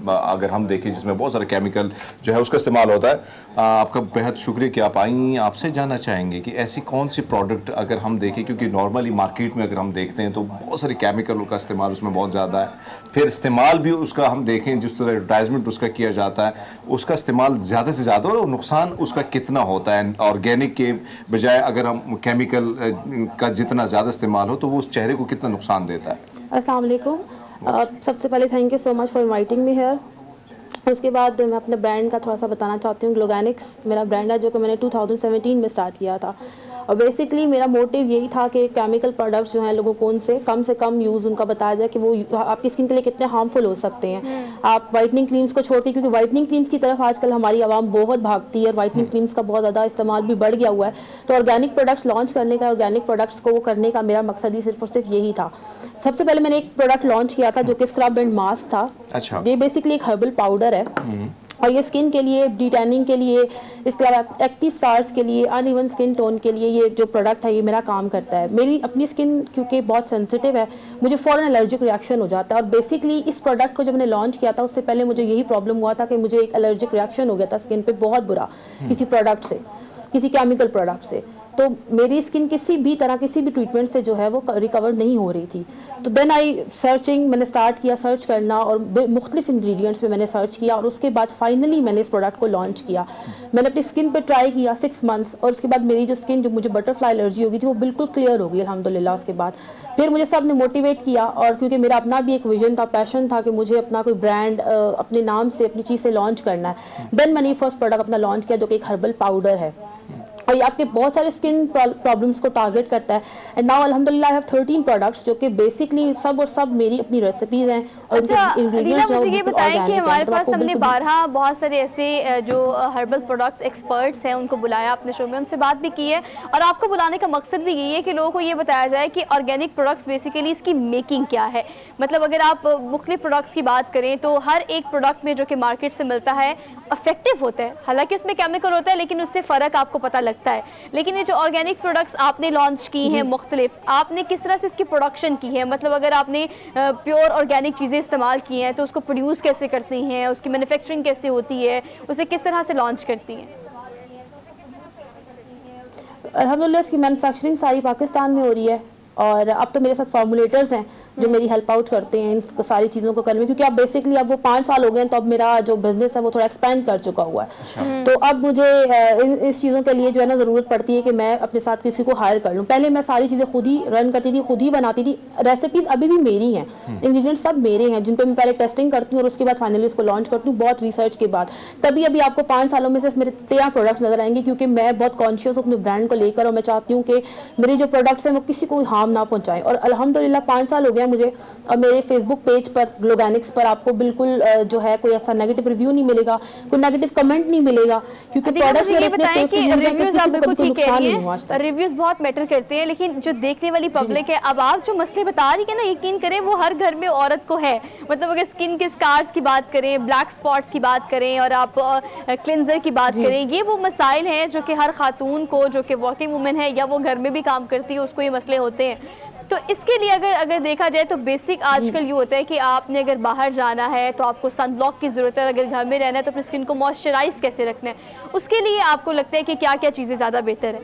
अगर हम देखें जिसमें बहुत सारे केमिकल जो है उसका इस्तेमाल होता है। आपका बेहद शुक्रिया कि आप आई। आपसे जानना चाहेंगे कि ऐसी कौन सी प्रोडक्ट अगर हम देखें, क्योंकि नॉर्मली मार्केट में अगर हम देखते हैं तो बहुत सारे केमिकल का इस्तेमाल उसमें बहुत ज़्यादा है। फिर इस्तेमाल भी उसका हम देखें जिस तरह एडवर्टाइजमेंट उसका किया जाता है, उसका इस्तेमाल ज़्यादा से ज़्यादा और नुकसान उसका कितना होता है ऑर्गेनिक के बजाय। अगर हम केमिकल का जितना ज़्यादा इस्तेमाल हो तो वो उस चेहरे को कितना नुकसान देता है। अस्सलाम वालेकुम। सबसे पहले thank you so much for inviting me here. उसके बाद मैं अपने ब्रांड का थोड़ा सा बताना चाहती हूँ। ग्लोगैनिक्स मेरा ब्रांड है जो कि मैंने 2017 में स्टार्ट किया था, और बेसिकली मेरा मोटिव यही था कि केमिकल प्रोडक्ट्स जो हैं लोगों को उनसे कम यूज़ उनका बताया जाए कि वो आपकी स्किन के लिए कितने हार्मफुल हो सकते हैं। आप वाइटनिंग क्रीम्स को छोड़ के, क्योंकि वाइटनिंग क्रीम्स की तरफ आजकल हमारी आवाम बहुत भागती है और वाइटनिंग क्रीम्स का बहुत ज़्यादा इस्तेमाल भी बढ़ गया हुआ है, तो ऑर्गेनिक प्रोडक्ट्स लॉन्च करने का, ऑर्गेनिक प्रोडक्ट्स को करने का मेरा मकसद ही सिर्फ और सिर्फ यही था। सबसे पहले मैंने एक प्रोडक्ट लॉन्च किया था जो कि स्क्रब एंड मास्क था। अच्छा। ये बेसिकली एक हर्बल पाउडर है और ये स्किन के लिए, डिटैनिंग के लिए, इसके अलावा एक्टिव स्कार्स के लिए, अनइवन स्किन टोन के लिए ये जो प्रोडक्ट है ये मेरा काम करता है। मेरी अपनी स्किन क्योंकि बहुत सेंसिटिव है, मुझे फ़ौरन एलर्जिक रिएक्शन हो जाता है। और बेसिकली इस प्रोडक्ट को जब मैंने लॉन्च किया था उससे पहले मुझे यही प्रॉब्लम हुआ था कि मुझे एक एलर्जिक रिएक्शन हो गया था स्किन पे बहुत बुरा, किसी प्रोडक्ट से, किसी केमिकल प्रोडक्ट से। तो मेरी स्किन किसी भी ट्रीटमेंट से जो है वो रिकवर नहीं हो रही थी। तो देन मैंने स्टार्ट किया सर्च करना और मुख्तलिफ इंग्रेडिएंट्स पे मैंने सर्च किया और उसके बाद फाइनली मैंने इस प्रोडक्ट को लॉन्च किया। मैंने अपनी स्किन पे ट्राई किया 6 मंथ्स और उसके बाद मेरी जो स्किन, जो मुझे बटरफ्लाई एलर्जी हो गई थी, वो बिल्कुल क्लियर हो गई अल्हम्दुलिल्लाह। उसके बाद फिर मुझे सब ने मोटिवेट किया और क्योंकि मेरा अपना भी एक विजन था, पैशन था कि मुझे अपना कोई ब्रांड अपने नाम से, अपनी चीज़ से लॉन्च करना है। देन मैंने फर्स्ट प्रोडक्ट अपना लॉन्च किया जो कि एक हर्बल पाउडर है और ये आपके बहुत सारे स्किन प्रॉब्लम्स को टारगेट करता है। एंड नाउ अल्हम्दुलिल्लाह आई हैव 13 प्रोडक्ट्स जो कि बेसिकली सब मेरी अपनी रेसिपीज हैं और अच्छा, उनके इंग्रेडिएंट्स मुझे ये बताएं कि हमारे पास हमने बिल्कुल 12 बहुत सारे ऐसे जो हर्बल प्रोडक्ट्स एक्सपर्ट्स हैं उनको बुलाया अपने शो में, उनसे बात भी की है और आपको बुलाने का मकसद भी यही है कि लोगों को ये बताया जाए कि ऑर्गेनिक प्रोडक्ट्स बेसिकली इसकी मेकिंग क्या है। मतलब अगर आप मुख्तलिफ प्रोडक्ट्स की बात करें तो हर एक प्रोडक्ट में जो कि मार्केट से मिलता है इफेक्टिव होता है, हालांकि उसमें केमिकल होता है लेकिन उससे फ़र्क आपको पता लगता है। लेकिन ये जो ऑर्गेनिक प्रोडक्ट्स आपने लॉन्च की हैं मुख्तलिफ, आपने किस तरह से इसकी प्रोडक्शन की है? मतलब अगर आपने प्योर ऑर्गेनिक चीज़ें इस्तेमाल की हैं तो उसको प्रोड्यूस कैसे करती हैं, उसकी मैन्युफैक्चरिंग कैसे होती है, उसे किस तरह से लॉन्च करती हैं? अल्हम्दुलिल्लाह इसकी मैन्युफैक्चरिंग सारी पाकिस्तान में हो रही है और अब तो मेरे साथ फार्मूलेटर्स हैं जो मेरी हेल्प आउट करते हैं इन सारी चीज़ों को करने में, क्योंकि अब बेसिकली अब वो 5 साल हो गए हैं तो अब मेरा जो बिजनेस है वो थोड़ा एक्सपेंड कर चुका हुआ है। तो अब मुझे इस चीज़ों के लिए जो है ना ज़रूरत पड़ती है कि मैं अपने साथ किसी को हायर कर लूँ। पहले मैं सारी चीज़ें खुद ही रन करती थी, खुद ही बनाती थी, रेसिपीज़ अभी भी मेरी हैं, इंग्रेडिएंट्स सब मेरे हैं जिन पर मैं पहले टेस्टिंग करती हूँ और उसके बाद फाइनली उसको लॉन्च करती हूँ बहुत रिसर्च के बाद। तभी अभी आपको 5 सालों में सिर्फ मेरे 13 प्रोडक्ट्स नजर आएंगे क्योंकि मैं बहुत कॉन्शियस हूँ अपने ब्रांड को लेकर और मैं चाहती हूँ कि मेरे जो प्रोडक्ट्स हैं वो किसी को हार्म ना पहुँचाएं। और अल्हम्दुलिल्लाह 5 साल हो गया मुझे और मेरे फेसबुक पेज पर ग्लोगैनिक्स पर आपको बिल्कुल जो है कोई ऐसा नेगेटिव रिव्यू नहीं मिलेगा, कोई नेगेटिव कमेंट नहीं मिलेगा क्योंकि प्रोडक्ट्स मेरे इतने सेफ हैं कि रिव्यूज आप बिल्कुल ठीक कह रही हैं, हैं। रिव्यूज बहुत मैटर करते हैं, लेकिन जो देखने वाली पब्लिक है, अब आप जो मसले बता रही है ना, यकीन करें वो हर घर में औरत को है। मतलब अगर स्किन के स्कार्स की बात करें, ब्लैक स्पॉट्स की बात करें और आप क्लिनजर की बात करें, ये वो मसाइल हैं जो कि हर खातून को, जो कि वर्किंग वुमेन है या वो घर में भी काम करती है, उसको ये मसले होते हैं। तो इसके लिए अगर देखा जाए तो बेसिक आजकल ये होता है कि आपने अगर बाहर जाना है तो आपको सनब्लॉक की ज़रूरत है, अगर घर में रहना है तो अपनी स्किन को मॉइस्चराइज कैसे रखना है, उसके लिए आपको लगता है कि क्या क्या चीज़ें ज़्यादा बेहतर है?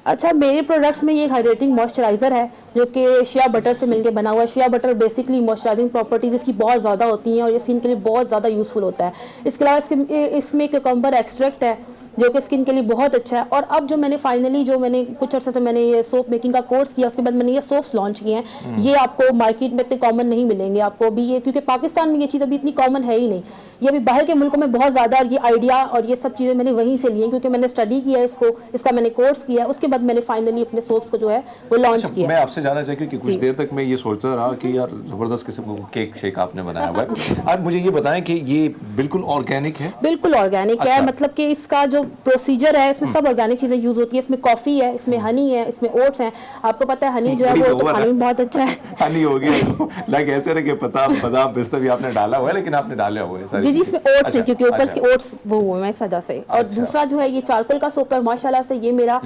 अच्छा, मेरे प्रोडक्ट्स में ये हाइड्रेटिंग मॉइस्चराइज़र है जो कि शिया बटर से मिलके बना हुआ है। Shea butter basically moisturising properties इसकी बहुत ज़्यादा होती हैं और ये स्किन के लिए बहुत ज़्यादा यूज़फुल होता है। इसके अलावा इसमें क्यूकम्बर एक्सट्रैक्ट है जो कि स्किन के लिए बहुत अच्छा है। और अब जो मैंने फाइनली कुछ अर्से से मैंने ये सोप मेकिंग का कोर्स किया, उसके बाद मैंने ये सोप्स लॉन्च किए हैं। ये आपको मार्केट में इतने कॉमन नहीं मिलेंगे आपको अभी, ये क्योंकि पाकिस्तान में ये चीज़ अभी इतनी कॉमन है ही नहीं, ये अभी बाहर के मुल्कों में बहुत ज़्यादा। और ये आइडिया और ये सब चीज़ें मैंने वहीं से ली हैं क्योंकि मैंने स्टडी किया इसका मैंने कोर्स किया, उसके बाद मैंने फाइनली अपने सोप्स को जो है वो लॉन्च किया। मैं आपसे जानना चाहिए कि कुछ देर तक मैं ये सोचता रहा कि यार ज़बरदस्त किस्म का केक शेक आपने बनाया हुआ है। आप मुझे ये बताएं कि ये बिल्कुल ऑर्गेनिक है? बिल्कुल ऑर्गेनिक है, मतलब कि इसका जो प्रोसीजर है इसमें सब ऑर्गेनिक चीज़ें यूज़ होती है। इसमें कॉफ़ी है, इसमें हनी है, इसमें ओट्स हैं। आपको पता है हनी जो है वो तो खाने में बहुत अच्छा है। हनी हो गया लाइक ऐसे रहे कि बादाम पिस्ता भी आपने डाला हुआ है, लेकिन आपने डाले हुए हैं जी इसमें ओट्स है क्योंकि ऊपर के ओट्स वो हुए हैं इस वजह से। और दूसरा जो है ये चारकोल का सोप है, माशाल्लाह से ये मेरा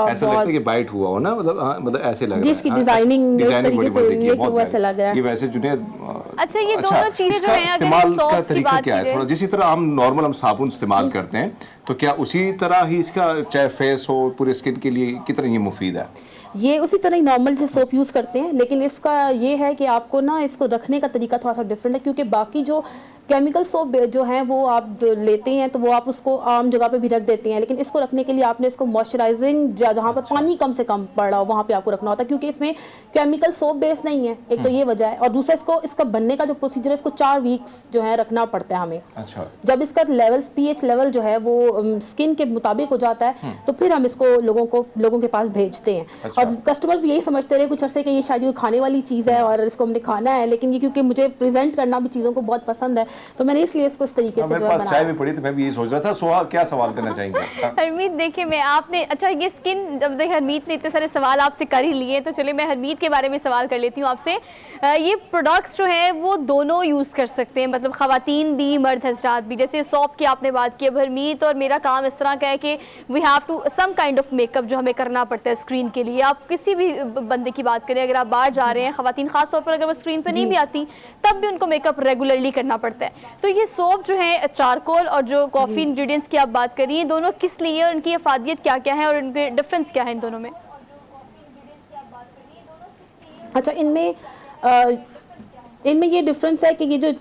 ऐसा लगता है कि बाइट हुआ हो ना, मतलब ऐसे लग रहा है जिसकी डिजाइनिंग इस तरीके से हुई है कि वो ऐसा लग रहा है। ये वैसे जुनेद, अच्छा ये दोनों चीजें जो हैं, इस्तेमाल का तरीका क्या है? थोड़ा जिसी तरह हम नॉर्मल हम साबुन इस्तेमाल करते हैं तो क्या उसी तरह ही इसका चाहे फेस हो पूरे स्किन के लिए कितना ये मुफीद है? ये उसी तरह ही नॉर्मल से सोप यूज़ करते हैं, लेकिन इसका ये है कि आपको ना इसको रखने का तरीका थोड़ा सा डिफरेंट है क्योंकि बाकी जो केमिकल सोप जो हैं वो आप लेते हैं तो वो आप उसको आम जगह पे भी रख देते हैं, लेकिन इसको रखने के लिए आपने इसको मॉइस्चराइजिंग जहाँ पर पानी कम से कम पड़ रहा हो वहाँ पे आपको रखना होता है क्योंकि इसमें केमिकल सोप बेस नहीं है। एक तो ये वजह है और दूसरा इसका बनने का जो प्रोसीजर है इसको 4 वीक्स जो है रखना पड़ता है हमें। अच्छा। जब इसका pH लेवल जो है वो स्किन के मुताबिक हो जाता है तो फिर हम इसको लोगों के पास भेजते हैं। अच्छा। और कस्टमर्स भी यही समझते रहे कुछ अर्से कि ये शायद खाने वाली चीज़ है और इसको हमने खाना है, लेकिन ये क्योंकि मुझे प्रेजेंट करना भी चीज़ों को बहुत पसंद है तो मैंने इसलिए इसको इस तरीके से मेरे जो है पास चाय बनाया। भी पड़ी थी, मैं भी यही सोच रहा था। सोहा क्या सवाल करना चाहेंगे? हरमीत देखिए, मैं आपने अच्छा ये स्किन, जब देखिए हरमीत ने इतने सारे सवाल आपसे कर ही लिए, तो चलिए मैं हरमीत के बारे में सवाल कर लेती हूँ आपसे। ये प्रोडक्ट्स जो है वो दोनों यूज़ कर सकते हैं, मतलब ख़वातीन भी मर्द हजरात भी। जैसे सॉप की आपने बात की, अब हरमीत और मेरा काम इस तरह का है कि we have to some kind of makeup जो हमें करना पड़ता है स्क्रीन के लिए। आप किसी भी बंदे की बात करें, अगर आप बाहर जा रहे हैं, ख़वातीन खास तौर पर अगर वो स्क्रीन पर नहीं भी आती तब भी उनको मेकअप रेगुलरली करना पड़ता है। तो ये सोप जो है चारकोल और जो कॉफ़ी इंग्रेडिएंट्स की आप बात करिए, दोनों किस लिए और उनकी अफादियत क्या क्या है और उनके डिफरेंस क्या है इन दोनों में? अच्छा, इनमें ये डिफरेंस है कि ये जो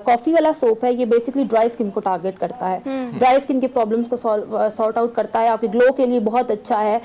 कॉफ़ी वाला सोप है ये बेसिकली ड्राई स्किन को टारगेट करता है, ड्राई स्किन के प्रॉब्लम्स को सॉर्ट आउट करता है, आपके ग्लो के लिए बहुत अच्छा है।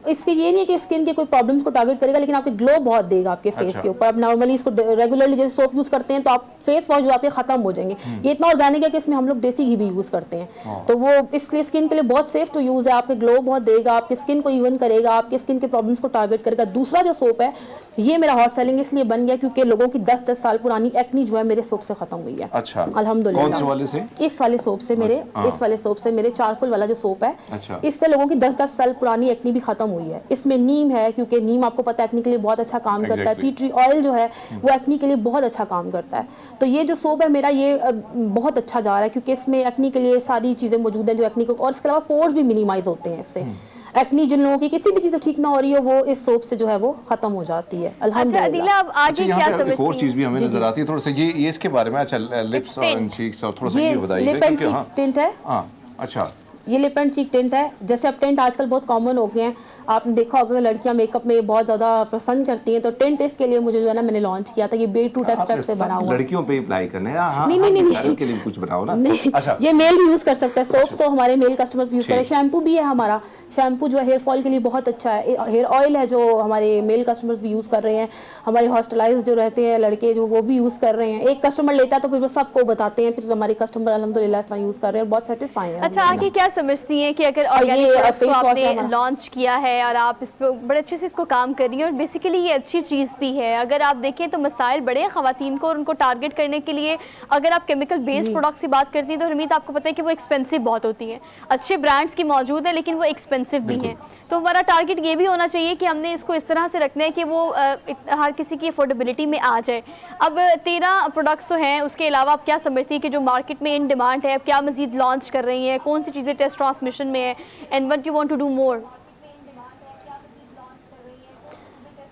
इसके ये नहीं है कि स्किन के कोई प्रॉब्लम्स को टारगेट करेगा, लेकिन आपके ग्लो बहुत देगा आपके फेस के ऊपर। आप नॉर्मली इसको रेगुलरली जैसे सोप यूज करते हैं तो आप फेस वॉश जो आपके खत्म हो जाएंगे। ये इतना ऑर्गेनिक है कि इसमें हम लोग देसी घी भी यूज करते हैं, तो वो इसलिए स्किन के लिए बहुत सेफ टू यूज है। आपके ग्लो बहुत देगा, आपकी स्किन को इवन करेगा, आपके स्किन के प्रॉब्लम्स को टारगेट करेगा। दूसरा जो सोप है ये मेरा हॉट सेलिंग इसलिए बन गया क्योंकि लोगों की 10-10 साल पुरानी एक्नी जो है मेरे सोप से खत्म हुई है। अच्छा, अल्हम्दुलिल्लाह। कौन से वाले से? इस वाले सोप से मेरे इस वाले सोप से मेरे चारकोल वाला जो सोप है, अच्छा। इससे लोगों की 10-10 साल पुरानी एक्नी भी खत्म हुई है। इसमें नीम है, क्योंकि नीम आपको पता है एक्नी के लिए बहुत अच्छा काम करता है। टी ट्री ऑयल जो है वो एक्नी के लिए बहुत अच्छा काम करता है। तो ये जो सोप है मेरा ये बहुत अच्छा जा रहा है क्योंकि इसमें एक्नी के लिए सारी चीजें मौजूद हैं जो एक्नी को, और इसके अलावा पोर्स भी मिनिमाइज होते हैं इससे। एक्नी जिन लोगों की किसी भी चीज से ठीक ना हो रही हो वो इस सोप से जो है वो खत्म हो जाती है अच्छा अल्हम्दुलिल्लाह। अदिला, अब आगे अच्छा, क्या यहाँ पे एक समझती और हैं? चीज भी हमें नजर आती है थोड़ा सा, ये इसके बारे में। अच्छा, लिप्स और चीक्स और थोड़ा सा ये बताइए लिप एंड क्योंकि चीक टिंट है। हाँ, अच्छा, ये लिप एंड चीक टिंट है। जैसे अब टिंट आजकल बहुत कॉमन हो गए हैं, आपने देखा होगा लड़कियां मेकअप में बहुत ज्यादा पसंद करती हैं, तो टिंट इसके लिए मुझे जो है ना मैंने लॉन्च किया था। ये बेटरूट एक्सट्रैक्ट से बना हुआ। लड़कियों पे अप्लाई करने हैं? हाँ, नहीं, के लिए कुछ बनाओ ना। नहीं, अच्छा, ये मेल भी यूज कर सकता है। सोप तो हमारे मेल कस्टमर्स भी यूज करें। शैम्पू भी है हमारा, शैम्पू जो है हेयर फॉल के लिए बहुत अच्छा है। हेयर ऑयल है जो हमारे मेल कस्टमर्स भी यूज कर रहे हैं। हमारे हॉस्टलाइज जो रहते हैं लड़के जो वो भी यूज कर रहे हैं। एक कस्टमर लेता है तो फिर वो सबको बताते हैं, फिर हमारे कस्टमर अल्हम्दुलिल्लाह इस तरह यूज कर रहे हैं, बहुत सेटिस्फाई है। अच्छा, आगे क्या समझती हैं कि अगर ऑर्गेनिक प्रोडक्ट्स को आपने लॉन्च किया है और आप इस पे बड़े अच्छे से इसको काम कर रही हैं और बेसिकली ये अच्छी चीज़ भी है। अगर आप देखें तो मसाइल बड़े हैं ख़वातीन को और उनको टारगेट करने के लिए। अगर आप केमिकल बेस्ड प्रोडक्ट्स की बात करती हैं तो हरमीत आपको पता है कि वो एक्सपेंसिव बहुत होती हैं। अच्छे ब्रांड्स की मौजूद है लेकिन वो एक्सपेंसिव भी हैं। तो हमारा टारगेट ये भी होना चाहिए कि हमने इसको इस तरह से रखना है कि वो हर किसी की अफोर्डेबिलिटी में आ जाए। अब 13 प्रोडक्ट्स तो हैं, उसके अलावा आप क्या समझती हैं कि जो मार्केट में इन डिमांड है, अब क्या मजीद लॉन्च कर रही हैं, कौन सी चीज़ें टेस्ट ट्रांसमिशन में है, and what you want to do more?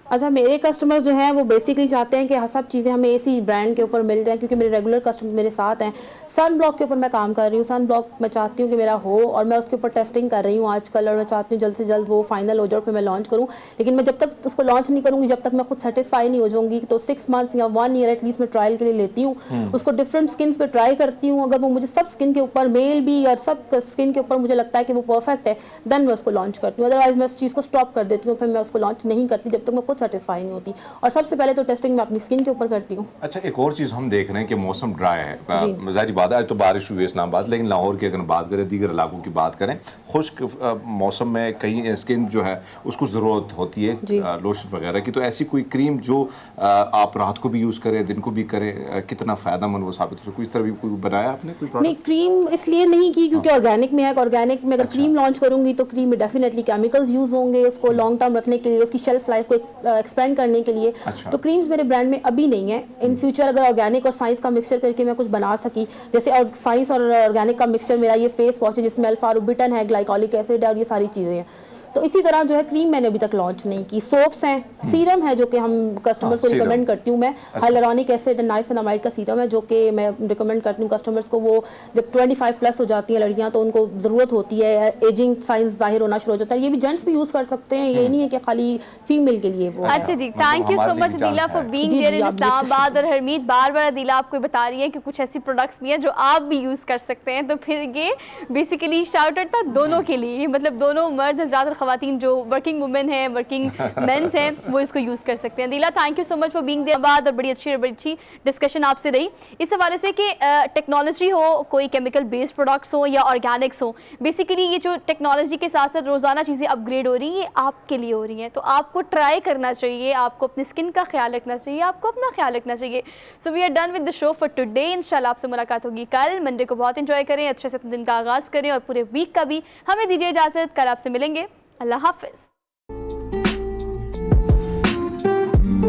अच्छा, मेरे कस्टमर्स जो हैं वो बेसिकली चाहते हैं कि सब चीज़ें हमें इसी ब्रांड के ऊपर मिल जाएं क्योंकि मेरे रेगुलर कस्टमर मेरे साथ हैं। सन ब्लॉक के ऊपर मैं काम कर रही हूँ। सन ब्लॉक मैं चाहती हूँ कि मेरा हो और मैं उसके ऊपर टेस्टिंग कर रही हूँ आजकल, और मैं चाहती हूँ जल्द से जल्द वो फाइनल हो जाए और फिर मैं लॉन्च करूँ। लेकिन मैं जब तक उसको लॉन्च नहीं करूँगी, जब तक मैं खुद सेटिस्फाई नहीं हो जाऊँगी, तो 6 मंथ्स या 1 ईयर एटलीस्ट मैं ट्रायल के लिए लेती हूँ। उसको डिफरेंट स्किन पर ट्राई करती हूँ। अगर वो मुझे सब स्किन के ऊपर, मेल भी और सब स्किन के ऊपर मुझे लगता है कि वो परफेक्ट है, देन मैं उसको लॉन्च करती हूँ। अदरवाइज मैं उस चीज़ को स्टॉप कर देती हूँ, फिर मैं उसको लॉन्च नहीं करती जब तक मैं खुद सेटिस्फाई नहीं होती। और सबसे पहले तो टेस्टिंग मैं अपनी स्किन के ऊपर करती हूँ। अच्छा, एक और चीज़ हम देख रहे हैं कि मौसम ड्राई है, ज़ाहिर बात है आज तो बारिश हुई है इस्लामाबाद, लेकिन लाहौर की अगर बात करें, दीगर इलाकों की बात करें, खुश्क मौसम में कहीं स्किन जो है उसको ज़रूरत होती है लोशन वगैरह की। तो ऐसी कोई क्रीम जो आप रात को भी यूज़ करें, दिन को भी करें, कितना फ़ायदेमंद वो साबित हो सकता है? इस तरह भी कोई बनाया आपने कोई प्रोडक्ट? नहीं, क्रीम इसलिए नहीं की क्योंकि ऑर्गेनिक में है। ऑर्गेनिक में अगर क्रीम लॉन्च करूंगी तो क्रीम में डेफिनेटली केमिकल्स यूज होंगे उसको लॉन्ग टर्म रखने के लिए, उसकी शेल्फ लाइफ को एक्सपेंड करने के लिए। तो क्रीम्स मेरे ब्रांड में अभी नहीं है। इन फ्यूचर अगर ऑर्गेनिक और साइंस का मिक्सचर करके मैं कुछ बना सकी, जैसे और साइंस और ऑर्गेनिक का मिक्सचर मेरा ये फेस वॉश है जिसमें अल्फा-रुबिटन है, ग्लाइकोलिक एसिड है और ये सारी चीज़ें हैं। तो इसी तरह जो है क्रीम मैंने अभी तक लॉन्च नहीं की। सोप्स हैं, सीरम है जो कि हम कस्टमर्स को रिकमेंड करती हूँ मैं। हाइलुरोनिक एसिड एंड नाइसिनामाइड का सीरम है जो कि मैं रिकमेंड करती हूँ कस्टमर्स को। वो जब 25 प्लस हो जाती हैं लड़कियाँ तो उनको ज़रूरत होती है, एजिंग साइंस जाहिर होना शुरू हो जाता है। ये भी जेंट्स भी यूज़ कर सकते हैं, ये नहीं है कि खाली फीमेल के लिए वो। अच्छा जी, thank you so much Adeela for being here in Islamabad. और हरमीत बार बार अदीला आपको बता रही है कि कुछ ऐसी प्रोडक्ट्स भी हैं जो आप भी यूज़ कर सकते हैं। तो फिर ये बेसिकली शाउट आउट था दोनों के लिए, मतलब दोनों मर्द हज़रात और ख़वातीन जो वर्किंग वुमेन हैं, वर्किंग मेंस हैं, वो इसको यूज़ कर सकते हैं। दिला, thank you so much for being there. बाद और बड़ी अच्छी डिस्कशन आपसे रही इस हवाले से कि टेक्नोलॉजी हो, कोई केमिकल बेस्ड प्रोडक्ट्स हो या ऑर्गेनिक्स हो, बेसिकली ये जो टेक्नोलॉजी के साथ साथ रोज़ाना चीज़ें अपग्रेड हो रही हैं, ये आपके लिए हो रही हैं, तो आपको ट्राई करना चाहिए, आपको अपनी स्किन का ख्याल रखना चाहिए, आपको अपना ख्याल रखना चाहिए। So we are done with the show for today. इंशाल्लाह आपसे मुलाकात होगी कल। मंडे को बहुत एंजॉय करें, अच्छे से अपने दिन का आगाज़ करें और पूरे वीक का भी। हमें दीजिए इजाज़त, कल आपसे मिलेंगे। अल्लाह हाफ़िज़।